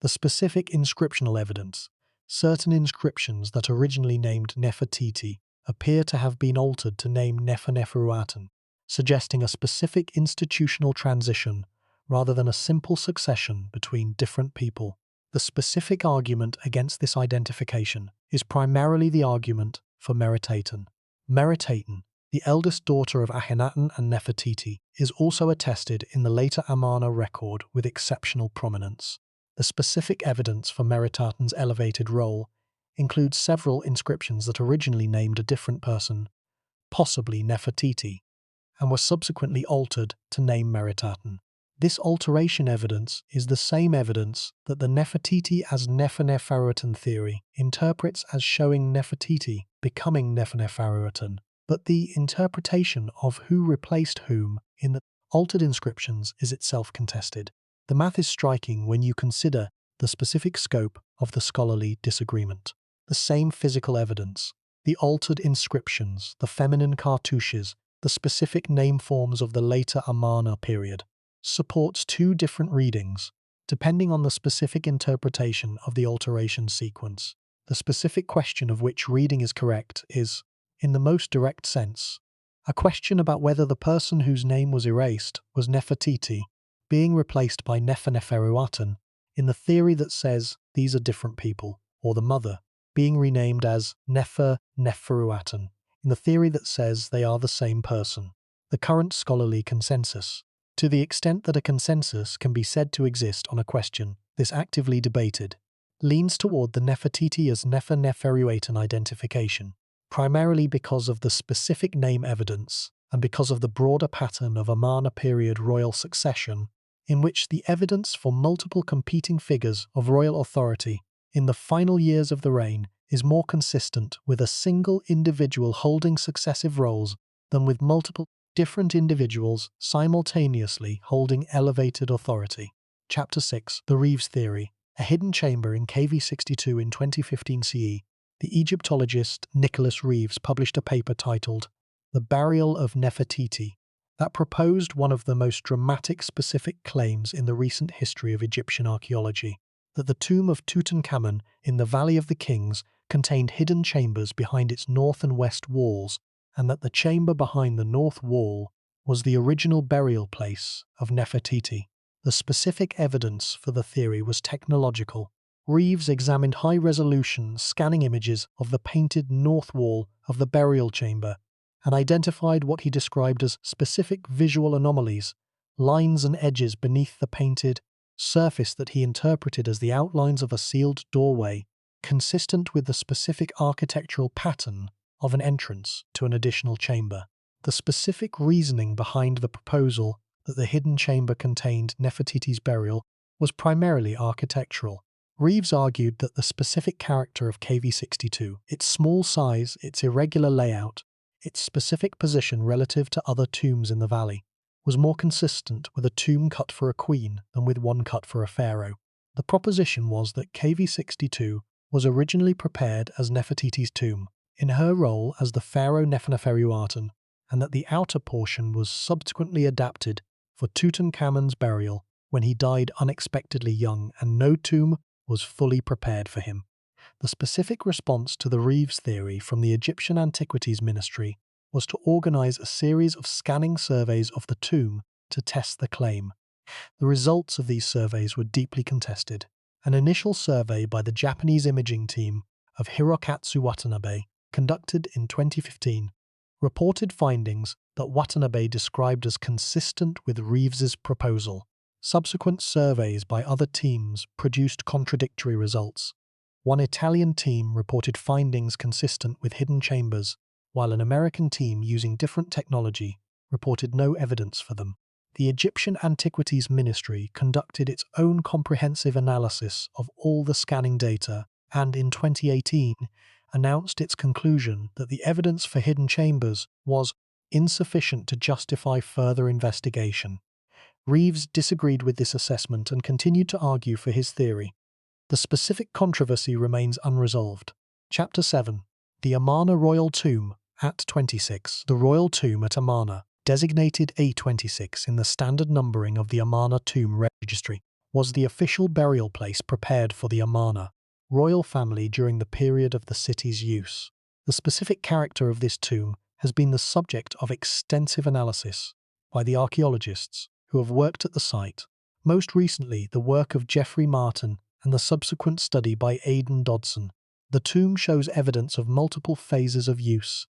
the specific inscriptional evidence. Certain inscriptions that originally named Nefertiti appear to have been altered to name Nefertiti, suggesting a specific institutional transition rather than a simple succession between different people. The specific argument against this identification is primarily the argument for Meritaten. Meritaten, the eldest daughter of Akhenaten and Nefertiti, is also attested in the later Amarna record with exceptional prominence. The specific evidence for Meritaten's elevated role includes several inscriptions that originally named a different person, possibly Nefertiti, and were subsequently altered to name Meritaten. This alteration evidence is the same evidence that the Nefertiti as Nefertiti theory interprets as showing Nefertiti becoming Nefertiti, but the interpretation of who replaced whom in the altered inscriptions is itself contested. The math is striking when you consider the specific scope of the scholarly disagreement. The same physical evidence, the altered inscriptions, the feminine cartouches, the specific name forms of the later Amarna period, supports two different readings, depending on the specific interpretation of the alteration sequence. The specific question of which reading is correct is, in the most direct sense, a question about whether the person whose name was erased was Nefertiti, being replaced by Nefertiti in the theory that says these are different people, or the mother, being renamed as Nefertiti in the theory that says they are the same person. The current scholarly consensus. To the extent that a consensus can be said to exist on a question, this actively debated, leans toward the Nefertiti as Nefertiti identification, primarily because of the specific name evidence and because of the broader pattern of Amarna period royal succession, in which the evidence for multiple competing figures of royal authority in the final years of the reign is more consistent with a single individual holding successive roles than with multiple different individuals simultaneously holding elevated authority. Chapter 6. The Reeves Theory. A hidden chamber in KV62 in 2015 CE. The Egyptologist Nicholas Reeves published a paper titled The Burial of Nefertiti that proposed one of the most dramatic specific claims in the recent history of Egyptian archaeology, that the tomb of Tutankhamun in the Valley of the Kings contained hidden chambers behind its north and west walls, and that the chamber behind the north wall was the original burial place of Nefertiti. The specific evidence for the theory was technological. Reeves examined high-resolution scanning images of the painted north wall of the burial chamber and identified what he described as specific visual anomalies, lines and edges beneath the painted surface that he interpreted as the outlines of a sealed doorway, consistent with the specific architectural pattern of an entrance to an additional chamber. The specific reasoning behind the proposal that the hidden chamber contained Nefertiti's burial was primarily architectural. Reeves argued that the specific character of KV62, its small size, its irregular layout, its specific position relative to other tombs in the valley, was more consistent with a tomb cut for a queen than with one cut for a pharaoh. The proposition was that KV62 was originally prepared as Nefertiti's tomb, in her role as the pharaoh Neferneferuaten, and that the outer portion was subsequently adapted for Tutankhamun's burial when he died unexpectedly young and no tomb was fully prepared for him. The specific response to the Reeves theory from the Egyptian Antiquities Ministry was to organize a series of scanning surveys of the tomb to test the claim. The results of these surveys were deeply contested. An initial survey by the Japanese imaging team of Hirokatsu Watanabe, conducted in 2015, reported findings that Watanabe described as consistent with Reeves's proposal. Subsequent surveys by other teams produced contradictory results. One Italian team reported findings consistent with hidden chambers, while an American team using different technology reported no evidence for them. The Egyptian Antiquities Ministry conducted its own comprehensive analysis of all the scanning data and in 2018 announced its conclusion that the evidence for hidden chambers was insufficient to justify further investigation. Reeves disagreed with this assessment and continued to argue for his theory. The specific controversy remains unresolved. Chapter 7. The Amarna Royal Tomb at 26. The Royal Tomb at Amarna, designated A26 in the standard numbering of the Amarna Tomb Registry, was the official burial place prepared for the Amarna royal family during the period of the city's use. The specific character of this tomb has been the subject of extensive analysis by the archaeologists who have worked at the site, most recently the work of Geoffrey Martin and the subsequent study by Aidan Dodson. The tomb shows evidence of multiple phases of use,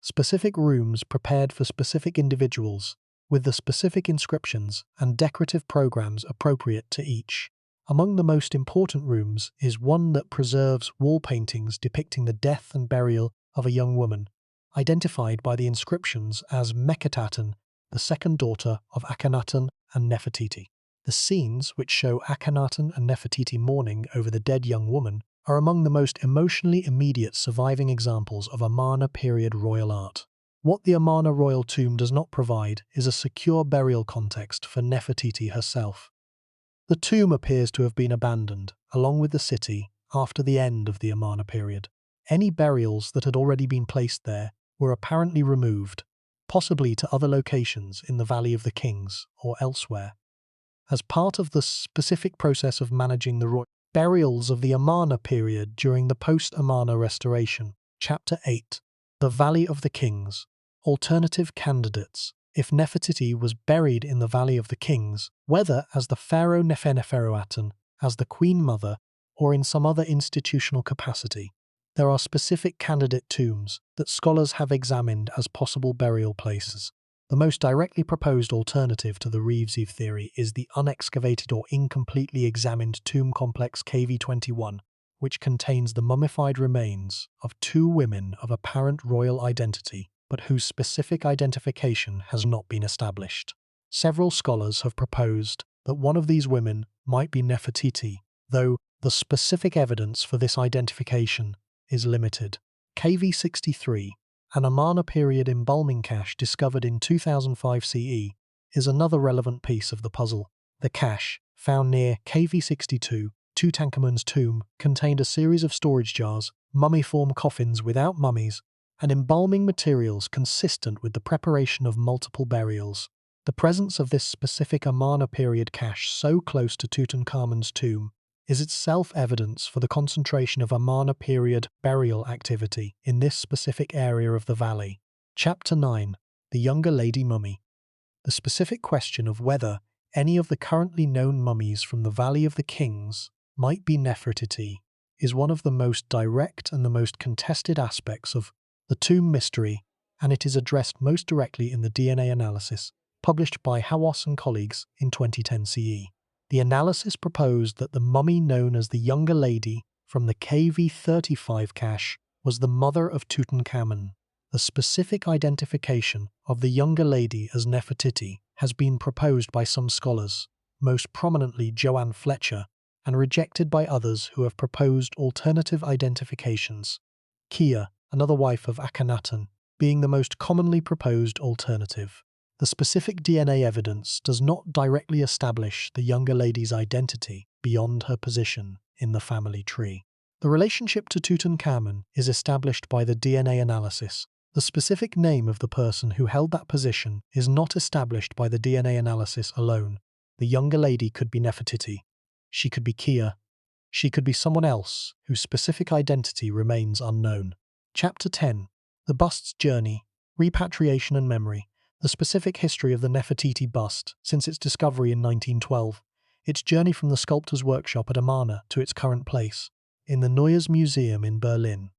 specific rooms prepared for specific individuals, with the specific inscriptions and decorative programs appropriate to each. Among the most important rooms is one that preserves wall paintings depicting the death and burial of a young woman, identified by the inscriptions as Meketaten, the second daughter of Akhenaten and Nefertiti. The scenes, which show Akhenaten and Nefertiti mourning over the dead young woman, are among the most emotionally immediate surviving examples of Amarna period royal art. What the Amarna royal tomb does not provide is a secure burial context for Nefertiti herself. The tomb appears to have been abandoned, along with the city, after the end of the Amarna period. Any burials that had already been placed there were apparently removed, possibly to other locations in the Valley of the Kings or elsewhere. As part of the specific process of managing the royal burials of the Amarna period during the post-Amarna restoration, Chapter 8, The Valley of the Kings, Alternative Candidates. If Nefertiti was buried in the Valley of the Kings, whether as the pharaoh Neferneferuaten, as the Queen Mother, or in some other institutional capacity, there are specific candidate tombs that scholars have examined as possible burial places. The most directly proposed alternative to the Reevesy theory is the unexcavated or incompletely examined tomb complex KV21, which contains the mummified remains of two women of apparent royal identity, but whose specific identification has not been established. Several scholars have proposed that one of these women might be Nefertiti, though the specific evidence for this identification is limited. KV63, an Amarna period embalming cache discovered in 2005 CE, is another relevant piece of the puzzle. The cache, found near KV62, Tutankhamun's tomb, contained a series of storage jars, mummiform coffins without mummies, and embalming materials consistent with the preparation of multiple burials. The presence of this specific Amarna period cache so close to Tutankhamun's tomb is itself evidence for the concentration of Amarna period burial activity in this specific area of the valley. Chapter 9. The Younger Lady Mummy. The specific question of whether any of the currently known mummies from the Valley of the Kings might be Nefertiti is one of the most direct and the most contested aspects of the tomb mystery, and it is addressed most directly in the DNA analysis published by Hawass and colleagues in 2010 CE. The analysis proposed that the mummy known as the Younger Lady from the KV35 cache was the mother of Tutankhamun. The specific identification of the Younger Lady as Nefertiti has been proposed by some scholars, most prominently Joanne Fletcher, and rejected by others who have proposed alternative identifications. Kia, another wife of Akhenaten, being the most commonly proposed alternative. The specific DNA evidence does not directly establish the younger lady's identity beyond her position in the family tree. The relationship to Tutankhamun is established by the DNA analysis. The specific name of the person who held that position is not established by the DNA analysis alone. The younger lady could be Nefertiti. She could be Kia. She could be someone else whose specific identity remains unknown. Chapter 10. The bust's journey, repatriation and memory. The specific history of the Nefertiti bust since its discovery in 1912. Its journey from the sculptor's workshop at Amarna to its current place, in the Neues Museum in Berlin,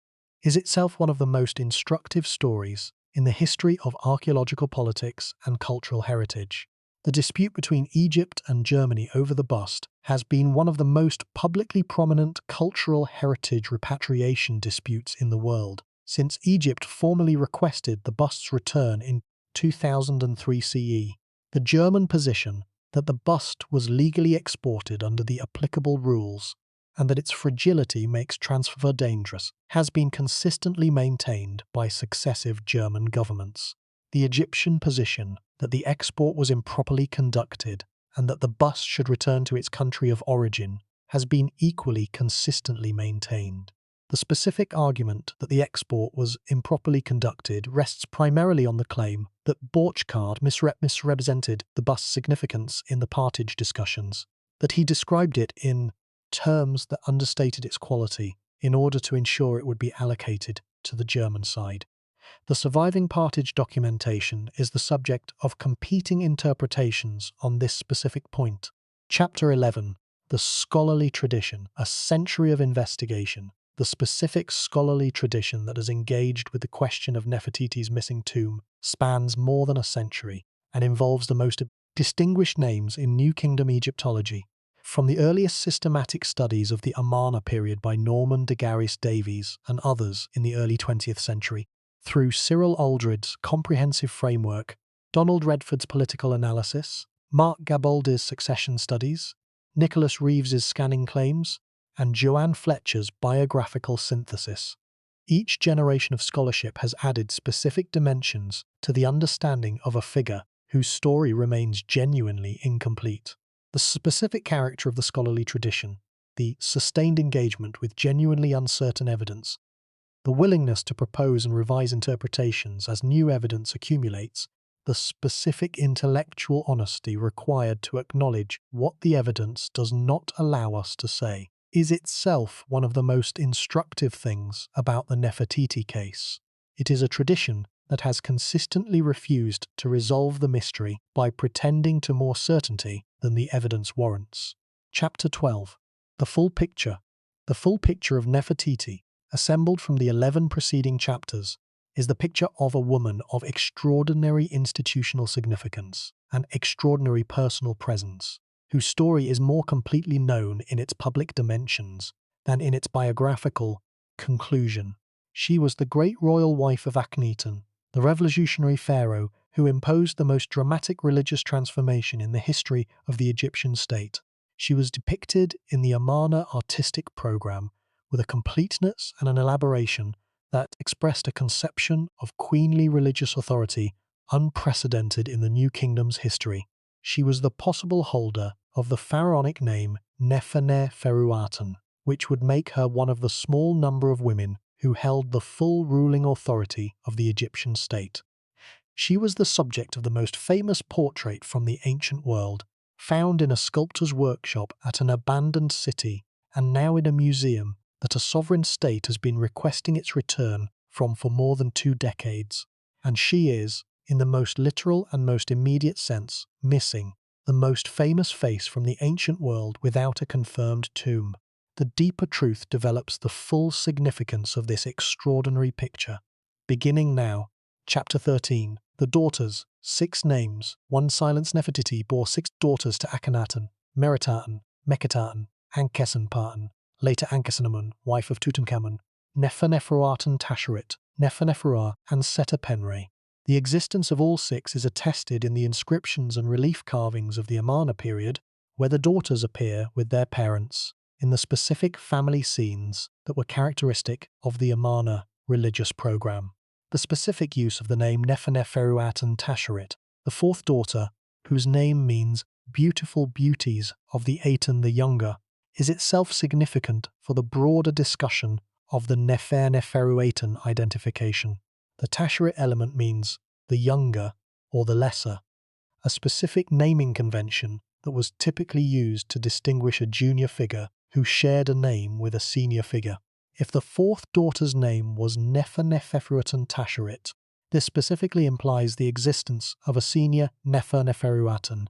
is itself one of the most instructive stories in the history of archaeological politics and cultural heritage. The dispute between Egypt and Germany over the bust has been one of the most publicly prominent cultural heritage repatriation disputes in the world, since Egypt formally requested the bust's return in 2003 CE. The German position that the bust was legally exported under the applicable rules and that its fragility makes transfer dangerous has been consistently maintained by successive German governments. The Egyptian position that the export was improperly conducted and that the bust should return to its country of origin has been equally consistently maintained. The specific argument that the export was improperly conducted rests primarily on the claim that Borchard misrepresented the bust's significance in the partage discussions, that he described it in terms that understated its quality in order to ensure it would be allocated to the German side. The surviving partage documentation is the subject of competing interpretations on this specific point. Chapter 11. The scholarly tradition, a century of investigation. The specific scholarly tradition that has engaged with the question of Nefertiti's missing tomb spans more than a century and involves the most distinguished names in New Kingdom Egyptology. From the earliest systematic studies of the Amarna period by Norman de Garis Davies and others in the early 20th century, through Cyril Aldred's comprehensive framework, Donald Redford's political analysis, Mark Gaboldi's succession studies, Nicholas Reeves's scanning claims, and Joanne Fletcher's biographical synthesis. Each generation of scholarship has added specific dimensions to the understanding of a figure whose story remains genuinely incomplete. The specific character of the scholarly tradition, the sustained engagement with genuinely uncertain evidence, the willingness to propose and revise interpretations as new evidence accumulates, the specific intellectual honesty required to acknowledge what the evidence does not allow us to say, is itself one of the most instructive things about the Nefertiti case. It is a tradition that has consistently refused to resolve the mystery by pretending to more certainty than the evidence warrants. Chapter 12. The full picture. The full picture of Nefertiti, assembled from the 11 preceding chapters, is the picture of a woman of extraordinary institutional significance and extraordinary personal presence, whose story is more completely known in its public dimensions than in its biographical conclusion. She was the great royal wife of Akhenaten, the revolutionary pharaoh who imposed the most dramatic religious transformation in the history of the Egyptian state. She was depicted in the Amarna artistic program with a completeness and an elaboration that expressed a conception of queenly religious authority unprecedented in the New Kingdom's history. She was the possible holder of the pharaonic name Nefertiti, which would make her one of the small number of women who held the full ruling authority of the Egyptian state. She was the subject of the most famous portrait from the ancient world, found in a sculptor's workshop at an abandoned city and now in a museum that a sovereign state has been requesting its return from for more than 2 decades. And she is, in the most literal and most immediate sense, missing the most famous face from the ancient world without a confirmed tomb. The deeper truth develops the full significance of this extraordinary picture. Beginning now. Chapter 13. The daughters. 6 names. One silenced Nefertiti bore 6 daughters to Akhenaten, Meritaten, Meketaten, Ankhesenpaten, later Ankhesenamun, wife of Tutankhamun, Neferuaten Tasherit, Neferua, and Setapenre. The existence of all 6 is attested in the inscriptions and relief carvings of the Amarna period, where the daughters appear with their parents in the specific family scenes that were characteristic of the Amarna religious program. The specific use of the name Nefertiti Tasherit, the fourth daughter, whose name means beautiful beauties of the Aten the Younger, is itself significant for the broader discussion of the Nefertiti identification. The Tasherit element means the younger or the lesser, a specific naming convention that was typically used to distinguish a junior figure who shared a name with a senior figure. If the fourth daughter's name was Nefertiti Tasherit, this specifically implies the existence of a senior Nefertiti,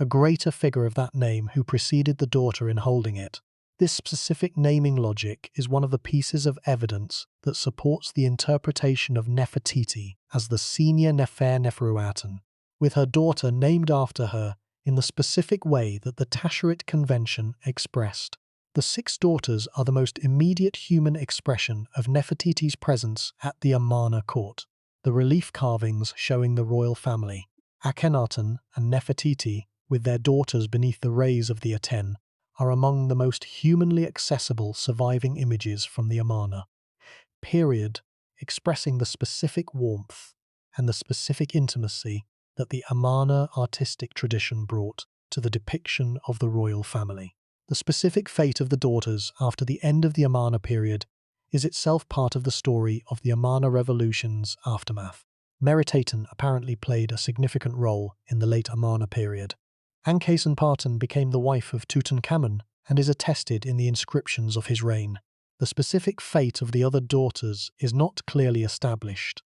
a greater figure of that name who preceded the daughter in holding it. This specific naming logic is one of the pieces of evidence that supports the interpretation of Nefertiti as the senior Nefertiti, with her daughter named after her in the specific way that the Tasherit convention expressed. The six daughters are the most immediate human expression of Nefertiti's presence at the Amarna court. The relief carvings showing the royal family, Akhenaten and Nefertiti, with their daughters beneath the rays of the Aten, are among the most humanly accessible surviving images from the Amarna period, expressing the specific warmth and the specific intimacy that the Amarna artistic tradition brought to the depiction of the royal family. The specific fate of the daughters after the end of the Amarna period is itself part of the story of the Amarna revolution's aftermath. Meritaten apparently played a significant role in the late Amarna period. Ankhesenparten became the wife of Tutankhamun and is attested in the inscriptions of his reign. The specific fate of the other daughters is not clearly established,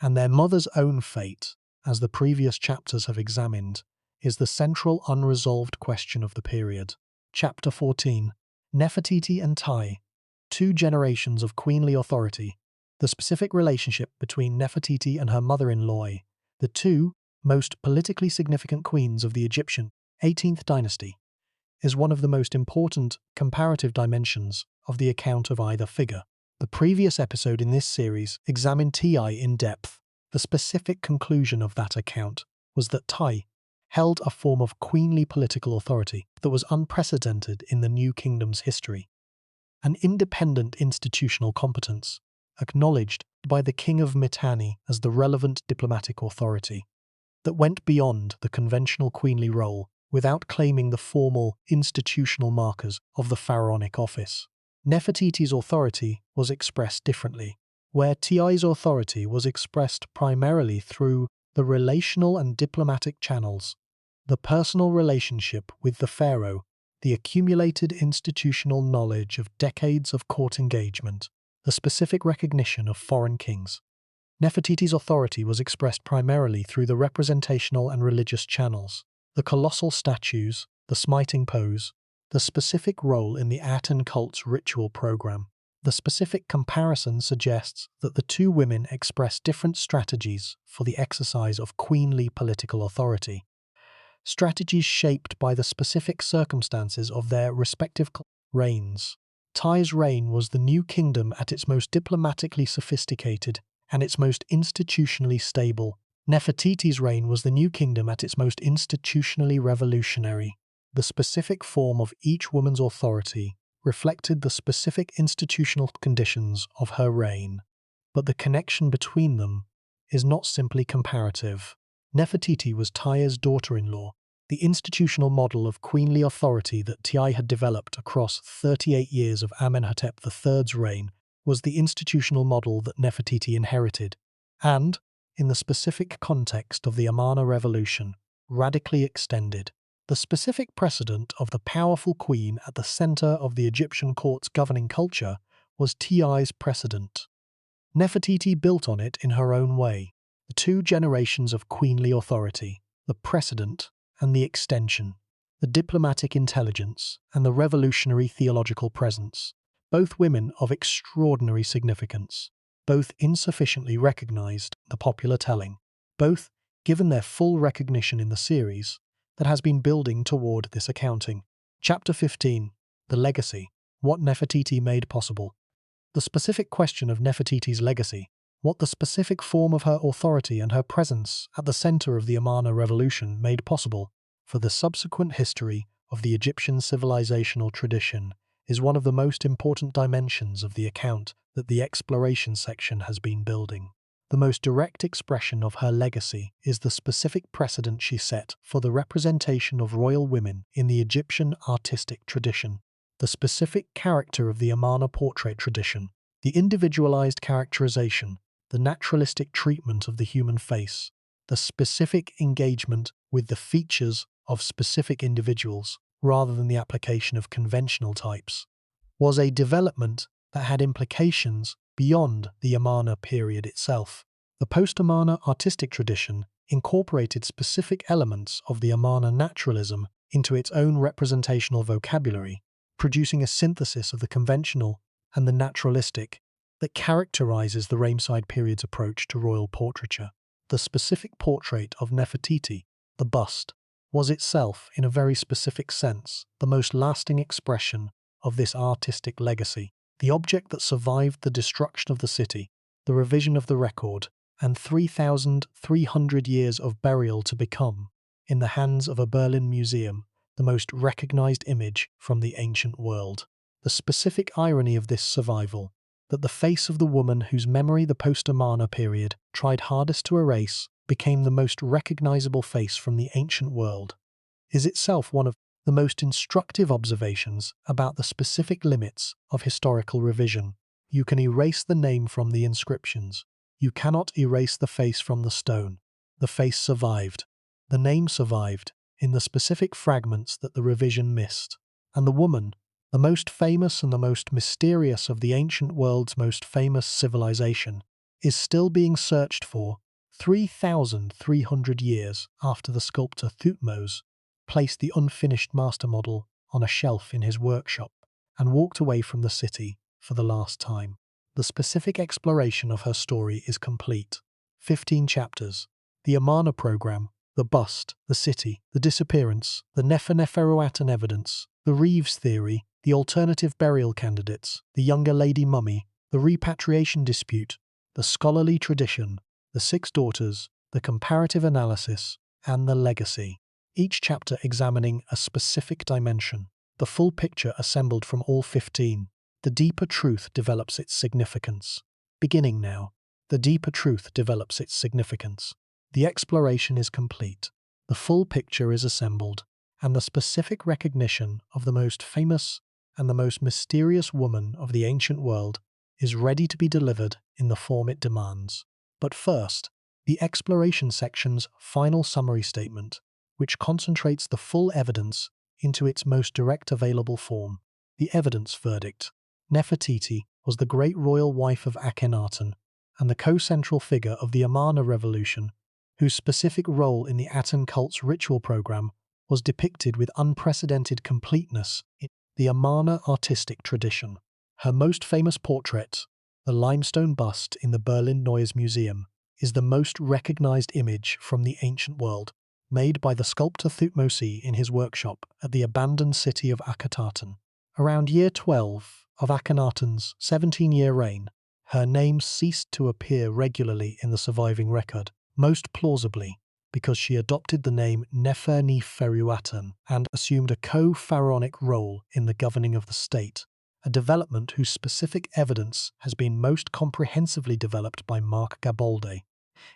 and their mother's own fate, as the previous chapters have examined, is the central unresolved question of the period. Chapter 14. Nefertiti and Tai, two generations of queenly authority. The specific relationship between Nefertiti and her mother-in-law, the two most politically significant queens of the Egyptian 18th dynasty, is one of the most important comparative dimensions of the account of either figure. The previous episode in this series examined Tai in depth. The specific conclusion of that account was that Tai held a form of queenly political authority that was unprecedented in the New Kingdom's history. An independent institutional competence, acknowledged by the King of Mitanni as the relevant diplomatic authority, that went beyond the conventional queenly role without claiming the formal institutional markers of the pharaonic office. Nefertiti's authority was expressed differently, where Ti's authority was expressed primarily through the relational and diplomatic channels, the personal relationship with the pharaoh, the accumulated institutional knowledge of decades of court engagement, the specific recognition of foreign kings. Nefertiti's authority was expressed primarily through the representational and religious channels, the colossal statues, the smiting pose, the specific role in the Aten cult's ritual program. The specific comparison suggests that the two women express different strategies for the exercise of queenly political authority, strategies shaped by the specific circumstances of their respective reigns. Tai's reign was the new kingdom at its most diplomatically sophisticated and its most institutionally stable. Nefertiti's reign was the new kingdom at its most institutionally revolutionary. The specific form of each woman's authority reflected the specific institutional conditions of her reign, but the connection between them is not simply comparative. Nefertiti was Tia's daughter-in-law. The institutional model of queenly authority that Ti had developed across 38 years of Amenhotep III's reign was the institutional model that Nefertiti inherited, and, in the specific context of the Amarna revolution, radically extended. The specific precedent of the powerful queen at the center of the Egyptian court's governing culture was Ti's precedent. Nefertiti built on it in her own way. The two generations of queenly authority, the precedent and the extension, the diplomatic intelligence and the revolutionary theological presence, both women of extraordinary significance, both insufficiently recognized in the popular telling, both given their full recognition in the series that has been building toward this accounting. Chapter 15. The Legacy. What Nefertiti made possible. The specific question of Nefertiti's legacy, what the specific form of her authority and her presence at the center of the Amarna revolution made possible for the subsequent history of the Egyptian civilizational tradition is one of the most important dimensions of the account that the exploration section has been building. The most direct expression of her legacy is the specific precedent she set for the representation of royal women in the Egyptian artistic tradition. The specific character of the Amarna portrait tradition, the individualized characterization, the naturalistic treatment of the human face, the specific engagement with the features of specific individuals rather than the application of conventional types, was a development that had implications beyond the Amarna period itself. The post-Amarna artistic tradition incorporated specific elements of the Amarna naturalism into its own representational vocabulary, producing a synthesis of the conventional and the naturalistic that characterizes the Ramesside period's approach to royal portraiture. The specific portrait of Nefertiti, the bust, was itself, in a very specific sense, the most lasting expression of this artistic legacy. The object that survived the destruction of the city, the revision of the record, and 3,300 years of burial to become, in the hands of a Berlin museum, the most recognized image from the ancient world. The specific irony of this survival, that the face of the woman whose memory the post-Amarna period tried hardest to erase became the most recognizable face from the ancient world, is itself one of the most instructive observations about the specific limits of historical revision. You can erase the name from the inscriptions. You cannot erase the face from the stone. The face survived. The name survived in the specific fragments that the revision missed. And the woman, the most famous and the most mysterious of the ancient world's most famous civilization, is still being searched for 3,300 years after the sculptor Thutmose placed the unfinished master model on a shelf in his workshop and walked away from the city for the last time. The specific exploration of her story is complete. 15 chapters. The Amarna program, the bust, the city, the disappearance, the Neferuatan evidence, the Reeves theory, the alternative burial candidates, the younger lady mummy, the repatriation dispute, the scholarly tradition, the 6 daughters, the comparative analysis, and the legacy. Each chapter examining a specific dimension. The full picture assembled from all 15. The deeper truth develops its significance. Beginning now, the deeper truth develops its significance. The exploration is complete. The full picture is assembled, and the specific recognition of the most famous and the most mysterious woman of the ancient world is ready to be delivered in the form it demands. But first, the exploration section's final summary statement, which concentrates the full evidence into its most direct available form. The evidence verdict. Nefertiti was the great royal wife of Akhenaten and the co-central figure of the Amarna revolution, whose specific role in the Aten cult's ritual program was depicted with unprecedented completeness in the Amarna artistic tradition. Her most famous portrait, the limestone bust in the Berlin Neues Museum, is the most recognized image from the ancient world, made by the sculptor Thutmose in his workshop at the abandoned city of Akhenaten. Around year 12 of Akhenaten's 17-year reign, her name ceased to appear regularly in the surviving record, most plausibly because she adopted the name Neferuatan and assumed a co-pharaonic role in the governing of the state, a development whose specific evidence has been most comprehensively developed by Mark Gabolde.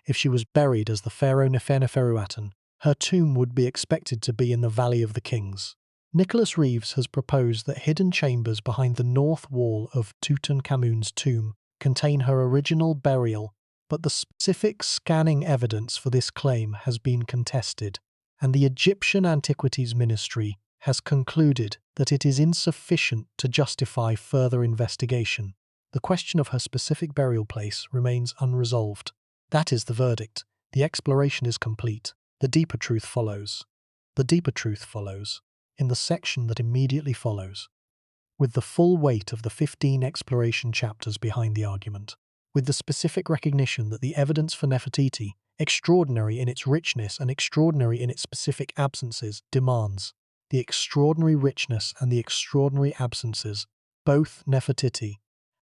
If she was buried as the pharaoh Neferuatan, her tomb would be expected to be in the Valley of the Kings. Nicholas Reeves has proposed that hidden chambers behind the north wall of Tutankhamun's tomb contain her original burial, but the specific scanning evidence for this claim has been contested, and the Egyptian Antiquities Ministry has concluded that it is insufficient to justify further investigation. The question of her specific burial place remains unresolved. That is the verdict. The exploration is complete. The deeper truth follows. The deeper truth follows in the section that immediately follows, with the full weight of the 15 exploration chapters behind the argument, with the specific recognition that the evidence for Nefertiti, extraordinary in its richness and extraordinary in its specific absences, demands the extraordinary richness and the extraordinary absences, both Nefertiti,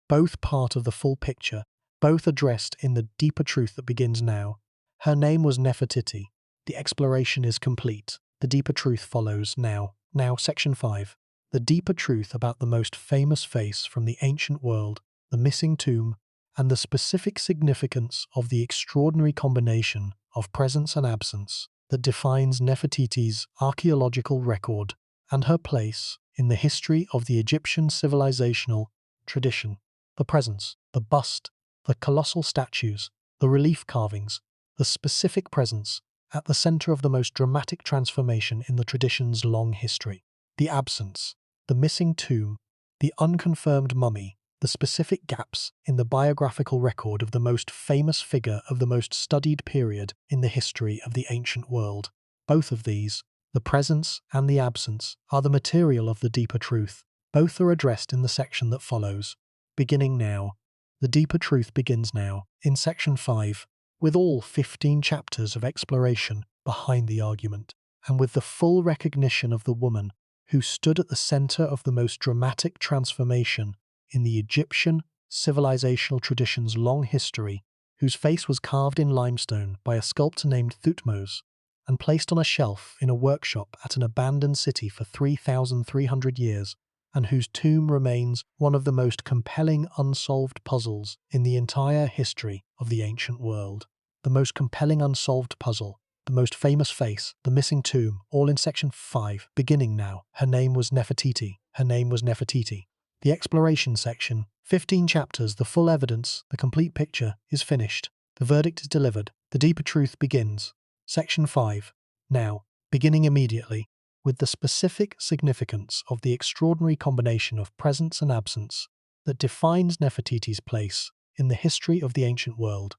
both part of the full picture, both addressed in the deeper truth that begins now. Her name was Nefertiti. The exploration is complete. The deeper truth follows now. Now, Section 5. The deeper truth about the most famous face from the ancient world, the missing tomb, and the specific significance of the extraordinary combination of presence and absence that defines Nefertiti's archaeological record and her place in the history of the Egyptian civilizational tradition. The presence, the bust, the colossal statues, the relief carvings, the specific presence at the center of the most dramatic transformation in the tradition's long history. The absence, the missing tomb, the unconfirmed mummy, the specific gaps in the biographical record of the most famous figure of the most studied period in the history of the ancient world. Both of these, the presence and the absence, are the material of the deeper truth. Both are addressed in the section that follows. Beginning now. The deeper truth begins now, in Section 5, with all 15 chapters of exploration behind the argument, and with the full recognition of the woman who stood at the center of the most dramatic transformation in the Egyptian civilizational tradition's long history, whose face was carved in limestone by a sculptor named Thutmose and placed on a shelf in a workshop at an abandoned city for 3,300 years, and whose tomb remains one of the most compelling unsolved puzzles in the entire history of the ancient world. The most compelling unsolved puzzle, the most famous face, the missing tomb, all in Section 5, beginning now. Her name was Nefertiti. Her name was Nefertiti. The exploration section, 15 chapters, the full evidence, the complete picture, is finished. The verdict is delivered. The deeper truth begins. Section 5. Now, beginning immediately, with the specific significance of the extraordinary combination of presence and absence that defines Nefertiti's place in the history of the ancient world,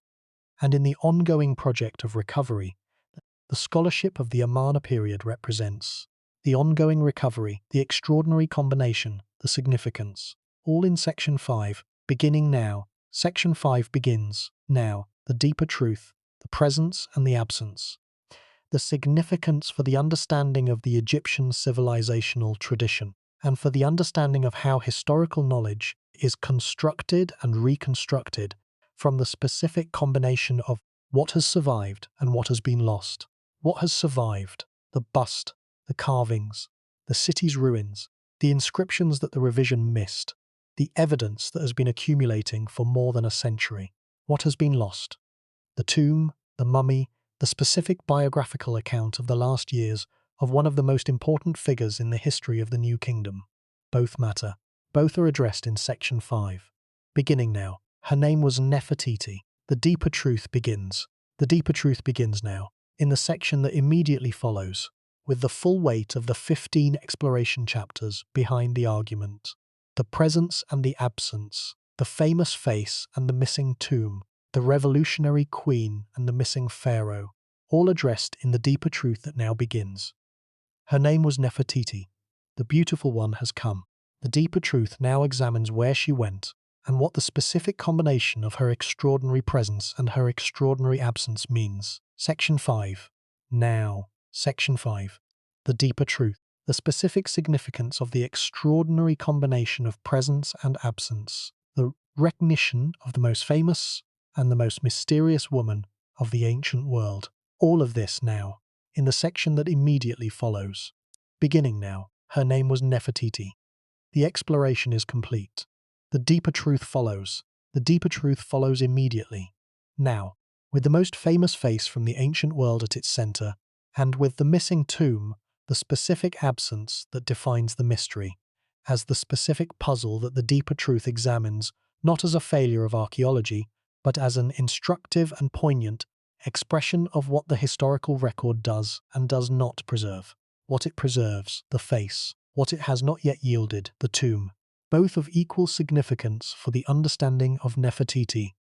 and in the ongoing project of recovery the scholarship of the Amarna period represents. The ongoing recovery, the extraordinary combination, the significance, all in Section 5, beginning now. Section 5 begins now. The deeper truth, the presence and the absence. The significance for the understanding of the Egyptian civilizational tradition, and for the understanding of how historical knowledge is constructed and reconstructed from the specific combination of what has survived and what has been lost. What has survived? The bust, the carvings, the city's ruins, the inscriptions that the revision missed, the evidence that has been accumulating for more than a century. What has been lost? The tomb, the mummy, the specific biographical account of the last years of one of the most important figures in the history of the New Kingdom. Both matter. Both are addressed in Section 5. Beginning now. Her name was Nefertiti. The deeper truth begins. The deeper truth begins now, in the section that immediately follows, with the full weight of the 15 exploration chapters behind the argument. The presence and the absence, the famous face and the missing tomb, the revolutionary queen and the missing pharaoh, all addressed in the deeper truth that now begins. Her name was Nefertiti. The beautiful one has come. The deeper truth now examines where she went, and what the specific combination of her extraordinary presence and her extraordinary absence means. Section 5. Now. Section 5. The deeper truth. The specific significance of the extraordinary combination of presence and absence. The recognition of the most famous and the most mysterious woman of the ancient world. All of this now, in the section that immediately follows. Beginning now. Her name was Nefertiti. The exploration is complete. The deeper truth follows. The deeper truth follows immediately. Now, with the most famous face from the ancient world at its center, and with the missing tomb, the specific absence that defines the mystery, as the specific puzzle that the deeper truth examines, not as a failure of archaeology, but as an instructive and poignant expression of what the historical record does and does not preserve. What it preserves, the face. What it has not yet yielded, the tomb. Both of equal significance for the understanding of Nefertiti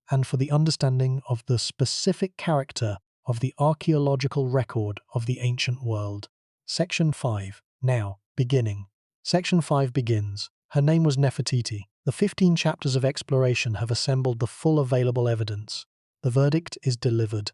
and for the understanding of the specific character of the archaeological record of the ancient world. Section 5. Now, beginning. Section 5 begins. Her name was Nefertiti. The 15 chapters of exploration have assembled the full available evidence. The verdict is delivered.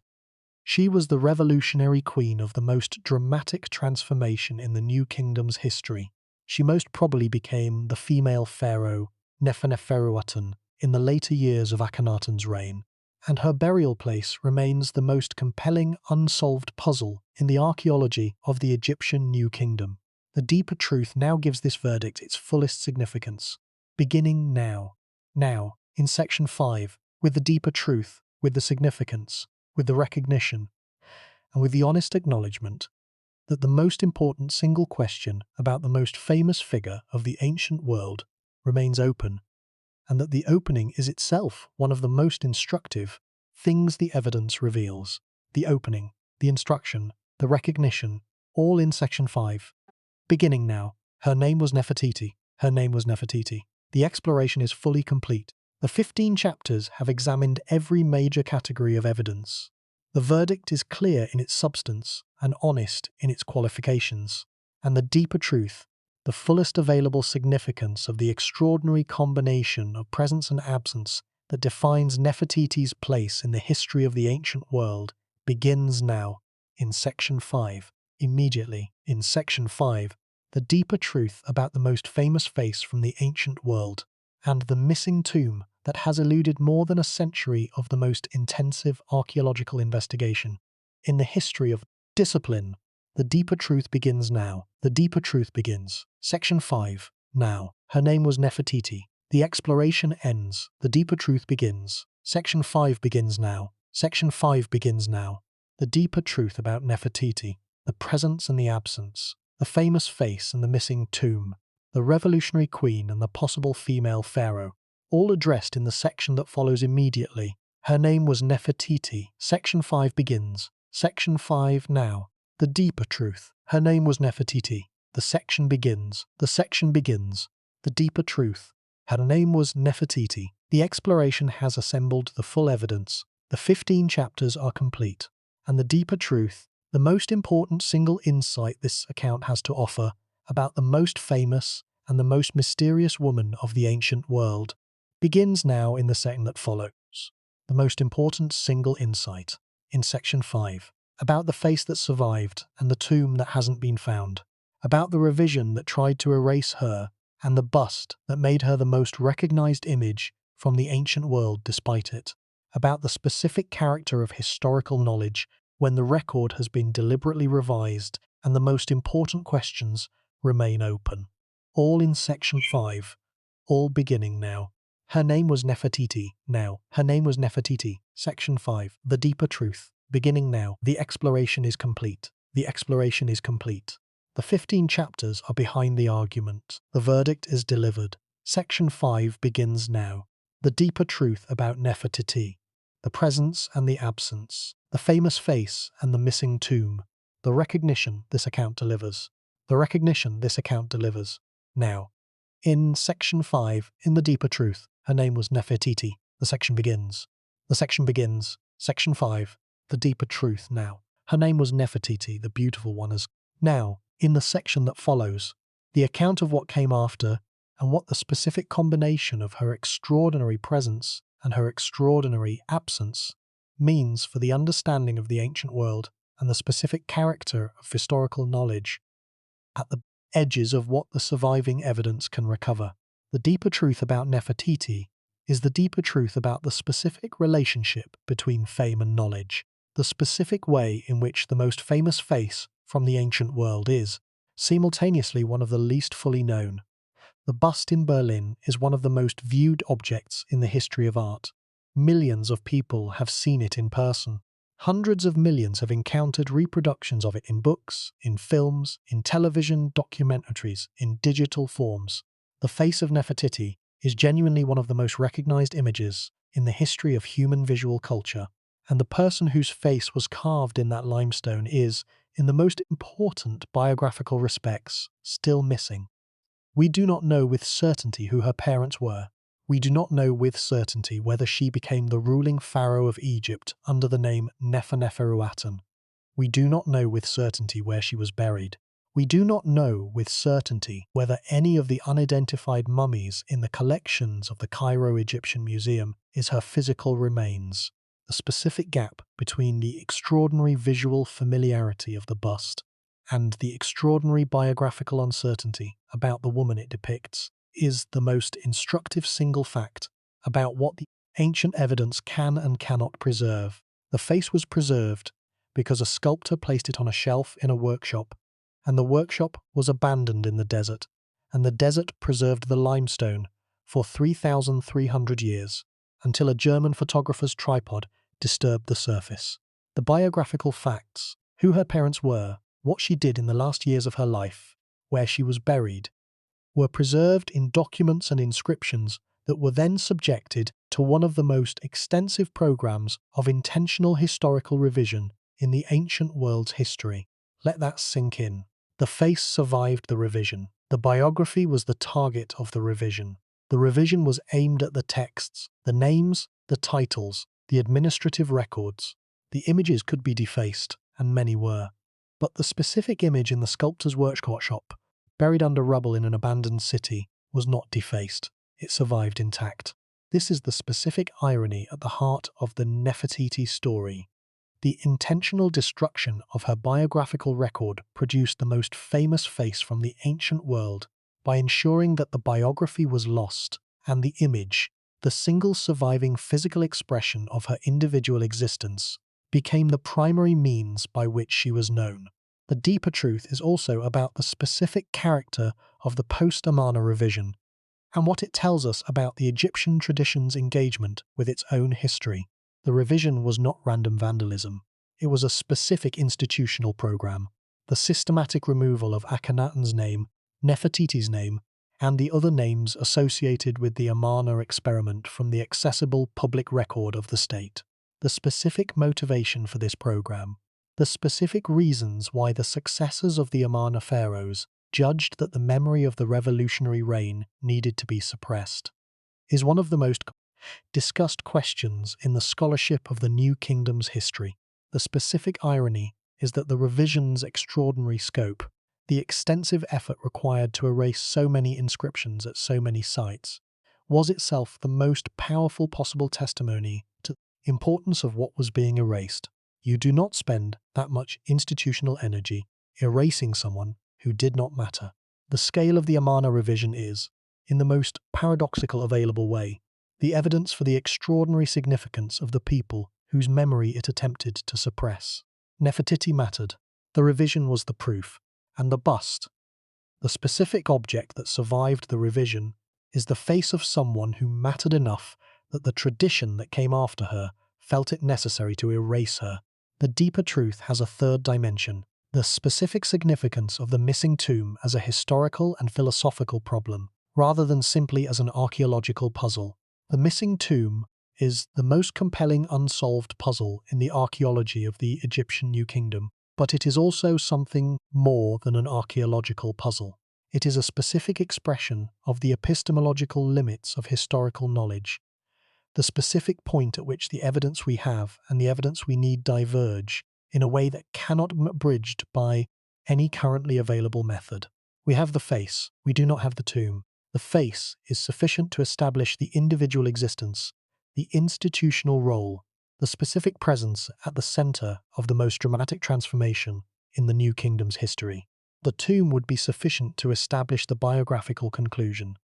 She was the revolutionary queen of the most dramatic transformation in the New Kingdom's history. She most probably became the female pharaoh, Nefertiti, in the later years of Akhenaten's reign, and her burial place remains the most compelling unsolved puzzle in the archaeology of the Egyptian New Kingdom. The deeper truth now gives this verdict its fullest significance. Beginning now. Now, in section 5, with the deeper truth, with the significance, with the recognition, and with the honest acknowledgement that the most important single question about the most famous figure of the ancient world remains open, and that the opening is itself one of the most instructive things the evidence reveals. The opening, the instruction, the recognition, all in section 5. Beginning now. Her name was Nefertiti. Her name was Nefertiti. The exploration is fully complete. The 15 chapters have examined every major category of evidence. The verdict is clear in its substance and honest in its qualifications, and the deeper truth, the fullest available significance of the extraordinary combination of presence and absence that defines Nefertiti's place in the history of the ancient world, begins now, in section 5. Immediately, in section 5, the deeper truth about the most famous face from the ancient world, and the missing tomb that has eluded more than a century of the most intensive archaeological investigation. In the history of discipline, the deeper truth begins now. The deeper truth begins. Section 5. Now. Her name was Nefertiti. The exploration ends. The deeper truth begins. Section 5 begins now. Section 5 begins now. The deeper truth about Nefertiti, the presence and the absence, the famous face and the missing tomb, the revolutionary queen and the possible female pharaoh, all addressed in the section that follows immediately. Her name was Nefertiti. Section 5 begins. Section 5 now. The deeper truth. Her name was Nefertiti. The section begins. The section begins. The deeper truth. Her name was Nefertiti. The exploration has assembled the full evidence. The 15 chapters are complete. And the deeper truth, the most important single insight this account has to offer about the most famous and the most mysterious woman of the ancient world, begins now in the section that follows. The most important single insight, in section 5, about the face that survived and the tomb that hasn't been found, about the revision that tried to erase her and the bust that made her the most recognized image from the ancient world despite it, about the specific character of historical knowledge when the record has been deliberately revised and the most important questions remain open. All in section 5, all beginning now. Her name was Nefertiti. Now. Her name was Nefertiti. Section 5. The deeper truth. Beginning now. The exploration is complete. The exploration is complete. The 15 chapters are behind the argument. The verdict is delivered. Section 5 begins now. The deeper truth about Nefertiti. The presence and the absence. The famous face and the missing tomb. The recognition this account delivers. The recognition this account delivers. Now. In section 5, in the deeper truth, her name was Nefertiti. The section begins. The section begins. Section 5, the deeper truth now. Her name was Nefertiti, the beautiful one as now. In the section that follows, the account of what came after and what the specific combination of her extraordinary presence and her extraordinary absence means for the understanding of the ancient world and the specific character of historical knowledge at the edges of what the surviving evidence can recover. The deeper truth about Nefertiti is the deeper truth about the specific relationship between fame and knowledge, the specific way in which the most famous face from the ancient world is, simultaneously one of the least fully known. The bust in Berlin is one of the most viewed objects in the history of art. Millions of people have seen it in person. Hundreds of millions have encountered reproductions of it in books, in films, in television documentaries, in digital forms. The face of Nefertiti is genuinely one of the most recognized images in the history of human visual culture, and the person whose face was carved in that limestone is, in the most important biographical respects, still missing. We do not know with certainty who her parents were. We do not know with certainty whether she became the ruling pharaoh of Egypt under the name Neferneferuaten. We do not know with certainty where she was buried. We do not know with certainty whether any of the unidentified mummies in the collections of the Cairo Egyptian Museum is her physical remains. The specific gap between the extraordinary visual familiarity of the bust and the extraordinary biographical uncertainty about the woman it depicts is the most instructive single fact about what the ancient evidence can and cannot preserve. The face was preserved because a sculptor placed it on a shelf in a workshop and the workshop was abandoned in the desert, and the desert preserved the limestone for 3,300 years, until a German photographer's tripod disturbed the surface. The biographical facts, who her parents were, what she did in the last years of her life, where she was buried, were preserved in documents and inscriptions that were then subjected to one of the most extensive programs of intentional historical revision in the ancient world's history. Let that sink in. The face survived the revision. The biography was the target of the revision. The revision was aimed at the texts, the names, the titles, the administrative records. The images could be defaced, and many were. But the specific image in the sculptor's workshop, buried under rubble in an abandoned city, was not defaced. It survived intact. This is the specific irony at the heart of the Nefertiti story. The intentional destruction of her biographical record produced the most famous face from the ancient world by ensuring that the biography was lost, and the image, the single surviving physical expression of her individual existence, became the primary means by which she was known. The deeper truth is also about the specific character of the post-Amarna revision, and what it tells us about the Egyptian tradition's engagement with its own history. The revision was not random vandalism. It was a specific institutional program. The systematic removal of Akhenaten's name, Nefertiti's name, and the other names associated with the Amarna experiment from the accessible public record of the state. The specific motivation for this program, the specific reasons why the successors of the Amarna pharaohs judged that the memory of the revolutionary reign needed to be suppressed, is one of the most discussed questions in the scholarship of the New Kingdom's history. The specific irony is that the revision's extraordinary scope, the extensive effort required to erase so many inscriptions at so many sites, was itself the most powerful possible testimony to the importance of what was being erased. You do not spend that much institutional energy erasing someone who did not matter. The scale of the Amarna revision is, in the most paradoxical available way, the evidence for the extraordinary significance of the people whose memory it attempted to suppress. Nefertiti mattered. The revision was the proof, and the bust, the specific object that survived the revision, is the face of someone who mattered enough that the tradition that came after her felt it necessary to erase her. The deeper truth has a third dimension, the specific significance of the missing tomb as a historical and philosophical problem, rather than simply as an archaeological puzzle. The missing tomb is the most compelling unsolved puzzle in the archaeology of the Egyptian New Kingdom, but it is also something more than an archaeological puzzle. It is a specific expression of the epistemological limits of historical knowledge, the specific point at which the evidence we have and the evidence we need diverge in a way that cannot be bridged by any currently available method. We have the face, we do not have the tomb. The face is sufficient to establish the individual existence, the institutional role, the specific presence at the center of the most dramatic transformation in the New Kingdom's history. The tomb would be sufficient to establish the biographical conclusion,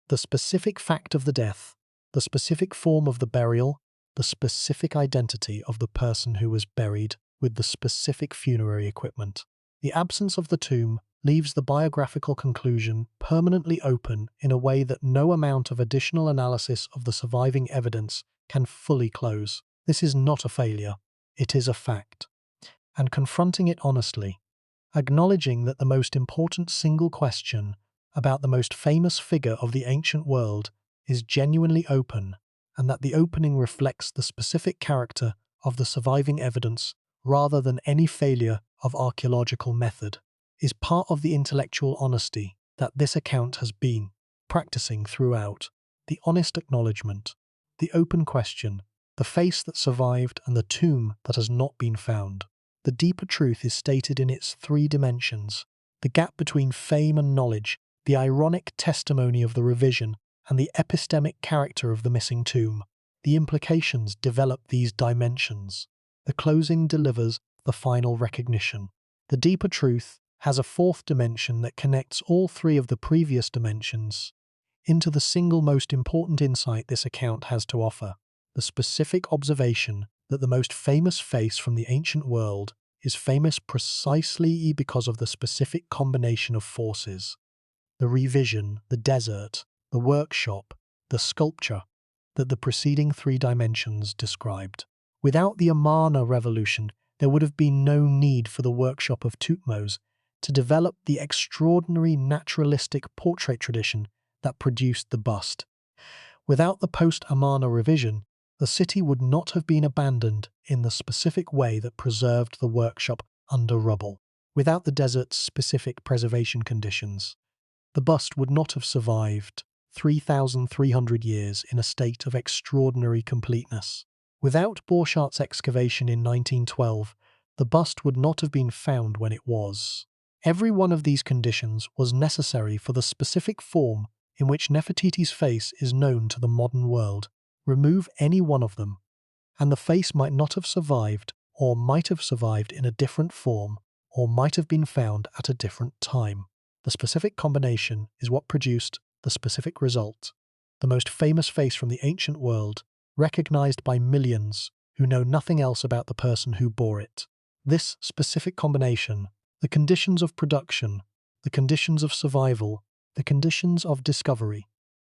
the specific fact of the death, the specific form of the burial, the specific identity of the person who was buried with the specific funerary equipment. The absence of the tomb leaves the biographical conclusion permanently open in a way that no amount of additional analysis of the surviving evidence can fully close. This is not a failure, it is a fact. And confronting it honestly, acknowledging that the most important single question about the most famous figure of the ancient world is genuinely open, and that the opening reflects the specific character of the surviving evidence rather than any failure of archaeological method, is part of the intellectual honesty that this account has been practicing throughout. The honest acknowledgement, the open question, the face that survived and the tomb that has not been found. The deeper truth is stated in its three dimensions: the gap between fame and knowledge, the ironic testimony of the revision, and the epistemic character of the missing tomb. The implications develop these dimensions. The closing delivers the final recognition. The deeper truth has a fourth dimension that connects all three of the previous dimensions into the single most important insight this account has to offer: the specific observation that the most famous face from the ancient world is famous precisely because of the specific combination of forces: the revision, the desert, the workshop, the sculpture that the preceding three dimensions described. Without the Amarna revolution, there would have been no need for the workshop of Thutmose to develop the extraordinary naturalistic portrait tradition that produced the bust. Without the post-Amarna revision, the city would not have been abandoned in the specific way that preserved the workshop under rubble. Without the desert's specific preservation conditions, the bust would not have survived 3,300 years in a state of extraordinary completeness. Without Borchart's excavation in 1912, the bust would not have been found when it was. Every one of these conditions was necessary for the specific form in which Nefertiti's face is known to the modern world. Remove any one of them, and the face might not have survived, or might have survived in a different form, or might have been found at a different time. The specific combination is what produced the specific result, the most famous face from the ancient world, recognized by millions who know nothing else about the person who bore it. This specific combination, the conditions of production, the conditions of survival, the conditions of discovery,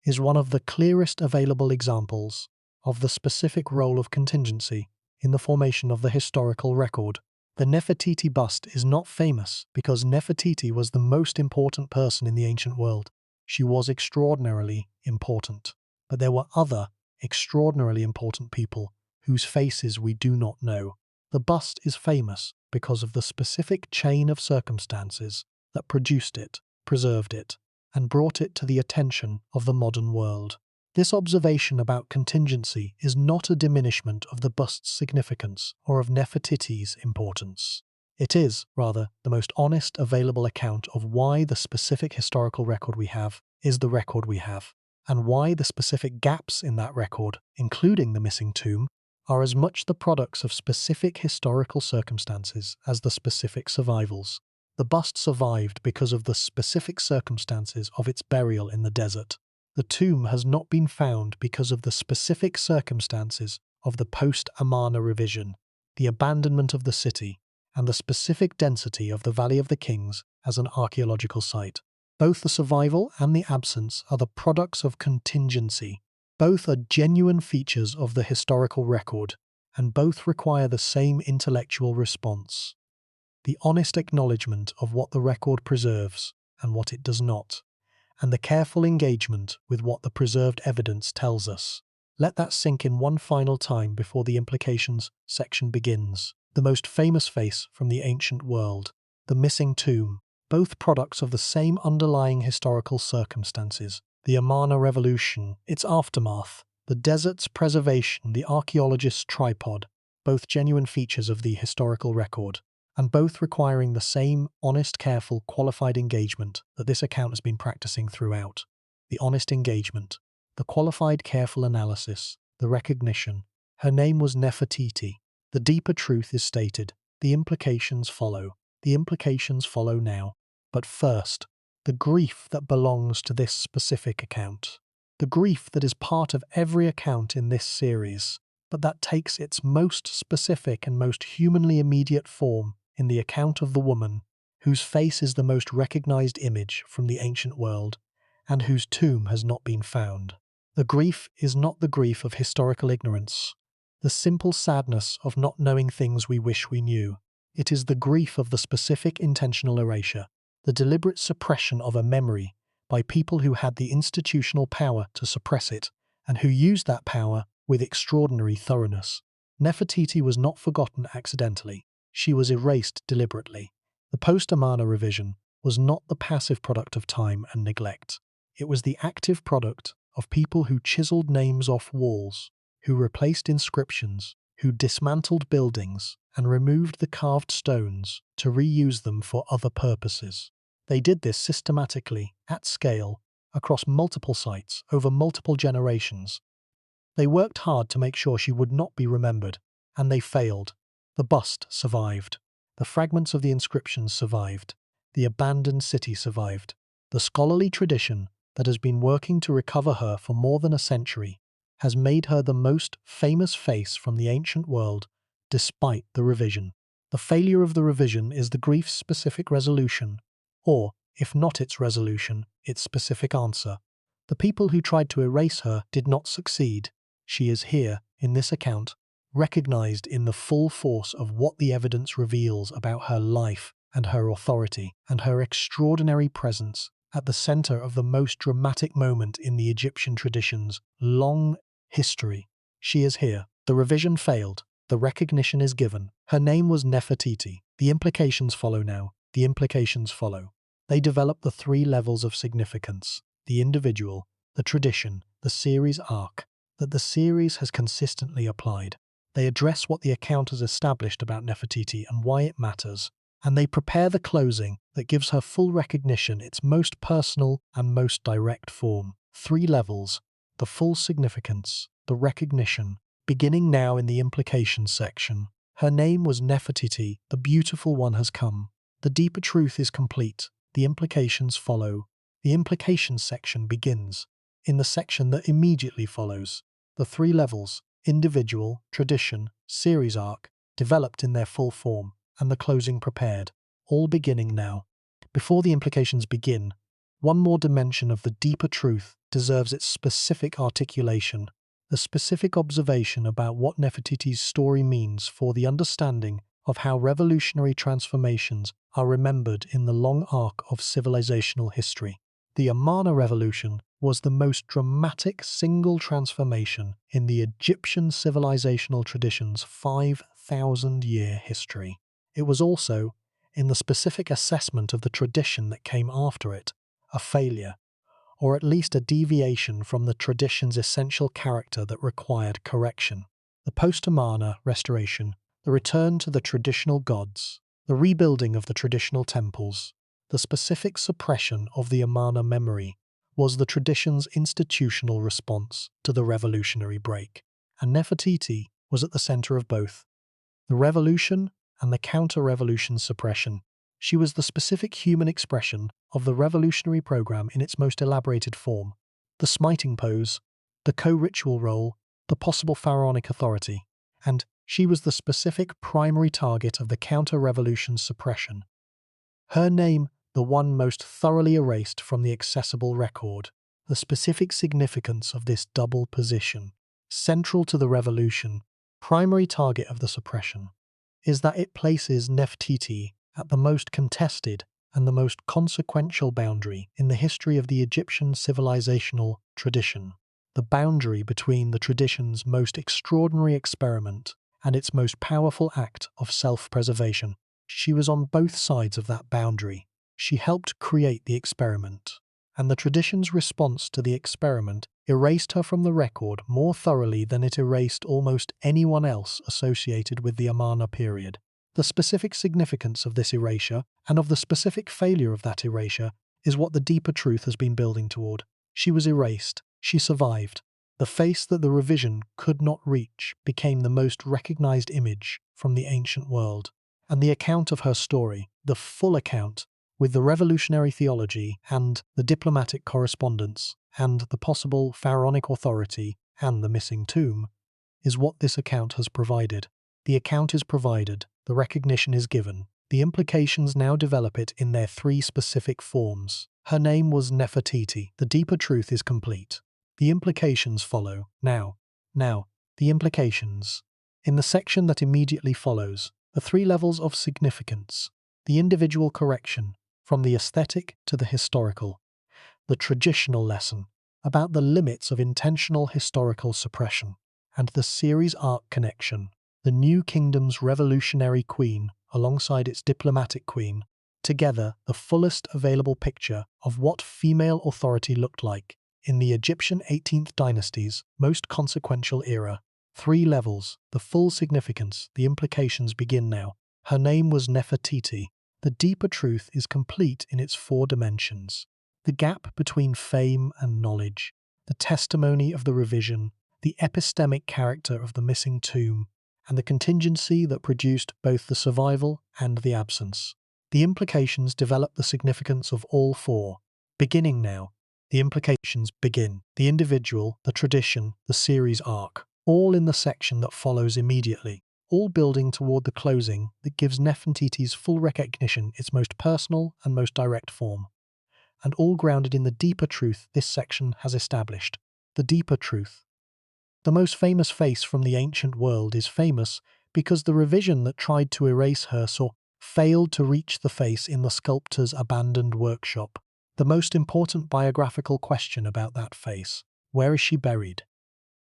is one of the clearest available examples of the specific role of contingency in the formation of the historical record. The Nefertiti bust is not famous because Nefertiti was the most important person in the ancient world. She was extraordinarily important. But there were other extraordinarily important people whose faces we do not know. The bust is famous because of the specific chain of circumstances that produced it, preserved it, and brought it to the attention of the modern world. This observation about contingency is not a diminishment of the bust's significance or of Nefertiti's importance. It is, rather, the most honest available account of why the specific historical record we have is the record we have, and why the specific gaps in that record, including the missing tomb, are as much the products of specific historical circumstances as the specific survivals. The bust survived because of the specific circumstances of its burial in the desert. The tomb has not been found because of the specific circumstances of the post-Amarna revision, the abandonment of the city, and the specific density of the Valley of the Kings as an archaeological site. Both the survival and the absence are the products of contingency. Both are genuine features of the historical record, and both require the same intellectual response: the honest acknowledgement of what the record preserves and what it does not, and the careful engagement with what the preserved evidence tells us. Let that sink in one final time before the implications section begins. The most famous face from the ancient world, the missing tomb, both products of the same underlying historical circumstances: the Amarna revolution, its aftermath, the desert's preservation, the archaeologist's tripod, both genuine features of the historical record, and both requiring the same honest, careful, qualified engagement that this account has been practicing throughout. The honest engagement, the qualified, careful analysis, the recognition. Her name was Nefertiti. The deeper truth is stated. The implications follow. The implications follow now. But first, the grief that belongs to this specific account. The grief that is part of every account in this series, but that takes its most specific and most humanly immediate form in the account of the woman whose face is the most recognized image from the ancient world, and whose tomb has not been found. The grief is not the grief of historical ignorance, the simple sadness of not knowing things we wish we knew. It is the grief of the specific intentional erasure, the deliberate suppression of a memory by people who had the institutional power to suppress it, and who used that power with extraordinary thoroughness. Nefertiti was not forgotten accidentally. She was erased deliberately. The post-Amarna revision was not the passive product of time and neglect. It was the active product of people who chiseled names off walls, who replaced inscriptions, who dismantled buildings and removed the carved stones to reuse them for other purposes. They did this systematically, at scale, across multiple sites, over multiple generations. They worked hard to make sure she would not be remembered, and they failed. The bust survived. The fragments of the inscriptions survived. The abandoned city survived. The scholarly tradition that has been working to recover her for more than a century has made her the most famous face from the ancient world despite the revision. The failure of the revision is the grief's specific resolution, or, if not its resolution, its specific answer. The people who tried to erase her did not succeed. She is here, in this account, recognized in the full force of what the evidence reveals about her life and her authority and her extraordinary presence at the center of the most dramatic moment in the Egyptian tradition's long history. She is here. The revision failed. The recognition is given. Her name was Nefertiti. The implications follow now. The implications follow. They develop the three levels of significance: the individual, the tradition, the series arc, that the series has consistently applied. They address what the account has established about Nefertiti and why it matters, and they prepare the closing that gives her full recognition, its most personal and most direct form. Three levels: the full significance, the recognition, beginning now in the implications section. Her name was Nefertiti, the beautiful one has come. The deeper truth is complete. The implications follow. The implications section begins. In the section that immediately follows, the three levels, individual, tradition, series arc, developed in their full form, and the closing prepared, all beginning now. Before the implications begin, one more dimension of the deeper truth deserves its specific articulation, the specific observation about what Nefertiti's story means for the understanding of how revolutionary transformations are remembered in the long arc of civilizational history. The Amarna revolution was the most dramatic single transformation in the Egyptian civilizational tradition's 5,000-year history. It was also, in the specific assessment of the tradition that came after it, a failure, or at least a deviation from the tradition's essential character that required correction. The post-Amarna restoration, the return to the traditional gods, the rebuilding of the traditional temples, the specific suppression of the Amarna memory, was the tradition's institutional response to the revolutionary break, and Nefertiti was at the center of both. The revolution and the counter-revolution suppression. She was the specific human expression of the revolutionary program in its most elaborated form: the smiting pose, the co-ritual role, the possible pharaonic authority, and she was the specific primary target of the counter-revolution suppression. Her name, the one most thoroughly erased from the accessible record. The specific significance of this double position, central to the revolution, primary target of the suppression, is that it places Nefertiti at the most contested and the most consequential boundary in the history of the Egyptian civilizational tradition, the boundary between the tradition's most extraordinary experiment and its most powerful act of self-preservation. She was on both sides of that boundary. She helped create the experiment, and the tradition's response to the experiment erased her from the record more thoroughly than it erased almost anyone else associated with the Amarna period. The specific significance of this erasure, and of the specific failure of that erasure, is what the deeper truth has been building toward. She was erased. She survived. The face that the revision could not reach became the most recognized image from the ancient world. And the account of her story, the full account, with the revolutionary theology and the diplomatic correspondence and the possible pharaonic authority and the missing tomb, is what this account has provided. The account is provided, the recognition is given, the implications now develop it in their three specific forms. Her name was Nefertiti. The deeper truth is complete. The implications follow. Now, the implications. In the section that immediately follows, the three levels of significance, the individual correction, from the aesthetic to the historical, the traditional lesson about the limits of intentional historical suppression, and the series arc connection, the new kingdom's revolutionary queen alongside its diplomatic queen, together the fullest available picture of what female authority looked like in the Egyptian 18th dynasty's most consequential era. Three levels, the full significance, the implications begin now. Her name was Nefertiti. The deeper truth is complete in its four dimensions. The gap between fame and knowledge, the testimony of the revision, the epistemic character of the missing tomb, and the contingency that produced both the survival and the absence. The implications develop the significance of all four. Beginning now, the implications begin. The individual, the tradition, the series arc, all in the section that follows immediately, all building toward the closing that gives Nefertiti's full recognition its most personal and most direct form, and all grounded in the deeper truth this section has established. The deeper truth. The most famous face from the ancient world is famous because the revision that tried to erase her failed to reach the face in the sculptor's abandoned workshop. The most important biographical question about that face, where is she buried,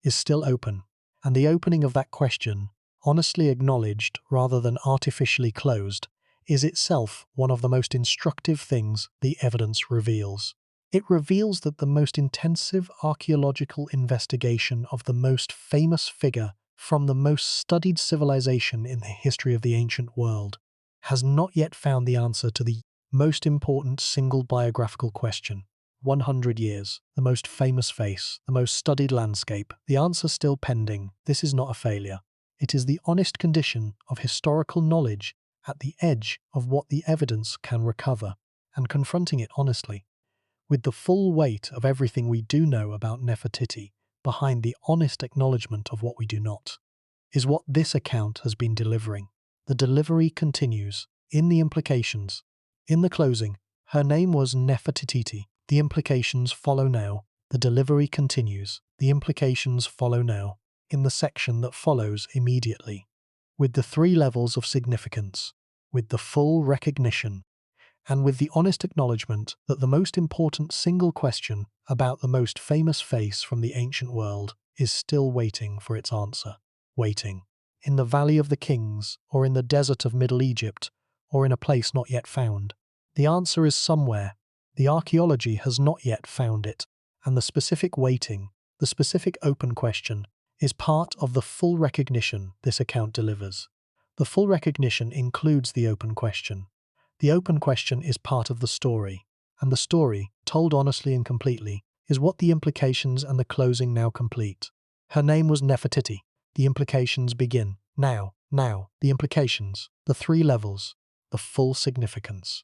is still open, and the opening of that question, honestly acknowledged rather than artificially closed, is itself one of the most instructive things the evidence reveals. It reveals that the most intensive archaeological investigation of the most famous figure from the most studied civilization in the history of the ancient world has not yet found the answer to the most important single biographical question. 100 years, the most famous face, the most studied landscape, the answer still pending. This is not a failure. It is the honest condition of historical knowledge at the edge of what the evidence can recover, and confronting it honestly, with the full weight of everything we do know about Nefertiti behind the honest acknowledgement of what we do not, is what this account has been delivering. The delivery continues, in the implications. In the closing, her name was Nefertiti. The implications follow now. The delivery continues. The implications follow now. In the section that follows immediately. With the 3 levels of significance, with the full recognition, and with the honest acknowledgement that the most important single question about the most famous face from the ancient world is still waiting for its answer. Waiting. In the Valley of the Kings, or in the desert of Middle Egypt, or in a place not yet found. The answer is somewhere. The archaeology has not yet found it, and the specific waiting, the specific open question, is part of the full recognition this account delivers. The full recognition includes the open question. The open question is part of the story, and the story, told honestly and completely, is what the implications and the closing now complete. Her name was Nefertiti. The implications begin. Now, the implications, the 3 levels, the full significance.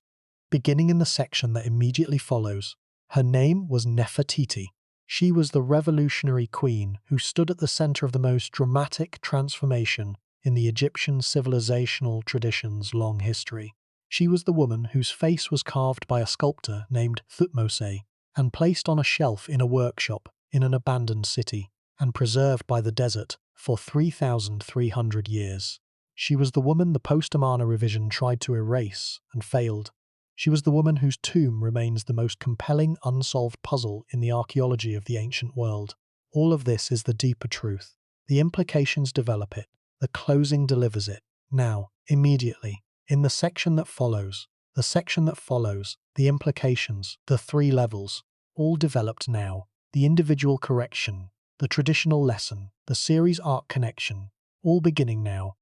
Beginning in the section that immediately follows, her name was Nefertiti. She was the revolutionary queen who stood at the center of the most dramatic transformation in the Egyptian civilizational tradition's long history. She was the woman whose face was carved by a sculptor named Thutmose and placed on a shelf in a workshop in an abandoned city and preserved by the desert for 3,300 years. She was the woman the post-Amarna revision tried to erase and failed. She was the woman whose tomb remains the most compelling unsolved puzzle in the archaeology of the ancient world. All of this is the deeper truth. The implications develop it. The closing delivers it. Now, immediately, in the section that follows, the implications, the 3 levels, all developed now. The individual correction, the traditional lesson, the series arc connection, all beginning now.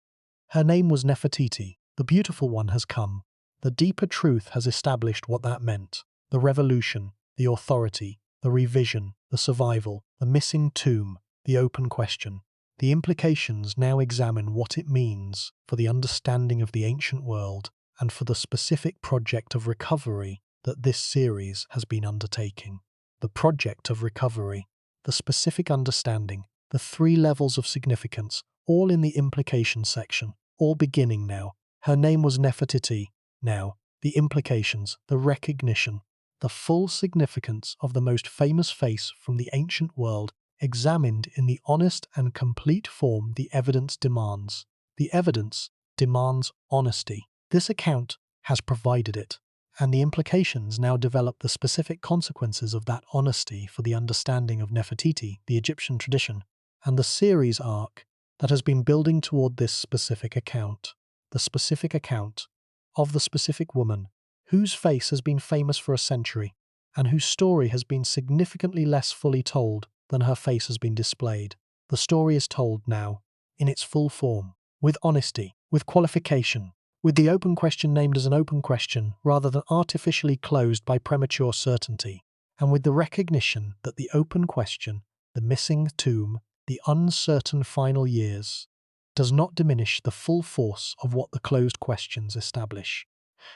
Her name was Nefertiti. The beautiful one has come. The deeper truth has established what that meant. The revolution, the authority, the revision, the survival, the missing tomb, the open question. The implications now examine what it means for the understanding of the ancient world and for the specific project of recovery that this series has been undertaking. The project of recovery, the specific understanding, the 3 levels of significance, all in the implication section, all beginning now. Her name was Nefertiti. Now, the implications, the recognition, the full significance of the most famous face from the ancient world examined in the honest and complete form the evidence demands. The evidence demands honesty. This account has provided it, and the implications now develop the specific consequences of that honesty for the understanding of Nefertiti, the Egyptian tradition, and the series arc that has been building toward this specific account. The specific account of the specific woman whose face has been famous for a century and whose story has been significantly less fully told than her face has been displayed. The story is told now, in its full form, with honesty, with qualification, with the open question named as an open question rather than artificially closed by premature certainty, and with the recognition that the open question, the missing tomb, the uncertain final years, does not diminish the full force of what the closed questions establish.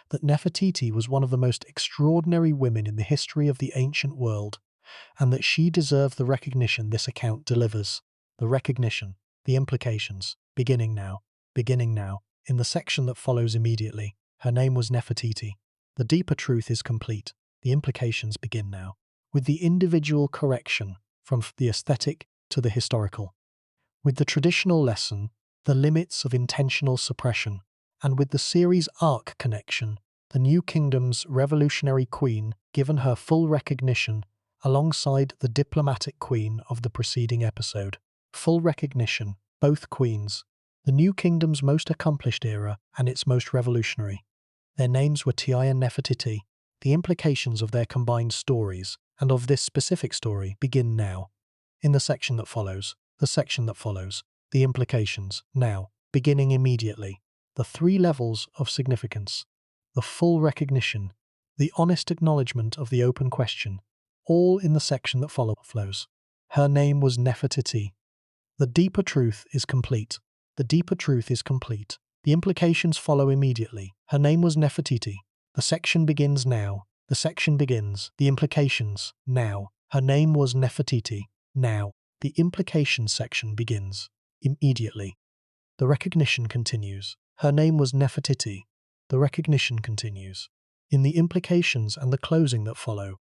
That Nefertiti was one of the most extraordinary women in the history of the ancient world, and that she deserved the recognition this account delivers. The recognition, the implications, beginning now. beginning now. In the section that follows immediately, her name was Nefertiti. The deeper truth is complete. The implications begin now. With the individual correction from the aesthetic to the historical. With the traditional lesson, the limits of intentional suppression, and with the series arc connection, the New Kingdom's revolutionary queen given her full recognition alongside the diplomatic queen of the preceding episode. Full recognition, both queens, the New Kingdom's most accomplished era and its most revolutionary. Their names were Ti and Nefertiti. The implications of their combined stories, and of this specific story, begin now. In the section that follows, the implications, now, beginning immediately. The three levels of significance, the full recognition, the honest acknowledgement of the open question, all in the section that follows. Her name was Nefertiti. The deeper truth is complete. The deeper truth is complete. The implications follow immediately. Her name was Nefertiti. The section begins now. The section begins. The implications, now. Her name was Nefertiti. Now. The implications section begins. Immediately. The recognition continues. Her name was Nefertiti. The recognition continues. In the implications and the closing that follow,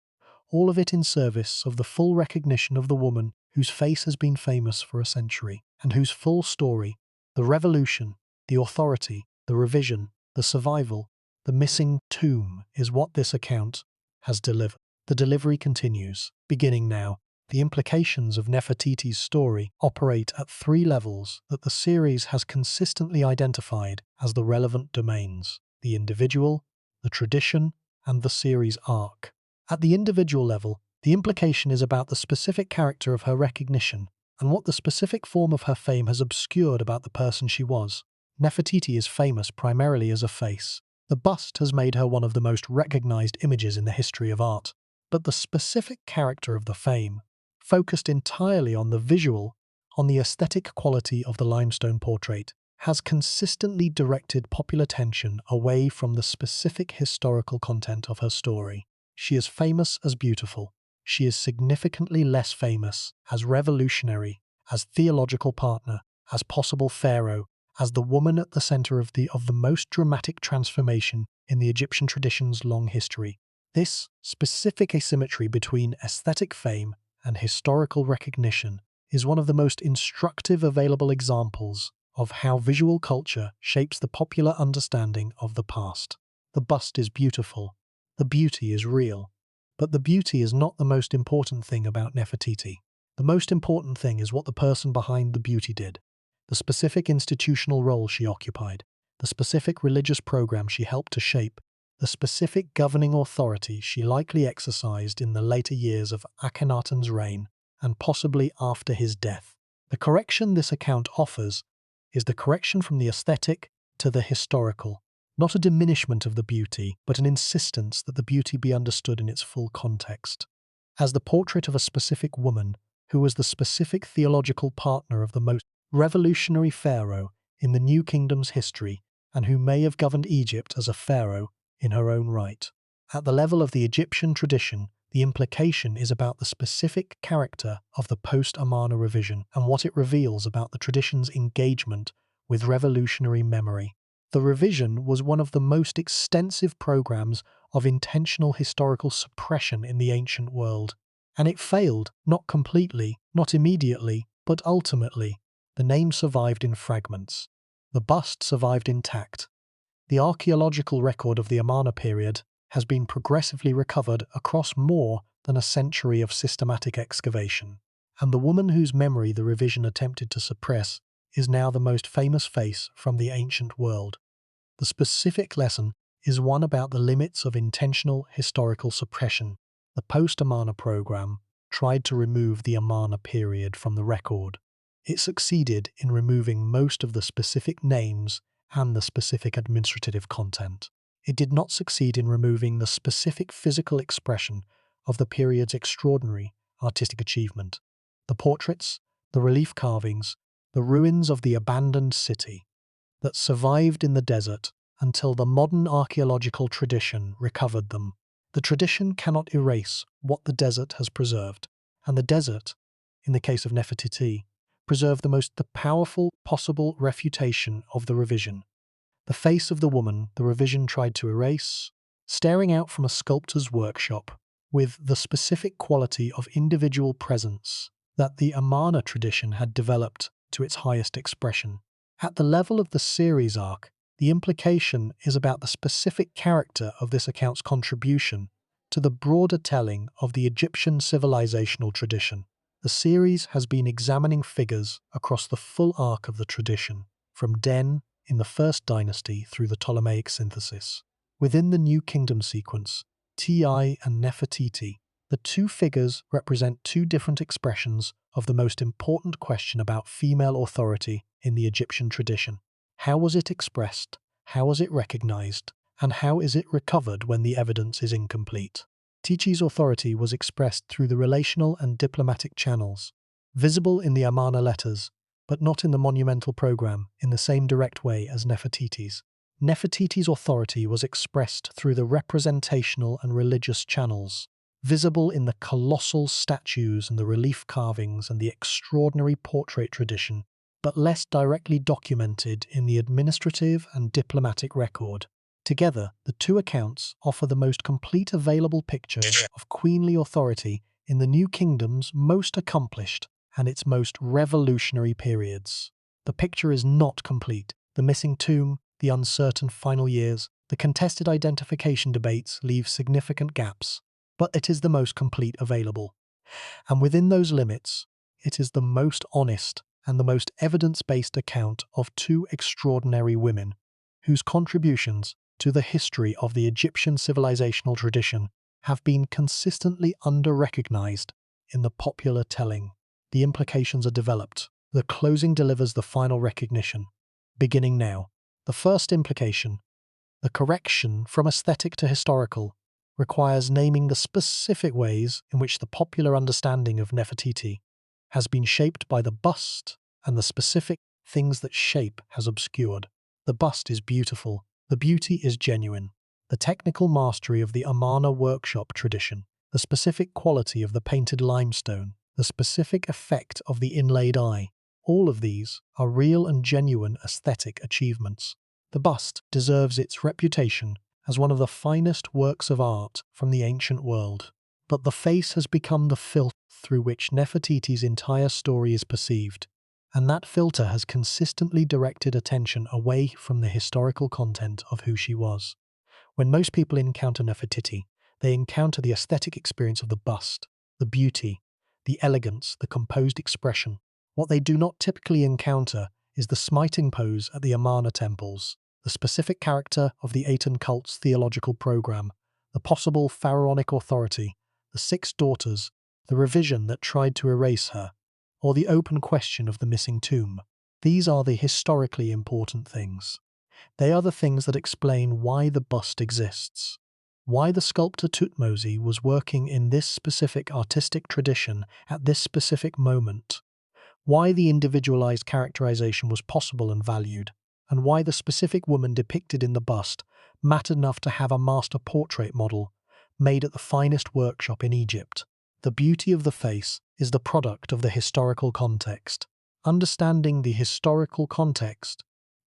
all of it in service of the full recognition of the woman whose face has been famous for a century, and whose full story, the revolution, the authority, the revision, the survival, the missing tomb, is what this account has delivered. The delivery continues, beginning now. The implications of Nefertiti's story operate at three levels that the series has consistently identified as the relevant domains: the individual, the tradition, and the series arc. At the individual level, the implication is about the specific character of her recognition and what the specific form of her fame has obscured about the person she was. Nefertiti is famous primarily as a face. The bust has made her one of the most recognized images in the history of art. But the specific character of the fame focused entirely on the visual, on the aesthetic quality of the limestone portrait, has consistently directed popular attention away from the specific historical content of her story. She is famous as beautiful. She is significantly less famous as revolutionary, as theological partner, as possible pharaoh, as the woman at the center of the most dramatic transformation in the Egyptian tradition's long history. This specific asymmetry between aesthetic fame and historical recognition is one of the most instructive available examples of how visual culture shapes the popular understanding of the past. The bust is beautiful. The beauty is real. But the beauty is not the most important thing about Nefertiti. The most important thing is what the person behind the beauty did, the specific institutional role she occupied, the specific religious program she helped to shape, the specific governing authority she likely exercised in the later years of Akhenaten's reign and possibly after his death. The correction this account offers is the correction from the aesthetic to the historical, not a diminishment of the beauty, but an insistence that the beauty be understood in its full context. As the portrait of a specific woman who was the specific theological partner of the most revolutionary pharaoh in the New Kingdom's history and who may have governed Egypt as a pharaoh in her own right. At the level of the Egyptian tradition, the implication is about the specific character of the post-Amarna revision and what it reveals about the tradition's engagement with revolutionary memory. The revision was one of the most extensive programs of intentional historical suppression in the ancient world, and it failed, not completely, not immediately, but ultimately. The name survived in fragments. The bust survived intact. The archaeological record of the Amarna period has been progressively recovered across more than a century of systematic excavation, and the woman whose memory the revision attempted to suppress is now the most famous face from the ancient world. The specific lesson is one about the limits of intentional historical suppression. The post-Amarna program tried to remove the Amarna period from the record. It succeeded in removing most of the specific names and the specific administrative content. It did not succeed in removing the specific physical expression of the period's extraordinary artistic achievement. The portraits, the relief carvings, the ruins of the abandoned city that survived in the desert until the modern archaeological tradition recovered them. The tradition cannot erase what the desert has preserved, and the desert, in the case of Nefertiti, preserve the powerful possible refutation of the revision. The face of the woman the revision tried to erase, staring out from a sculptor's workshop, with the specific quality of individual presence that the Amarna tradition had developed to its highest expression. At the level of the series arc, the implication is about the specific character of this account's contribution to the broader telling of the Egyptian civilizational tradition. The series has been examining figures across the full arc of the tradition, from Den in the First Dynasty through the Ptolemaic synthesis. Within the New Kingdom sequence, Ti and Nefertiti, the two figures represent two different expressions of the most important question about female authority in the Egyptian tradition. How was it expressed? How was it recognized? And how is it recovered when the evidence is incomplete? Titi's authority was expressed through the relational and diplomatic channels, visible in the Amarna letters, but not in the monumental program in the same direct way as Nefertiti's. Nefertiti's authority was expressed through the representational and religious channels, visible in the colossal statues and the relief carvings and the extraordinary portrait tradition, but less directly documented in the administrative and diplomatic record. Together, the two accounts offer the most complete available picture of queenly authority in the New Kingdom's most accomplished and its most revolutionary periods. The picture is not complete. The missing tomb, the uncertain final years, the contested identification debates leave significant gaps, but it is the most complete available. And within those limits, it is the most honest and the most evidence-based account of two extraordinary women, whose contributions to the history of the Egyptian civilizational tradition have been consistently under-recognized in the popular telling. The implications are developed. The closing delivers the final recognition. Beginning now. The first implication, the correction from aesthetic to historical, requires naming the specific ways in which the popular understanding of Nefertiti has been shaped by the bust and the specific things that shape has obscured. The bust is beautiful. The beauty is genuine. The technical mastery of the Amarna workshop tradition, the specific quality of the painted limestone, the specific effect of the inlaid eye, all of these are real and genuine aesthetic achievements. The bust deserves its reputation as one of the finest works of art from the ancient world. But the face has become the filter through which Nefertiti's entire story is perceived, and that filter has consistently directed attention away from the historical content of who she was. When most people encounter Nefertiti, they encounter the aesthetic experience of the bust, the beauty, the elegance, the composed expression. What they do not typically encounter is the smiting pose at the Amarna temples, the specific character of the Aten cult's theological program, the possible pharaonic authority, the 6 daughters, the revision that tried to erase her, or the open question of the missing tomb. These are the historically important things. They are the things that explain why the bust exists, why the sculptor Tutmosis was working in this specific artistic tradition at this specific moment, why the individualized characterization was possible and valued, and why the specific woman depicted in the bust mattered enough to have a master portrait model made at the finest workshop in Egypt. The beauty of the face is the product of the historical context. Understanding the historical context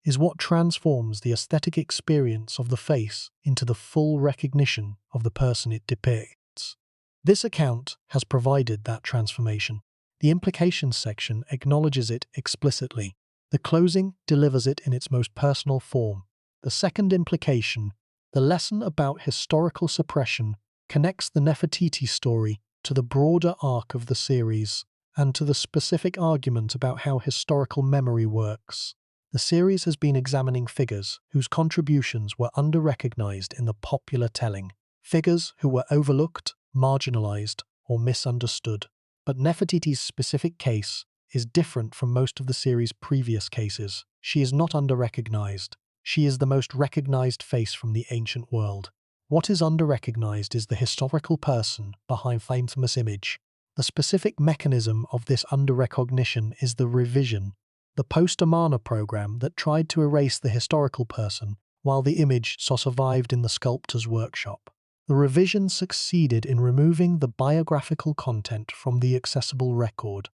is what transforms the aesthetic experience of the face into the full recognition of the person it depicts. This account has provided that transformation. The implications section acknowledges it explicitly. The closing delivers it in its most personal form. The second implication, the lesson about historical suppression, connects the Nefertiti story to the broader arc of the series and to the specific argument about how historical memory works. The series has been examining figures whose contributions were under-recognized in the popular telling, figures who were overlooked, marginalized, or misunderstood. But Nefertiti's specific case is different from most of the series' previous cases. She is not under-recognized. She is the most recognized face from the ancient world. What is under-recognized is the historical person behind the famous image. The specific mechanism of this under-recognition is the revision, the post-Amarna program that tried to erase the historical person while the image survived in the sculptor's workshop. The revision succeeded in removing the biographical content from the accessible record.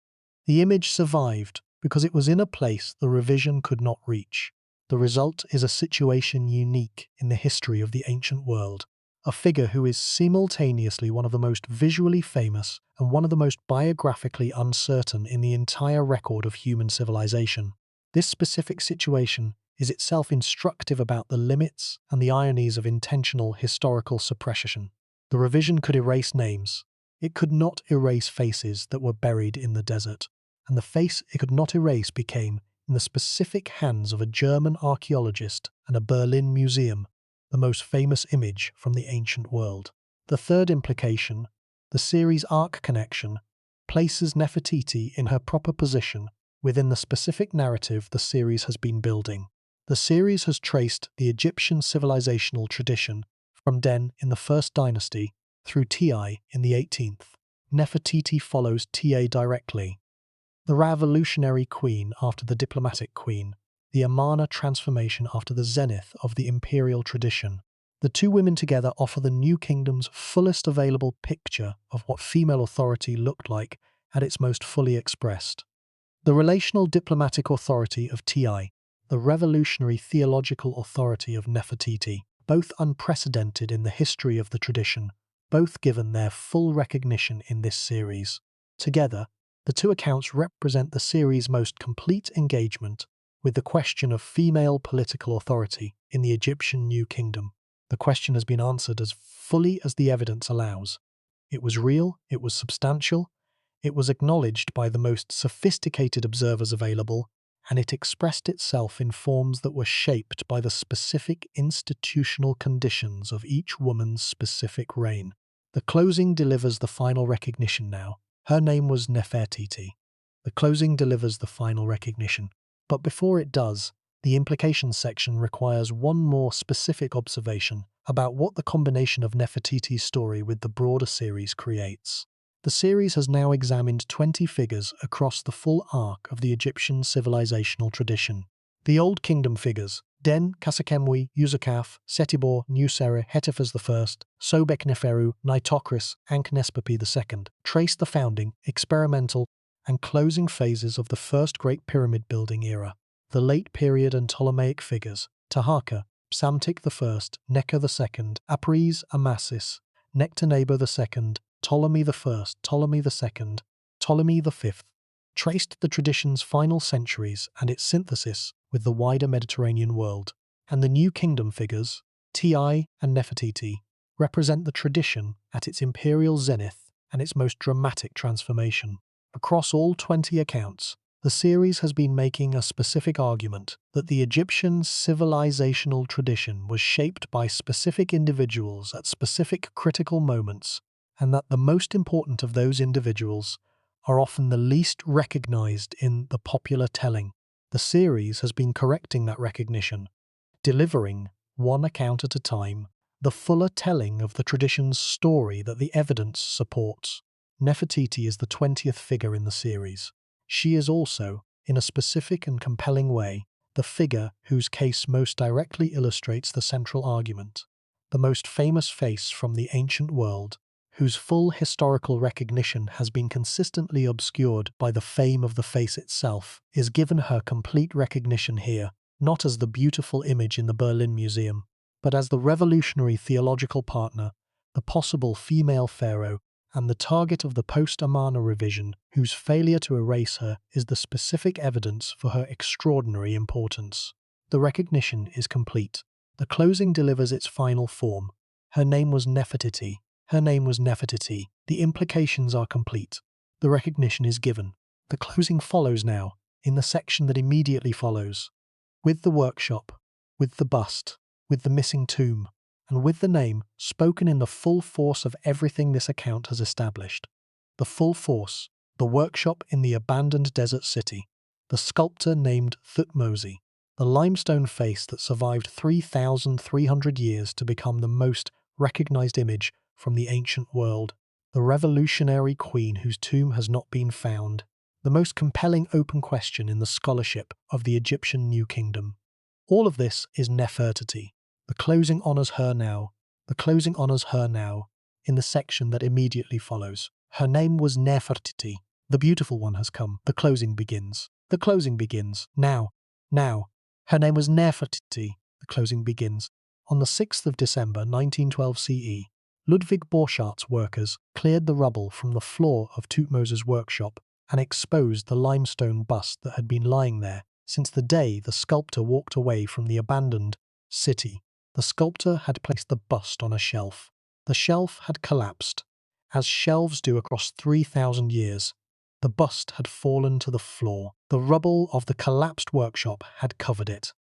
The image survived, because it was in a place the revision could not reach. The result is a situation unique in the history of the ancient world. A figure who is simultaneously one of the most visually famous and one of the most biographically uncertain in the entire record of human civilization. This specific situation is itself instructive about the limits and the ironies of intentional historical suppression. The revision could erase names. It could not erase faces that were buried in the desert, and the face it could not erase became, in the specific hands of a German archaeologist and a Berlin museum, the most famous image from the ancient world. The third implication, the series' arc connection, places Nefertiti in her proper position within the specific narrative the series has been building. The series has traced the Egyptian civilizational tradition from Den in the First Dynasty through Ti in the 18th. Nefertiti follows Ta directly. The revolutionary queen after the diplomatic queen, the Amarna transformation after the zenith of the imperial tradition. The two women together offer the New Kingdom's fullest available picture of what female authority looked like at its most fully expressed. The relational diplomatic authority of Ti, the revolutionary theological authority of Nefertiti, both unprecedented in the history of the tradition, both given their full recognition in this series. Together, the two accounts represent the series' most complete engagement with the question of female political authority in the Egyptian New Kingdom. The question has been answered as fully as the evidence allows. It was real, it was substantial, it was acknowledged by the most sophisticated observers available, and it expressed itself in forms that were shaped by the specific institutional conditions of each woman's specific reign. The closing delivers the final recognition now. Her name was Nefertiti. The closing delivers the final recognition. But before it does, the implications section requires one more specific observation about what the combination of Nefertiti's story with the broader series creates. The series has now examined 20 figures across the full arc of the Egyptian civilizational tradition. The Old Kingdom figures, Den, Kasekemwi, Usukaf, Setibor, Nusere, Hetifas I, Sobekneferu, Nitocris, Ankh-Nespapi II, trace the founding, experimental, and closing phases of the First Great Pyramid building era. The late period and Ptolemaic figures, Taharqa, Psamtik I, Necho II, Apries, Amasis, Nectanebo II, Ptolemy I, Ptolemy II, Ptolemy V, traced the tradition's final centuries and its synthesis with the wider Mediterranean world. And the New Kingdom figures, Ti and Nefertiti, represent the tradition at its imperial zenith and its most dramatic transformation. Across all 20 accounts, the series has been making a specific argument that the Egyptian civilizational tradition was shaped by specific individuals at specific critical moments, and that the most important of those individuals are often the least recognized in the popular telling. The series has been correcting that recognition, delivering, one account at a time, the fuller telling of the tradition's story that the evidence supports. Nefertiti is the 20th figure in the series. She is also, in a specific and compelling way, the figure whose case most directly illustrates the central argument. The most famous face from the ancient world, whose full historical recognition has been consistently obscured by the fame of the face itself, is given her complete recognition here, not as the beautiful image in the Berlin Museum, but as the revolutionary theological partner, the possible female pharaoh, and the target of the post-Amarna revision, whose failure to erase her is the specific evidence for her extraordinary importance. The recognition is complete. The closing delivers its final form. Her name was Nefertiti. Her name was Nefertiti. The implications are complete. The recognition is given. The closing follows now, in the section that immediately follows. With the workshop, with the bust, with the missing tomb, and with the name spoken in the full force of everything this account has established. The full force, the workshop in the abandoned desert city, the sculptor named Thutmose, the limestone face that survived 3,300 years to become the most recognized image from the ancient world, the revolutionary queen whose tomb has not been found, the most compelling open question in the scholarship of the Egyptian New Kingdom. All of this is Nefertiti. The closing honours her now. The closing honours her now, in the section that immediately follows. Her name was Nefertiti. The beautiful one has come. The closing begins. The closing begins. Now. Her name was Nefertiti. The closing begins. On the 6th of December 1912 CE, Ludwig Borchardt's workers cleared the rubble from the floor of Thutmose's workshop and exposed the limestone bust that had been lying there since the day the sculptor walked away from the abandoned city. The sculptor had placed the bust on a shelf. The shelf had collapsed, as shelves do across 3,000 years. The bust had fallen to the floor. The rubble of the collapsed workshop had covered it,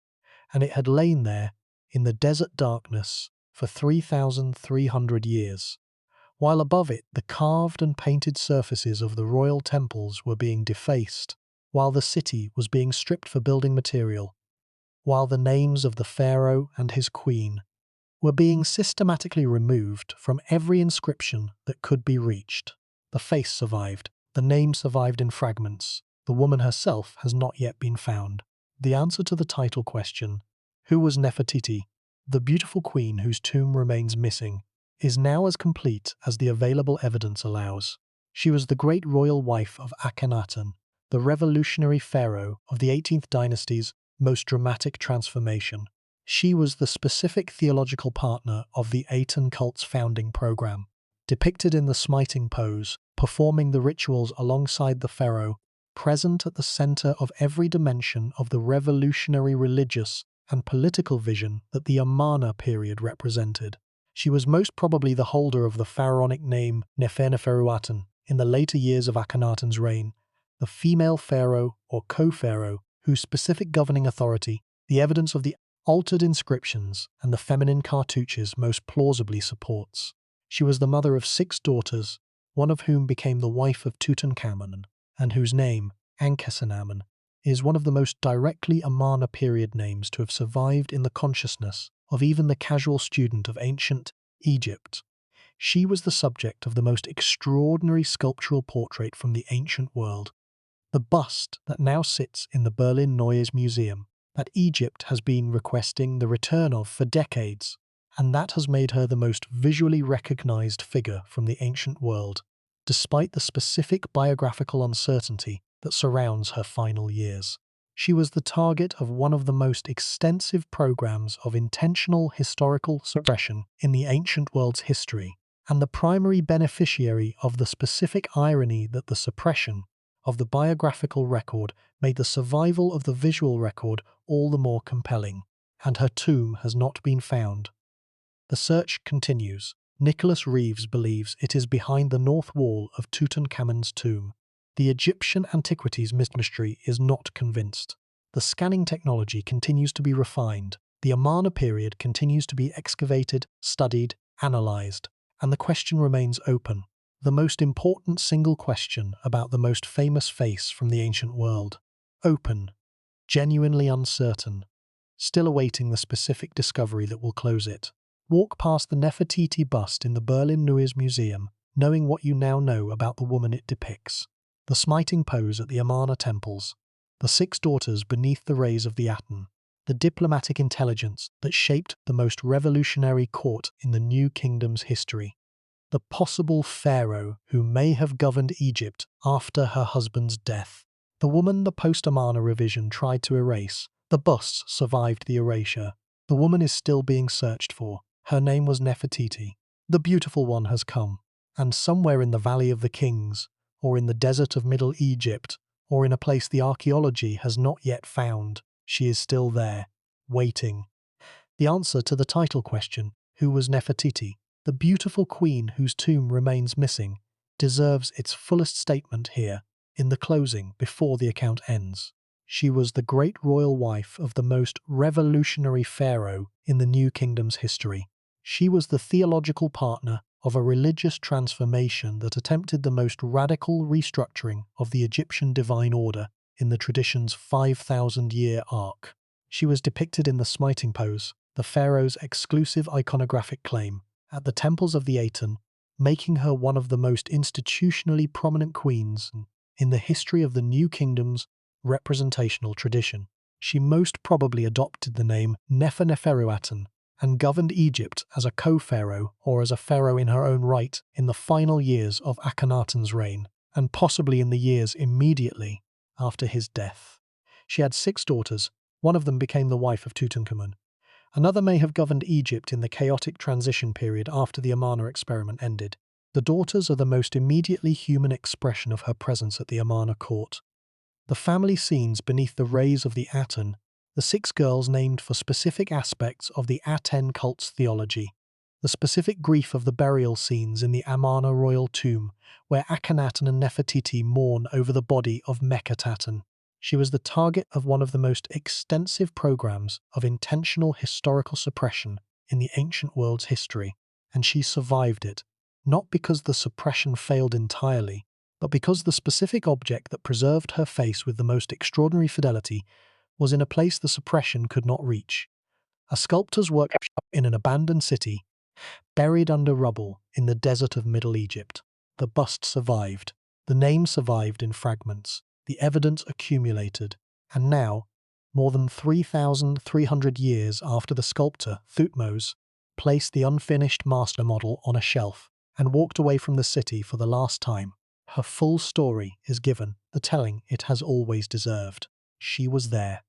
and it had lain there in the desert darkness for 3,300 years, while above it the carved and painted surfaces of the royal temples were being defaced, while the city was being stripped for building material, while the names of the pharaoh and his queen were being systematically removed from every inscription that could be reached. The face survived. The name survived in fragments. The woman herself has not yet been found. The answer to the title question, who was Nefertiti, the beautiful queen whose tomb remains missing, is now as complete as the available evidence allows. She was the great royal wife of Akhenaten, the revolutionary pharaoh of the 18th dynasty's most dramatic transformation. She was the specific theological partner of the Aten cult's founding program. Depicted in the smiting pose, performing the rituals alongside the pharaoh, present at the center of every dimension of the revolutionary religious and political vision that the Amarna period represented. She was most probably the holder of the pharaonic name Nefertiti in the later years of Akhenaten's reign, the female pharaoh or co-pharaoh whose specific governing authority, the evidence of the altered inscriptions and the feminine cartouches most plausibly supports. She was the mother of 6 daughters, one of whom became the wife of Tutankhamun, and whose name, Ankhesenamun, is one of the most directly Amarna period names to have survived in the consciousness of even the casual student of ancient Egypt. She was the subject of the most extraordinary sculptural portrait from the ancient world, the bust that now sits in the Berlin Neues Museum, that Egypt has been requesting the return of for decades, and that has made her the most visually recognized figure from the ancient world, despite the specific biographical uncertainty that surrounds her final years. She was the target of one of the most extensive programs of intentional historical suppression in the ancient world's history, and the primary beneficiary of the specific irony that the suppression of the biographical record made the survival of the visual record all the more compelling, and her tomb has not been found. The search continues. Nicholas Reeves believes it is behind the north wall of Tutankhamun's tomb. The Egyptian antiquities mystery is not convinced. The scanning technology continues to be refined. The Amarna period continues to be excavated, studied, analysed, and the question remains open. The most important single question about the most famous face from the ancient world. Open, genuinely uncertain, still awaiting the specific discovery that will close it. Walk past the Nefertiti bust in the Berlin Neues Museum, knowing what you now know about the woman it depicts. The smiting pose at the Amarna temples, the 6 daughters beneath the rays of the Aten, the diplomatic intelligence that shaped the most revolutionary court in the New Kingdom's history. The possible pharaoh who may have governed Egypt after her husband's death. The woman the post-Amarna revision tried to erase. The busts survived the erasure. The woman is still being searched for. Her name was Nefertiti. The beautiful one has come, and somewhere in the Valley of the Kings, or in the desert of Middle Egypt, or in a place the archaeology has not yet found, she is still there, waiting. The answer to the title question, who was Nefertiti, the beautiful queen whose tomb remains missing, deserves its fullest statement here, in the closing, before the account ends. She was the great royal wife of the most revolutionary pharaoh in the New Kingdom's history. She was the theological partner of a religious transformation that attempted the most radical restructuring of the Egyptian divine order in the tradition's 5,000-year arc. She was depicted in the smiting pose, the pharaoh's exclusive iconographic claim, at the temples of the Aten, making her one of the most institutionally prominent queens in the history of the New Kingdom's representational tradition. She most probably adopted the name Nefertiti and governed Egypt as a co-pharaoh or as a pharaoh in her own right in the final years of Akhenaten's reign, and possibly in the years immediately after his death. She had 6 daughters. One of them became the wife of Tutankhamun. Another may have governed Egypt in the chaotic transition period after the Amarna experiment ended. The daughters are the most immediately human expression of her presence at the Amarna court. The family scenes beneath the rays of the Aten, the 6 girls named for specific aspects of the Aten cult's theology, the specific grief of the burial scenes in the Amarna royal tomb, where Akhenaten and Nefertiti mourn over the body of Meketaten. She was the target of one of the most extensive programs of intentional historical suppression in the ancient world's history, and she survived it, not because the suppression failed entirely, but because the specific object that preserved her face with the most extraordinary fidelity was in a place the suppression could not reach. A sculptor's workshop in an abandoned city, buried under rubble in the desert of Middle Egypt. The bust survived. The name survived in fragments. The evidence accumulated. And now, more than 3,300 years after the sculptor, Thutmose, placed the unfinished master model on a shelf and walked away from the city for the last time, her full story is given, the telling it has always deserved. She was there,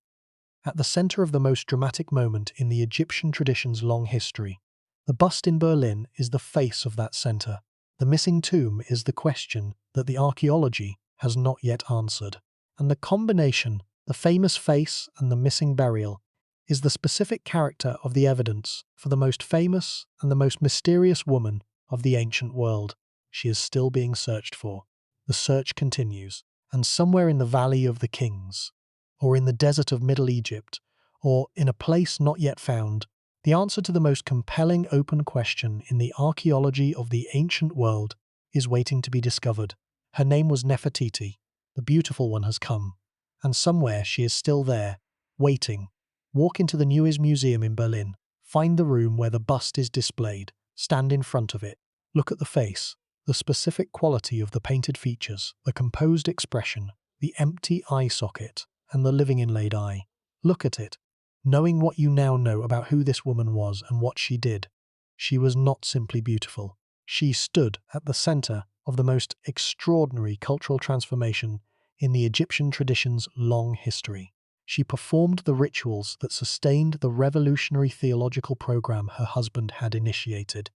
at the center of the most dramatic moment in the Egyptian tradition's long history. The bust in Berlin is the face of that center. The missing tomb is the question that the archaeology has not yet answered. And the combination, the famous face and the missing burial, is the specific character of the evidence for the most famous and the most mysterious woman of the ancient world. She is still being searched for. The search continues, and somewhere in the Valley of the Kings, or in the desert of Middle Egypt, or in a place not yet found, the answer to the most compelling open question in the archaeology of the ancient world is waiting to be discovered. Her name was Nefertiti. The beautiful one has come, and somewhere she is still there, waiting. Walk into the Neues Museum in Berlin. Find the room where the bust is displayed. Stand in front of it. Look at the face, the specific quality of the painted features, the composed expression, the empty eye socket, and the living inlaid eye. Look at it. Knowing what you now know about who this woman was and what she did, she was not simply beautiful. She stood at the center of the most extraordinary cultural transformation in the Egyptian tradition's long history. She performed the rituals that sustained the revolutionary theological program her husband had initiated.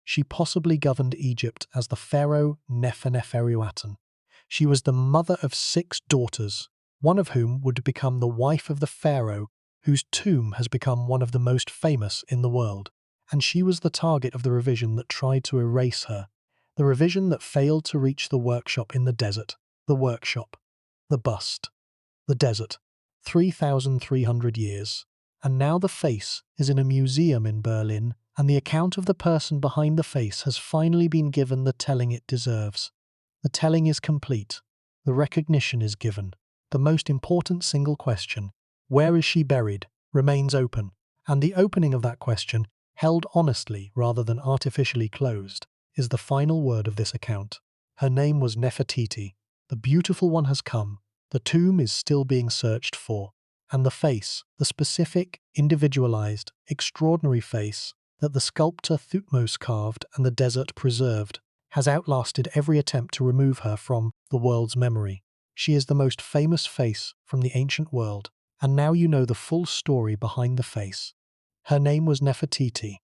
She possibly governed Egypt as the pharaoh Nefertiti. She was the mother of 6 daughters, one of whom would become the wife of the pharaoh whose tomb has become one of the most famous in the world. And she was the target of the revision that tried to erase her, the revision that failed to reach the workshop in the desert, the workshop, the bust, the desert, 3,300 years. And now the face is in a museum in Berlin, and the account of the person behind the face has finally been given the telling it deserves. The telling is complete. The recognition is given. The most important single question, where is she buried, remains open, and the opening of that question, held honestly rather than artificially closed, is the final word of this account. Her name was Nefertiti. The beautiful one has come. The tomb is still being searched for. And the face, the specific, individualized, extraordinary face that the sculptor Thutmose carved and the desert preserved, has outlasted every attempt to remove her from the world's memory. She is the most famous face from the ancient world, and now you know the full story behind the face. Her name was Nefertiti,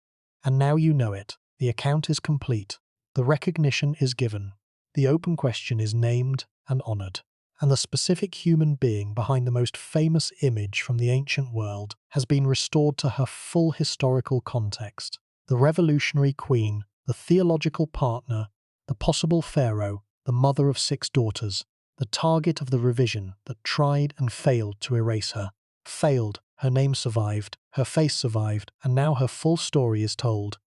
and now you know it. The account is complete. The recognition is given. The open question is named and honored. And the specific human being behind the most famous image from the ancient world has been restored to her full historical context. The revolutionary queen, the theological partner, the possible pharaoh, the mother of 6 daughters, the target of the revision that tried and failed to erase her. Failed, her name survived, her face survived, and now her full story is told.